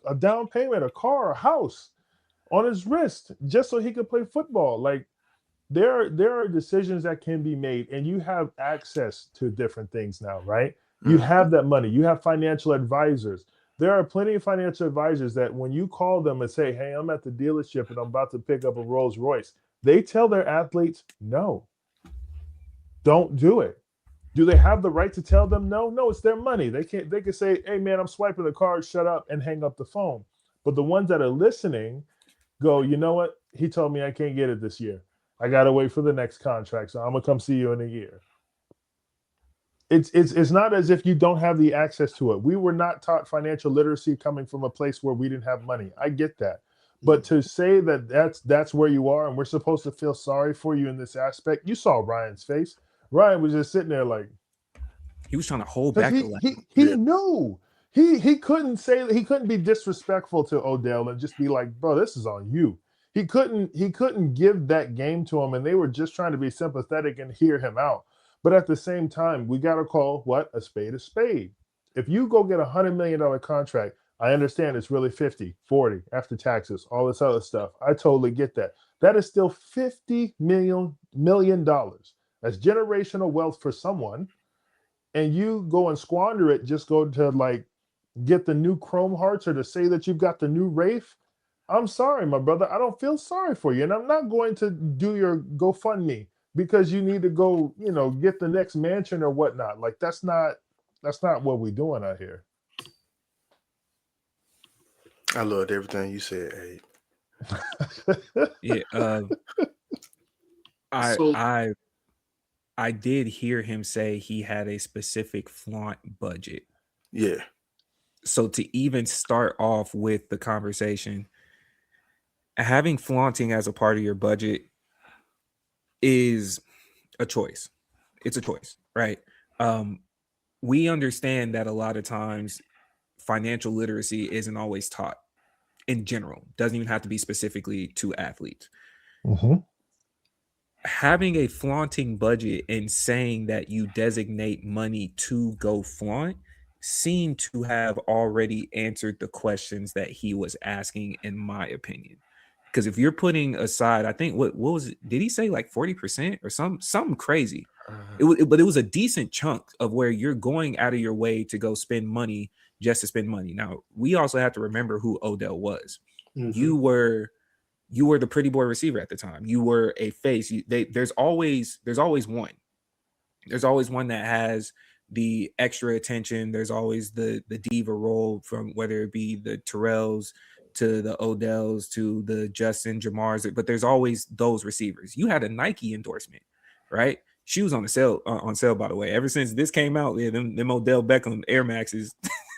a down payment, a car, a house on his wrist just so he could play football. Like, there are decisions that can be made, and you have access to different things now, right? You have that money. You have financial advisors. There are plenty of financial advisors that when you call them and say, hey, I'm at the dealership and I'm about to pick up a Rolls Royce, they tell their athletes, no, don't do it. Do they have the right to tell them no? No, it's their money. They can say, hey, man, I'm swiping the card, shut up, and hang up the phone. But the ones that are listening go, you know what? He told me I can't get it this year. I got to wait for the next contract, so I'm going to come see you in a year. It's not as if you don't have the access to it. We were not taught financial literacy coming from a place where we didn't have money. I get that. But to say that that's where you are and we're supposed to feel sorry for you in this aspect, you saw Ryan's face. Ryan was just sitting there like He was trying to hold because back the laugh. he knew he couldn't say he couldn't be disrespectful to Odell and just be like, bro, this is on you. He couldn't give that game to him, and they were just trying to be sympathetic and hear him out. But at the same time, we got to call what a spade a spade. If you go get $100 million contract, I understand it's really 50, 40 after taxes, all this other stuff. I totally get that. That is still $50 million. That's generational wealth for someone. And you go and squander it, just go to like get the new Chrome Hearts or to say that you've got the new Wraith. I'm sorry, my brother. I don't feel sorry for you. And I'm not going to do your GoFundMe because you need to go, get the next mansion or whatnot. Like that's not what we're doing out here. I loved everything you said, Abe. Yeah, I did hear him say he had a specific Flaunt budget. Yeah. So to even start off with the conversation, having flaunting as a part of your budget is a choice. It's a choice, right? We understand that a lot of times financial literacy isn't always taught in general. Doesn't even have to be specifically to athletes. Mm-hmm. Having a flaunting budget and saying that you designate money to go flaunt seemed to have already answered the questions that he was asking, in my opinion. Because if you're putting aside, I think what was it? Did he say like 40% or something crazy? But it was a decent chunk of where you're going out of your way to go spend money just to spend money. Now, we also have to remember who Odell was. Mm-hmm. You were the pretty boy receiver at the time. You were a face. There's always one. There's always one that has the extra attention. There's always the diva role, from whether it be the Terrells to the Odells to the Justin Jamars, but there's always those receivers. You had a Nike endorsement, right? She was on sale, by the way. Ever since this came out, yeah, them Odell Beckham Air Maxes,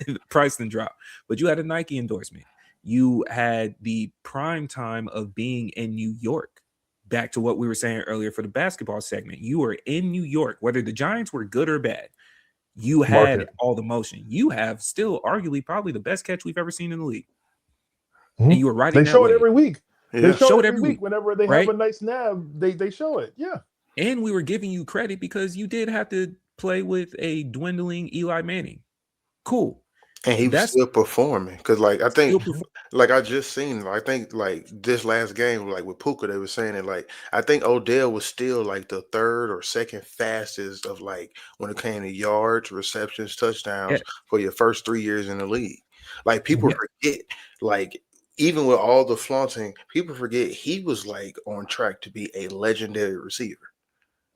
the price didn't drop. But you had a Nike endorsement. You had the prime time of being in New York. Back to what we were saying earlier for the basketball segment. You were in New York, whether the Giants were good or bad. You had all the motion. You have still arguably probably the best catch we've ever seen in the league. Mm-hmm. And you were riding. They show it every week. Yeah. They show it every week. Whenever they have a nice nab, they show it. Yeah. And we were giving you credit because you did have to play with a dwindling Eli Manning. Cool. And he was still performing. Because, like, I think, like, I just seen, I think, like, this last game, like, with Puka, they were saying it, like, I think Odell was still, like, the third or second fastest of, like, when it came to yards, receptions, touchdowns for your first 3 years in the league. Like, people forget, like, even with all the flaunting, people forget he was, like, on track to be a legendary receiver.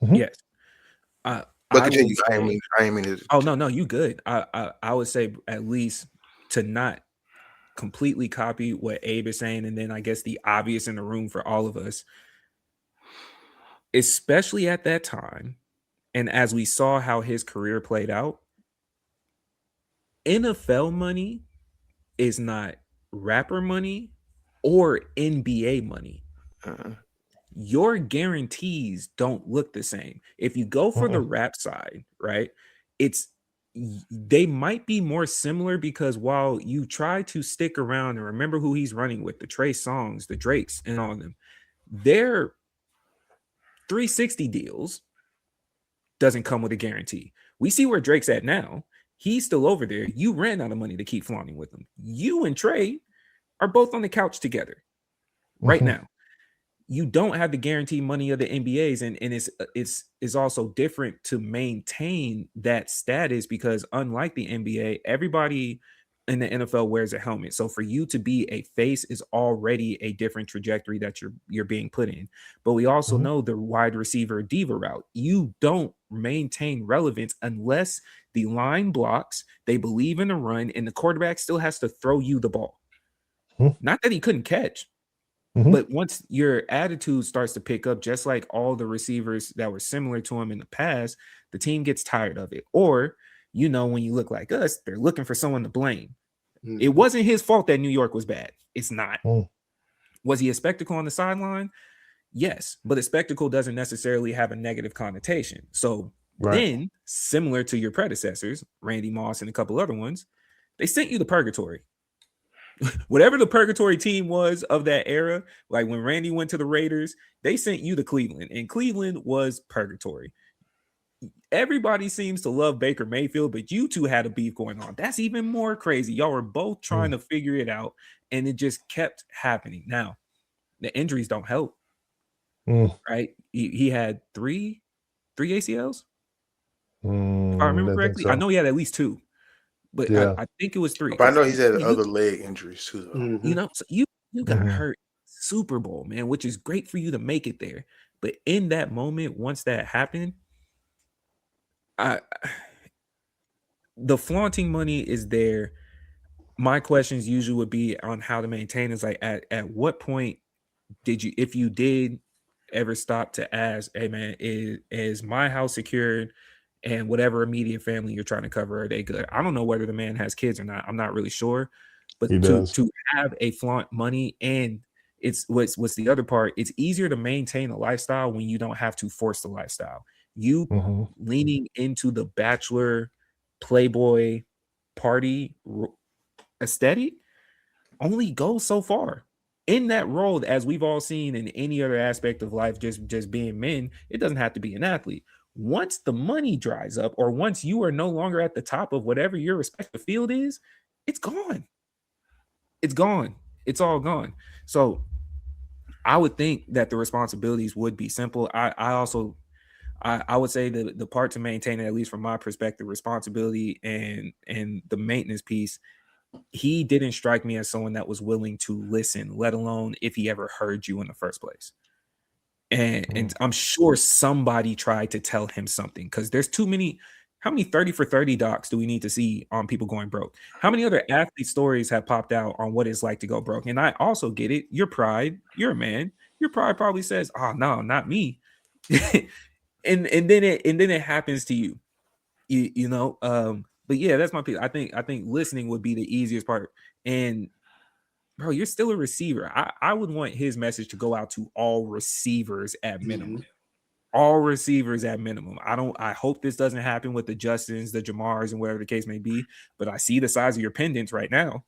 Mm-hmm. Yes. But continue. I mean to. Oh, no, you good. I would say at least to not completely copy what Abe is saying, and then I guess the obvious in the room for all of us, especially at that time, and as we saw how his career played out, NFL money is not rapper money or NBA money. Your guarantees don't look the same. If you go for the rap side, right, they might be more similar because while you try to stick around and remember who he's running with, the Trey Songz, the Drakes, and all of them, their 360 deals doesn't come with a guarantee. We see where Drake's at now. He's still over there. You ran out of money to keep flaunting with him. You and Trey are both on the couch together right now. You don't have the guaranteed money of the NBAs, and it's also different to maintain that status because unlike the NBA, everybody in the NFL wears a helmet. So for you to be a face is already a different trajectory that you're being put in. But we also know the wide receiver diva route. You don't maintain relevance unless the line blocks, they believe in the run, and the quarterback still has to throw you the ball. Not that he couldn't catch. But once your attitude starts to pick up, just like all the receivers that were similar to him in the past, the team gets tired of it. Or, when you look like us, they're looking for someone to blame. It wasn't his fault that New York was bad. It's not. Was he a spectacle on the sideline? Yes, but a spectacle doesn't necessarily have a negative connotation. So then, similar to your predecessors, Randy Moss and a couple other ones, they sent you to purgatory. Whatever the purgatory team was of that era, like when Randy went to the Raiders, they sent you to Cleveland, and Cleveland was purgatory. Everybody seems to love Baker Mayfield, but you two had a beef going on. That's even more crazy. Y'all were both trying to figure it out, and it just kept happening. Now, the injuries don't help, right? He had three ACLs, if I remember correctly. So. I know he had at least two. But I think it was three. But I know he's had other leg injuries too. You know, so you got hurt Super Bowl, man, which is great for you to make it there. But in that moment, once that happened, the flaunting money is there. My questions usually would be on how to maintain is like at what point did you, if you did ever stop to ask, hey man, is my house secured? And whatever immediate family you're trying to cover, are they good? I don't know whether the man has kids or not. I'm not really sure. But to have a flaunt money, and it's what's the other part, it's easier to maintain a lifestyle when you don't have to force the lifestyle. You leaning into the bachelor playboy party aesthetic only goes so far. In that role, as we've all seen in any other aspect of life, just being men, it doesn't have to be an athlete. Once the money dries up, or once you are no longer at the top of whatever your respective field is, it's gone. It's gone. It's all gone. So I would think that the responsibilities would be simple. I would say that the part to maintain it, at least from my perspective, responsibility and the maintenance piece, he didn't strike me as someone that was willing to listen, let alone if he ever heard you in the first place. And I'm sure somebody tried to tell him something, because there's too many. How many 30 for 30 docs do we need to see on people going broke? How many other athlete stories have popped out on what it's like to go broke? And I also get it. Your pride, you're a man. Your pride probably says, "Oh no, not me." and then it happens to you. You know. But yeah, that's my piece. I think listening would be the easiest part. And bro, you're still a receiver. I would want his message to go out to all receivers at minimum. All receivers at minimum. I hope this doesn't happen with the Justins, the Jamars, and whatever the case may be. But I see the size of your pendants right now.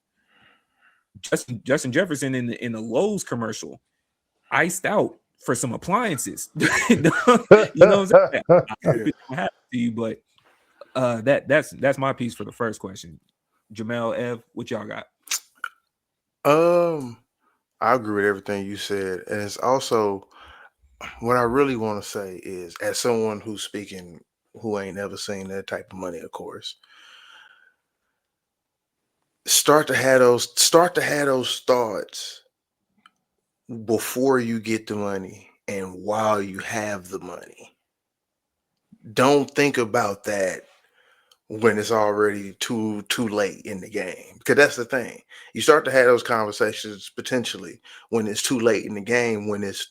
Justin Jefferson in the Lowe's commercial, iced out for some appliances. You know what I'm saying? I hope it don't happen to you, but that's my piece for the first question. Jamell, Ev, what y'all got? I agree with everything you said, and it's also what I really want to say is, as someone who's speaking who ain't never seen that type of money, of course, start to have those thoughts before you get the money and while you have the money. Don't think about that when it's already too late in the game, because that's the thing. You start to have those conversations potentially when it's too late in the game, when it's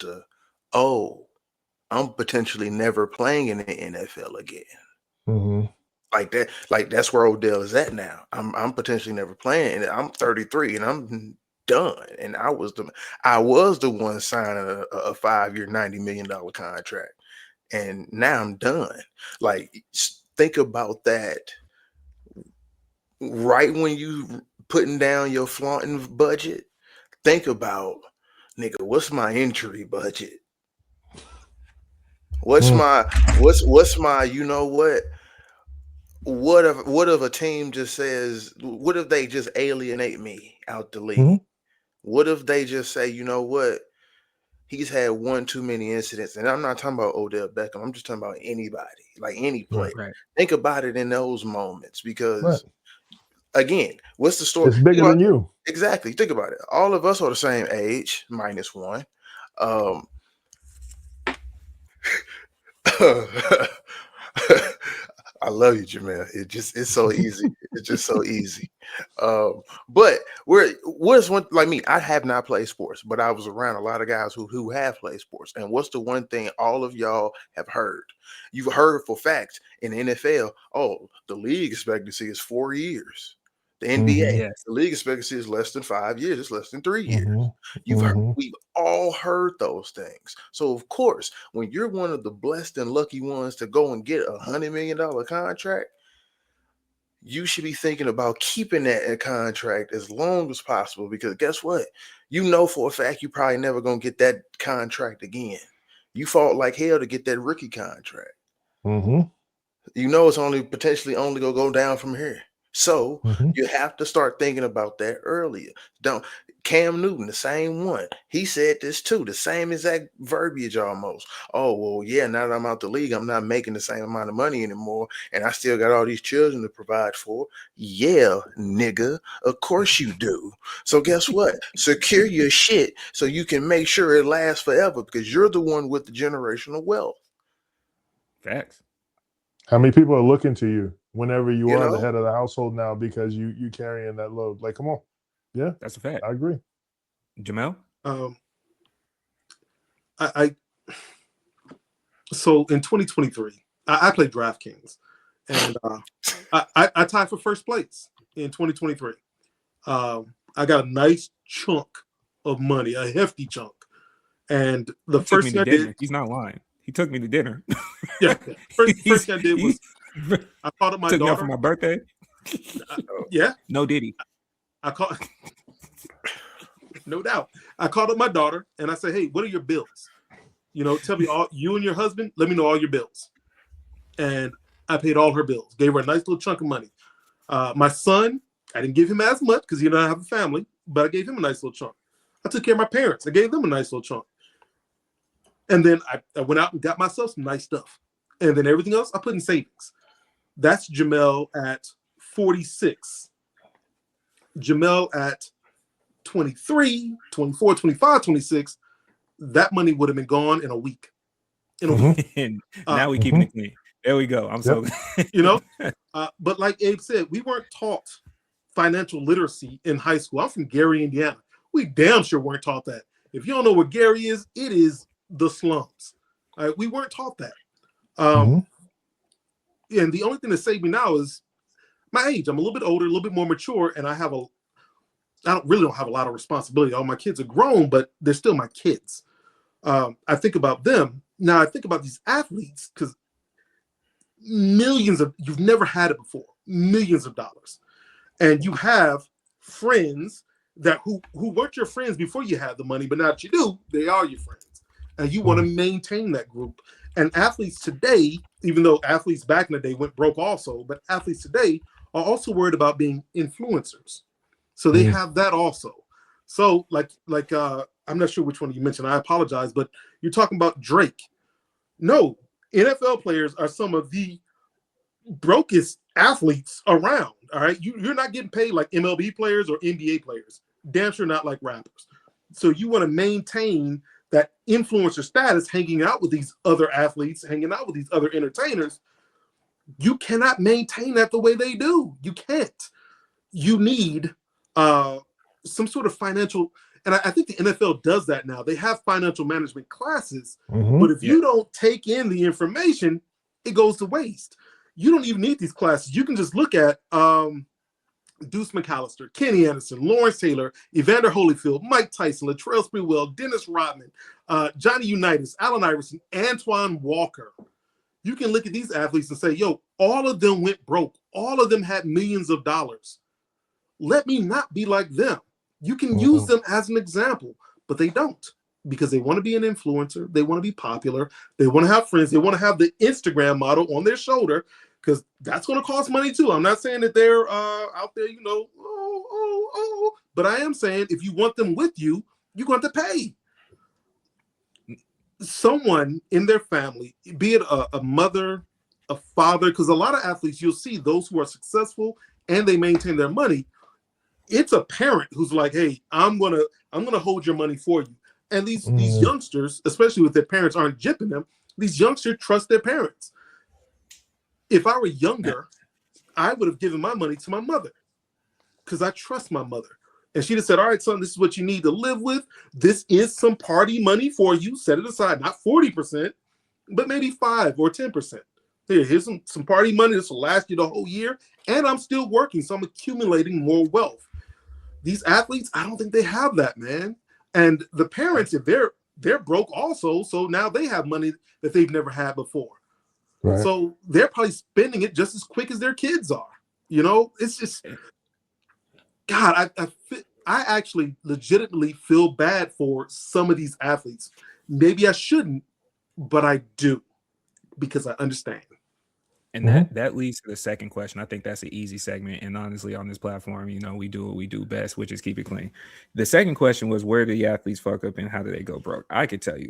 I'm potentially never playing in the NFL again. Like that, that's where Odell is at now. I'm potentially never playing, and I'm 33 and I'm done. And I was the one signing a 5-year $90 million contract, and now I'm done. Like, think about that right when you putting down your flaunting budget. Think about, nigga, what's my entry budget? What's my, you know what? What if a team just says, what if they just alienate me out the league? What if they just say, you know what? He's had one too many incidents. And I'm not talking about Odell Beckham. I'm just talking about anybody, like any player. Right. Think about it in those moments, because again, what's the story? It's bigger than you. Exactly. Think about it. All of us are the same age, -1. I love you, Jamell. It's so easy. It's just so easy. But what's one, like me, I have not played sports, but I was around a lot of guys who have played sports. And what's the one thing all of y'all have heard? You've heard for fact in the NFL, the league expectancy is 4 years. The NBA, Yes. the league expectancy is less than 5 years. It's less than 3 years. Mhm. We've all heard those things. So of course, when you're one of the blessed and lucky ones to go and get $100 million contract, you should be thinking about keeping that contract as long as possible, because guess what? You know for a fact you probably never gonna get that contract again. You fought like hell to get that rookie contract. Mhm. You know it's only potentially only gonna go down from here. So Mhm. you have to start thinking about that earlier. Don't Cam Newton, the same one. He said this too, the same exact verbiage almost. Oh, well, yeah, now that I'm out the league, I'm not making the same amount of money anymore, and I still got all these children to provide for. Yeah, nigga, of course you do. So guess what? Secure your shit so you can make sure it lasts forever, because you're the one with the generational wealth. Facts. How many people are looking to you whenever you You are the know? head of the household now because you carrying that load? Like, come on. Yeah, That's a fact. I agree. Jamell? I so in 2023, I played DraftKings, and I tied for first place in 2023. I got a nice chunk of money, a hefty chunk, and the He took first me thing to I dinner. did, He's not lying. He took me to dinner. first thing I did was I called up my took me out for daughter. my birthday. Yeah, No Diddy. I called. No doubt. I called up my daughter and I said, "Hey, what are your bills? You know, tell me all, you and your husband, let me know all your bills." And I paid all her bills, gave her a nice little chunk of money. My son, I didn't give him as much because he don't have a family, but I gave him a nice little chunk. I took care of my parents. I gave them a nice little chunk. And then I went out and got myself some nice stuff. And then everything else I put in savings. That's Jamell at 46. Jamell at 23, 24, 25, 26, that money would have been gone in a week. And now we keeping it clean. There we go. I'm so you know, but like Abe said, we weren't taught financial literacy in high school. I'm from Gary, Indiana. We damn sure weren't taught that. If you don't know what Gary is, it is the slums. We weren't taught that. And the only thing that saved me now is my age. I'm a little bit older, a little bit more mature, and I don't have a lot of responsibility. All my kids are grown, but they're still my kids. I think about them. Now I think about these athletes, because you've never had it before, millions of dollars. And you have friends that who weren't your friends before you had the money, but now that you do, they are your friends. And you want to maintain that group. And athletes today, even though athletes back in the day went broke also, but athletes today are also worried about being influencers. So they have that also. So like I'm not sure which one you mentioned. I apologize, but you're talking about Drake. No, NFL players are some of the brokest athletes around. All right, you're not getting paid like MLB players or NBA players. Damn sure not like rappers. So you want to maintain that influencer status, hanging out with these other athletes, hanging out with these other entertainers. You cannot maintain that the way they do. You can't. You need some sort of financial, and I think the NFL does that now. They have financial management classes, but if you don't take in the information, it goes to waste. You don't even need these classes. You can just look at Deuce McAllister, Kenny Anderson, Lawrence Taylor, Evander Holyfield, Mike Tyson, Latrell Sprewell, Dennis Rodman, Johnny Unitas, Allen Iverson, Antoine Walker. You can look at these athletes and say, yo, all of them went broke. All of them had millions of dollars. Let me not be like them. You can use them as an example, but they don't, because they want to be an influencer. They want to be popular. They want to have friends. They want to have the Instagram model on their shoulder, because that's going to cost money too. I'm not saying that they're out there, but I am saying if you want them with you, you're going to pay someone in their family, be it a mother, a father, because a lot of athletes, you'll see those who are successful and they maintain their money. It's a parent who's like, hey, I'm gonna hold your money for you. And these youngsters, especially with their parents aren't jipping them, these youngsters trust their parents. If I were younger, I would have given my money to my mother, because I trust my mother. And she'd have said, all right, son, this is what you need to live with. This is some party money for you. Set it aside, not 40%, but maybe 5 or 10%. Here's some party money. This will last you the whole year, and I'm still working, so I'm accumulating more wealth. These athletes, I don't think they have that, man. And the parents, if they're broke also, so now they have money that they've never had before. Right. So they're probably spending it just as quick as their kids are. You know, it's just, God, I actually legitimately feel bad for some of these athletes. Maybe I shouldn't, but I do, because I understand. And that leads to the second question. I think that's an easy segment. And honestly, on this platform, you know, we do what we do best, which is keep it clean. The second question was, where do the athletes fuck up and how do they go broke? I could tell you.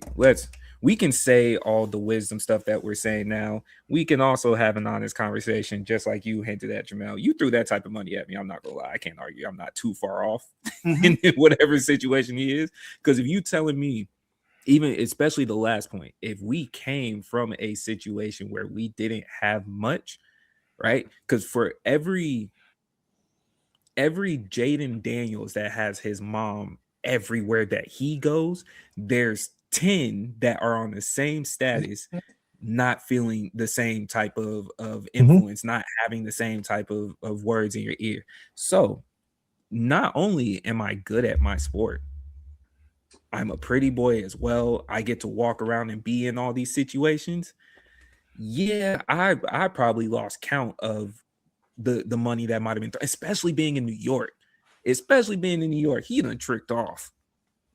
We can say all the wisdom stuff that we're saying now. We can also have an honest conversation, just like you hinted at, Jamell. You threw that type of money at me. I'm not gonna lie. I can't argue. I'm not too far off in whatever situation he is. Because if you telling me, even especially the last point, if we came from a situation where we didn't have much, right? Because for every Jaden Daniels that has his mom everywhere that he goes, there's 10 that are on the same status, not feeling the same type of influence, not having the same type of words in your ear. So not only am I good at my sport, I'm a pretty boy as well. I get to walk around and be in all these situations. Yeah, I probably lost count of the money that might have been, especially being in New York. He done tricked off.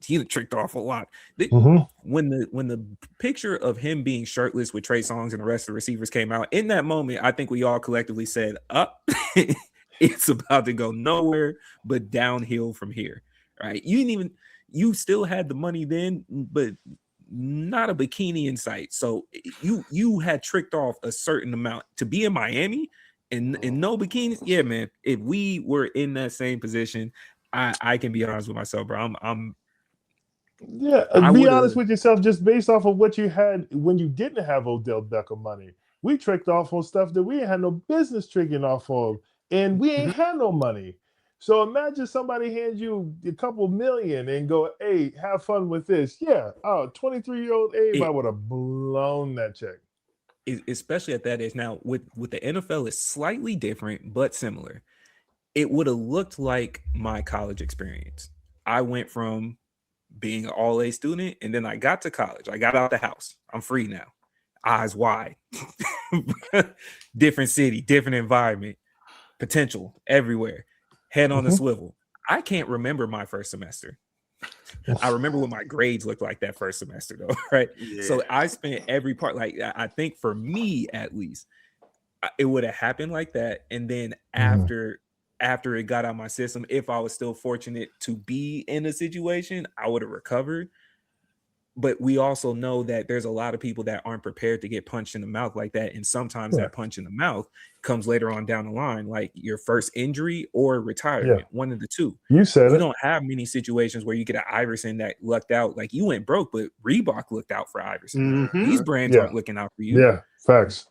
He done tricked off a lot. When the picture of him being shirtless with Trey Songz and the rest of the receivers came out, in that moment, I think we all collectively said, up, it's about to go nowhere but downhill from here. Right? You still had the money then, but not a bikini in sight. So you had tricked off a certain amount to be in Miami and no bikinis. Yeah, man. If we were in that same position, I can be honest with myself, bro. Be honest with yourself, just based off of what you had when you didn't have Odell Beckham money. We tricked off on stuff that we ain't had no business tricking off of, and we ain't had no money. So imagine somebody hands you a couple million and go, hey, have fun with this. Yeah. 23-year-old Abe, I would have blown that check. Especially at that age. Now, with the NFL, it's slightly different, but similar. It would have looked like my college experience. I went from being an all-A student, and then I got to college. I got out the house. I'm free now. Eyes wide. Different city, different environment, potential everywhere. Head on the swivel. I can't remember my first semester. I remember what my grades looked like that first semester, though, right? Yeah. So I spent every part, like, I think for me, at least, it would have happened like that. And then after it got out of my system, if I was still fortunate to be in a situation, I would have recovered. But we also know that there's a lot of people that aren't prepared to get punched in the mouth like that. And sometimes that punch in the mouth comes later on down the line, like your first injury or retirement, one of the two. You don't have many situations where you get an Iverson that lucked out. Like, you went broke, but Reebok looked out for Iverson. These brands aren't looking out for you. Yeah, facts.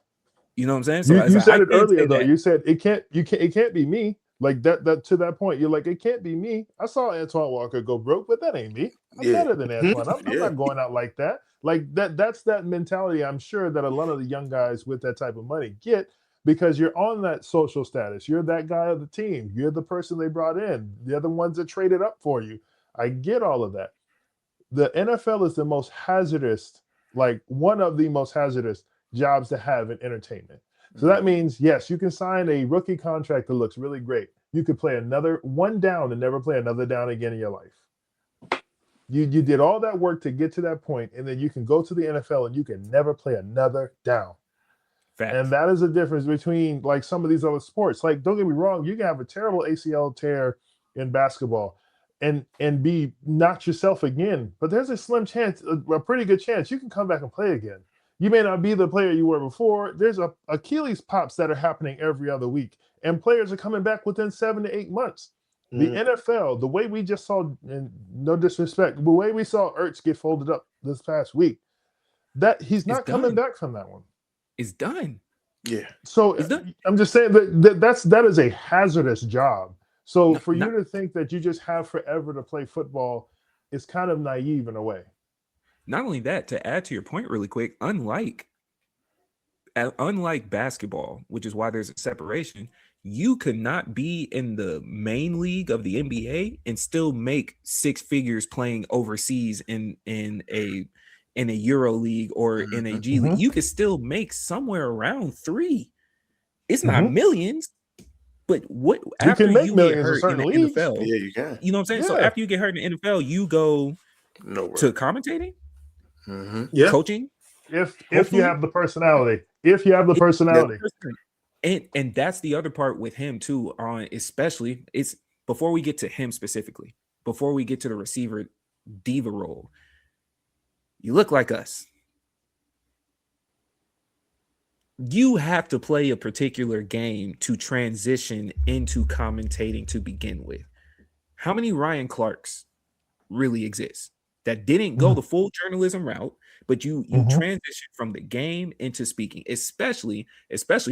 You know what I'm saying? So you said it earlier, though. You said it can't be me. Like that to that point, you're like, it can't be me. I saw Antoine Walker go broke, but that ain't me. I'm better than Antoine. I'm not going out like that. Like that's that mentality. I'm sure that a lot of the young guys with that type of money get, because you're on that social status. You're that guy of the team. You're the person they brought in. They're the ones that traded up for you. I get all of that. The NFL is the most hazardous, like one of the most hazardous jobs to have in entertainment. So that means, yes, you can sign a rookie contract that looks really great. You could play another one down and never play another down again in your life. You did all that work to get to that point, and then you can go to the NFL and you can never play another down. Fact. And that is the difference between like some of these other sports. Like, don't get me wrong, you can have a terrible ACL tear in basketball and be not yourself again, but there's a slim chance, a pretty good chance you can come back and play again. You may not be the player you were before. There's Achilles pops that are happening every other week, and players are coming back within 7 to 8 months. The NFL, the way we just saw, and no disrespect, the way we saw Ertz get folded up this past week, that he's not coming back from that one. It's done. Yeah. So I'm just saying that is a hazardous job. So for you to think that you just have forever to play football is kind of naive in a way. Not only that, to add to your point really quick, unlike unlike basketball, which is why there's a separation, you could not be in the main league of the NBA and still make six figures playing overseas in a Euro league or in a G league. You could still make somewhere around 3. It's not millions, but what You after can make you get millions in hurt in certain the leagues. NFL, Yeah, you can. you know what I'm saying? So Yeah. after you get hurt in the NFL, you go Nowhere. to commentating, Yeah. coaching. If Hopefully. you have the personality. If you have the personality. And that's the other part with him too, on especially it's before we get to him specifically, before we get to the receiver diva role, you look like us. You have to play a particular game to transition into commentating to begin with. How many Ryan Clarks really exist that didn't go the full journalism route, but you transition from the game into speaking, especially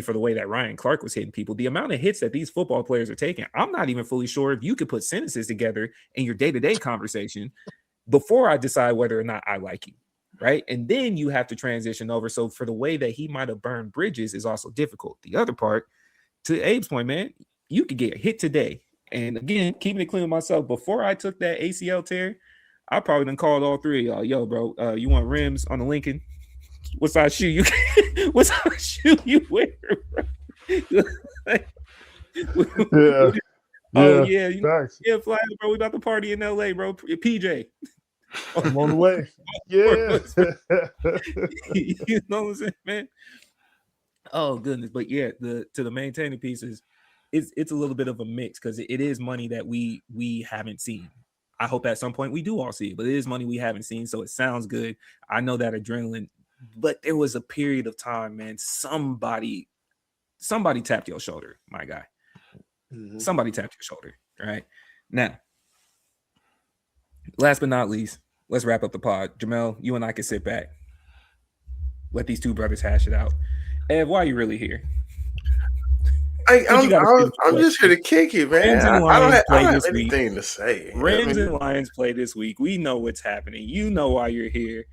for the way that Ryan Clark was hitting people. The amount of hits that these football players are taking, I'm not even fully sure if you could put sentences together in your day-to-day conversation before I decide whether or not I like you, right? And then you have to transition over. So for the way that he might have burned bridges is also difficult. The other part, to Abe's point, man, you could get hit today. And again, keeping it clean with myself, before I took that ACL tear, I probably done called all 3 of y'all. Yo, bro, you want rims on the Lincoln? What size shoe you what size shoe you wear, bro? Yeah. Oh yeah, you know, Facts. yeah, fly, bro. We about to party in LA, bro. PJ. I'm on the way. Yeah. You know what I'm saying, man? Oh goodness. But yeah, to the maintaining pieces, it's a little bit of a mix because it is money that we haven't seen. I hope at some point we do all see it, but it is money we haven't seen, so it sounds good. I know that adrenaline, but there was a period of time, man. Somebody tapped your shoulder, my guy. Somebody tapped your shoulder, right? Now, last but not least, let's wrap up the pod. Jamell, you and I can sit back. Let these two brothers hash it out. Ev, why are you really here? I'm just here to kick it, man. I don't have anything to say. Rams and Lions play this week. We know what's happening. You know why you're here.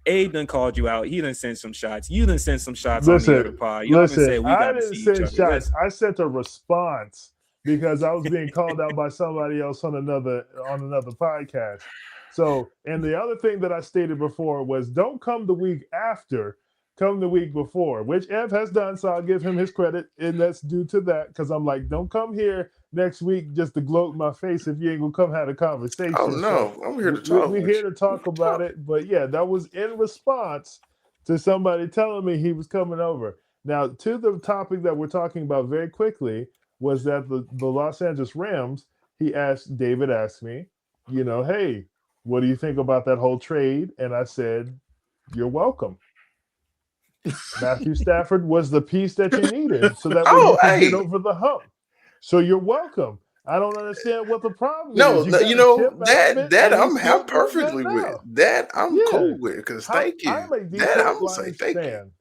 Abe done called you out. He done sent some shots. You done sent some shots on the other pod. You done said we got to see each other. Shots. I sent a response because I was being called out by somebody else on another podcast. So, and the other thing that I stated before was don't come the week after. Come the week before, which Ev has done, so I'll give him his credit, and that's due to that, because I'm like, don't come here next week just to gloat in my face if you ain't gonna come have a conversation. Oh no, so I'm here to talk. We're here to talk about it, but yeah, that was in response to somebody telling me he was coming over. Now, to the topic that we're talking about very quickly was that the Los Angeles Rams, David asked me, you know, hey, what do you think about that whole trade? And I said, you're welcome. Matthew Stafford was the piece that you needed so that we could get over the hump. So you're welcome. I don't understand what the problem is. You know that I'm perfectly with. That I'm cool with, because thank you. I'm a that I'm gonna say thank fan. you.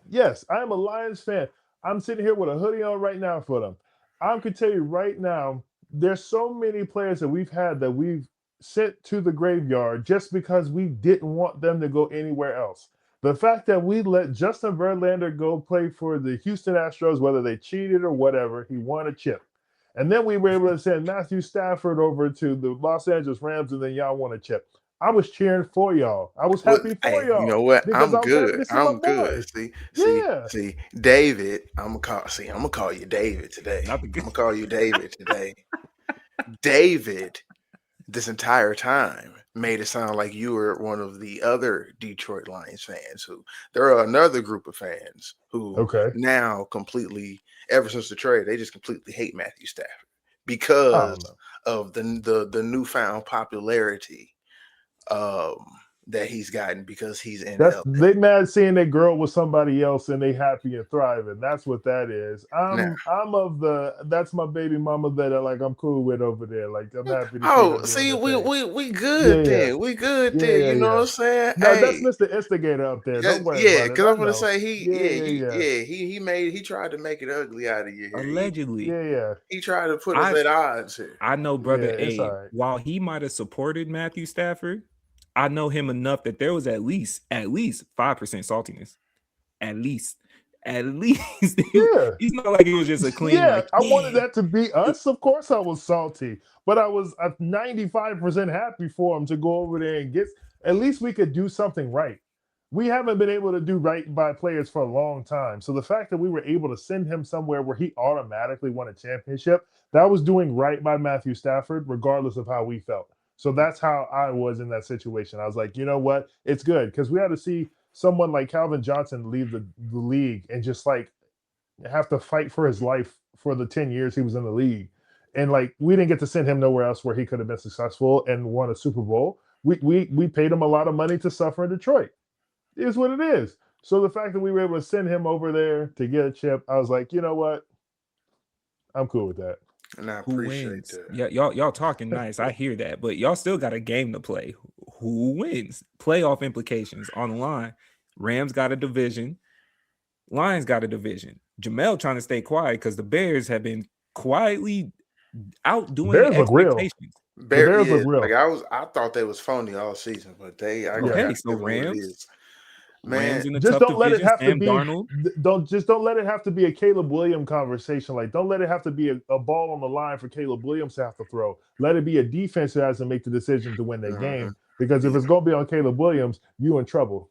Yes, I'm a Lions fan. I'm sitting here with a hoodie on right now for them. I can tell you right now, there's so many players that we've had that we've sent to the graveyard just because we didn't want them to go anywhere else. The fact that we let Justin Verlander go play for the Houston Astros, whether they cheated or whatever, he won a chip. And then we were able to send Matthew Stafford over to the Los Angeles Rams, and then y'all won a chip. I was cheering for y'all. I was happy for y'all. You know what? I'm good. I'm good. See, David. I'm gonna call you David today. I'm gonna call you David today. David, this entire time, made it sound like you were one of the other Detroit Lions fans who there are another group of fans who now completely, ever since the trade, they just completely hate Matthew Stafford because of the newfound popularity that he's gotten because he's in LA. They mad seeing that girl with somebody else and they happy and thriving. That's what that is. That's my baby mama that I'm cool with over there. Like I'm happy to see we good then. We good then. You know what I'm saying? No, that's Mr. Instigator up there. Don't worry about it. Because I'm gonna say he tried to make it ugly out of you here. Allegedly. He tried to put us at odds here. I know brother Abe, while he might have supported Matthew Stafford, I know him enough that there was at least 5% saltiness. At least. At least Yeah. he's not like it was just a clean. Yeah, like, I wanted that to be us. Of course, I was salty, but I was 95% happy for him to go over there and get. At least we could do something right. We haven't been able to do right by players for a long time. So the fact that we were able to send him somewhere where he automatically won a championship, that was doing right by Matthew Stafford, regardless of how we felt. So that's how I was in that situation. I was like, you know what? It's good because we had to see someone like Calvin Johnson leave the league and just like have to fight for his life for the 10 years he was in the league. And like we didn't get to send him nowhere else where he could have been successful and won a Super Bowl. We paid him a lot of money to suffer in Detroit. It is what it is. So the fact that we were able to send him over there to get a chip, I was like, you know what? I'm cool with that. And I who appreciate wins? that. Yeah, y'all talking nice. I hear that, but y'all still got a game to play. Who wins? Playoff implications on the line. Rams got a division. Lions got a division. Jamell trying to stay quiet because the Bears have been quietly outdoing Bears look real. expectations. The Bears look real. Like I thought they was phony all season, but Okay, so Rams. Man, Rams in the just tough don't let it division, have to Sam be. Darnold. Don't let it have to be a Caleb Williams conversation. Like, don't let it have to be a ball on the line for Caleb Williams to have to throw. Let it be a defense that has to make the decision to win that game. Because if it's going to be on Caleb Williams, you in trouble.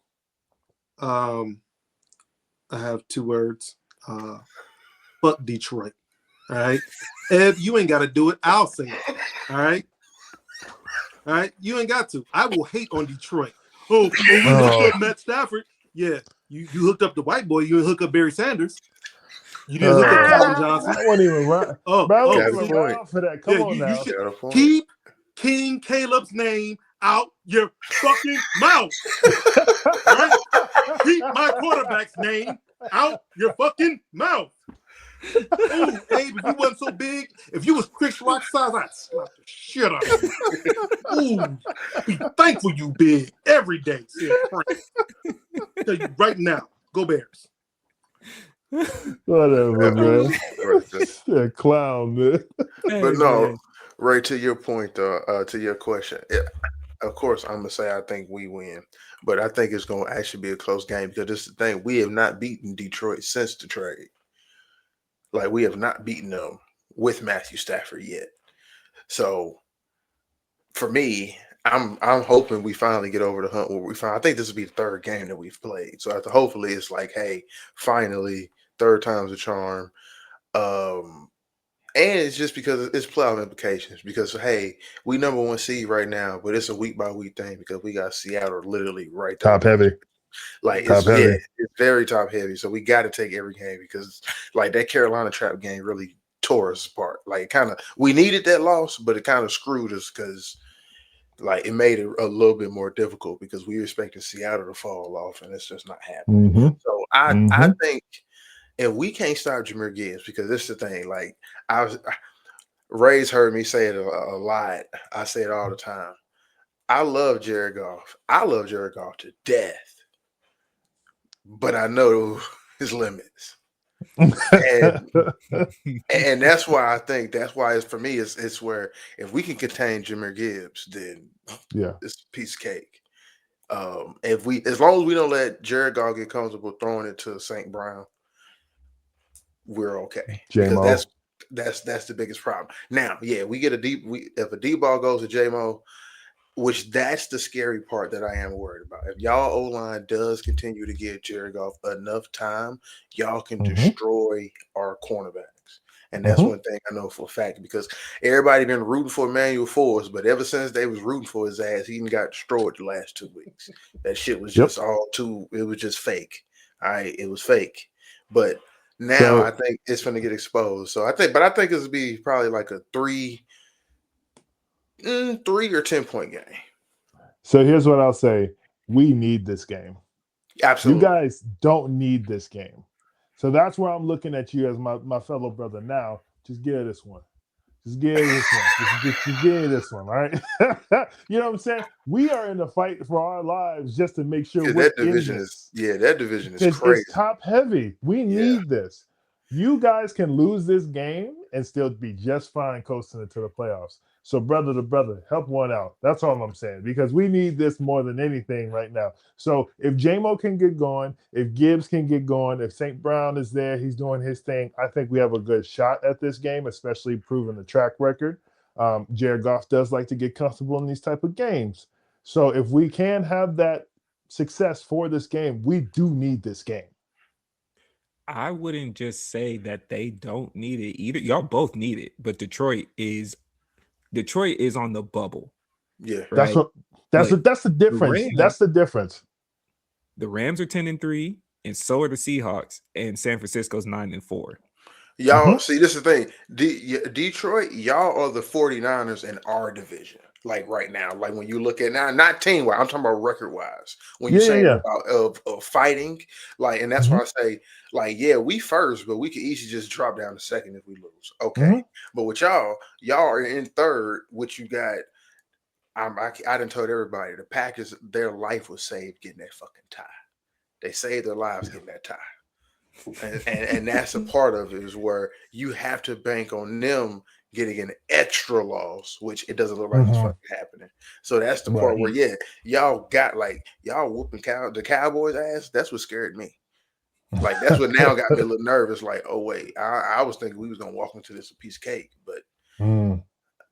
I have 2 words. Fuck Detroit. All right. Eb, you ain't got to do it. I'll say it. All right. All right. You ain't got to. I will hate on Detroit. Oh, you hooked up Matt Stafford. Yeah. You hooked up the white boy. You didn't hook up Barry Sanders. You didn't hook up Calvin Johnson. I wasn't even right. Oh, I wasn't even right for that. Come on you now. should keep King Caleb's name out your fucking mouth. All right? Keep my quarterback's name out your fucking mouth. Ooh, Abe, if you wasn't so big, if you was Chris Rock size, I'd slap the shit out of you. Ooh, be thankful you big every day. Tell you right now, go Bears. Whatever, man. Yeah, clown, man. But no, Ray, to your point, to your question, of course, I'm gonna say I think we win, but I think it's gonna actually be a close game because this is the thing: we have not beaten Detroit since the trade. Like we have not beaten them with Matthew Stafford yet. So for me, I'm hoping we finally get over the hump where we find. I think this will be the 3rd game that we've played. So hopefully it's like, hey, finally, 3rd time's a charm. And it's just because it's playoff implications. Because hey, we number 1 seed right now, but it's a week by week thing because we got Seattle literally right there. Top heavy. Like top heavy. Yeah, it's very top heavy. So we got to take every game because like that Carolina trap game really tore us apart. Like we needed that loss, but it kind of screwed us because like it made it a little bit more difficult because we were expecting Seattle to fall off and it's just not happening. Mm-hmm. So I think, and we can't stop Jahmyr Gibbs because this is the thing. Like Ray's heard me say it a lot. I say it all the time. I love Jared Goff. I love Jared Goff to death. But I know his limits. And that's why I think it's for me, it's where if we can contain Jahmyr Gibbs, then it's a piece of cake. As long as we don't let Jared Goff get comfortable throwing it to St. Brown, we're okay. Because that's the biggest problem. Now, we get if a deep ball goes to J-Mo, which that's the scary part that I am worried about. If y'all O-line does continue to give Jared Goff enough time, y'all can destroy our cornerbacks. And that's one thing I know for a fact because everybody been rooting for Emmanuel Forbes, but ever since they was rooting for his ass, he got destroyed the last 2 weeks. That shit was just it was just fake. All right, it was fake. But now I think it's going to get exposed. So I think it's be probably like a 3 or 10-point game. So here's what I'll say. We need this game. Absolutely. You guys don't need this game. So that's where I'm looking at you as my fellow brother now. Just give this one. Just give this one. Just give this one, all right? You know what I'm saying? We are in the fight for our lives just to make sure that division is crazy. It's top heavy. We need this. You guys can lose this game and still be just fine coasting into the playoffs. So brother to brother, help one out. That's all I'm saying, because we need this more than anything right now. So if JMO can get going, if Gibbs can get going, if St. Brown is there, he's doing his thing, I think we have a good shot at this game, especially proving the track record. Jared Goff does like to get comfortable in these type of games. So if we can have that success for this game, we do need this game. I wouldn't just say that they don't need it either. Y'all both need it, but Detroit is on the bubble. Yeah, right? That's the difference. That's the difference. The Rams are 10-3, and so are the Seahawks, and San Francisco's 9-4. Y'all see, this is the thing. Detroit, y'all are the 49ers in our division. Like right now, like when you look at now, not team wise, I'm talking about record wise. When you're saying about of fighting, like, and that's why I say, like, yeah, we first, but we could easily just drop down to second if we lose. Okay, but with y'all are in third. What you got? I done told everybody the Packers, their life was saved getting that fucking tie. They saved their lives getting that tie. And that's a part of it, is where you have to bank on them getting an extra loss, which it doesn't look like it's fucking happening. So that's the part where, yeah, y'all got like y'all whooping the Cowboys ass. That's what scared me. Like that's what now got me a little nervous. Like, oh wait, I was thinking we was gonna walk into this a piece of cake, but I'm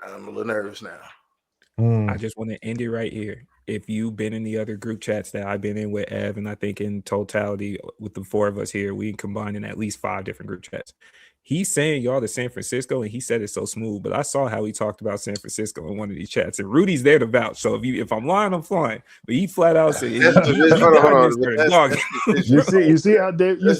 a little nervous now. I just want to end it right here. If you've been in the other group chats that I've been in with Ev, and I think in totality with the four of us here, we combined in at least 5 different group chats. He's saying y'all to San Francisco, and he said it so smooth, but I saw how he talked about San Francisco in one of these chats, and Rudy's there to vouch. So if I'm lying, I'm flying. But he flat out said, hold on. You see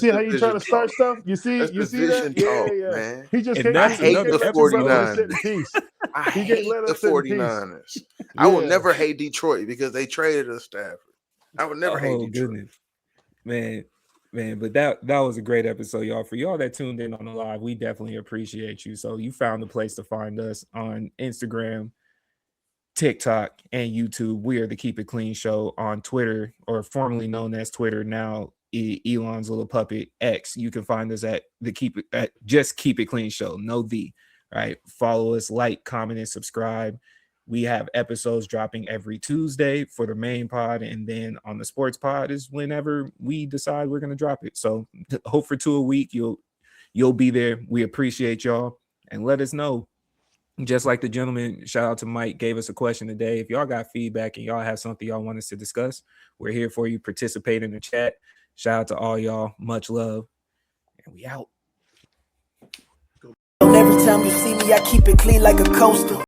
how you try to start stuff? You see that? Yeah. Man. He just I hate the 49ers. I hate the 49ers. I will never hate Detroit because they traded us Stafford. I would never hate Detroit. Goodness. Man, but that was a great episode, y'all. For y'all that tuned in on the live, we definitely appreciate you. So you found the place to find us on Instagram, TikTok, and YouTube. We are the Keep It Clean Show. On Twitter, or formerly known as Twitter, now Elon's little puppet X. You can find us at just Keep It Clean Show. No the. Right. Follow us, like, comment, and subscribe. We have episodes dropping every Tuesday for the main pod, and then on the sports pod is whenever we decide we're going to drop it. So hope for 2 a week. You'll be there. We appreciate y'all, and let us know. Just like the gentleman, shout out to Mike, gave us a question today. If y'all got feedback and y'all have something y'all want us to discuss, we're here for you. Participate in the chat. Shout out to all y'all. Much love, and we out. Every time you see me, I keep it clean like a coaster.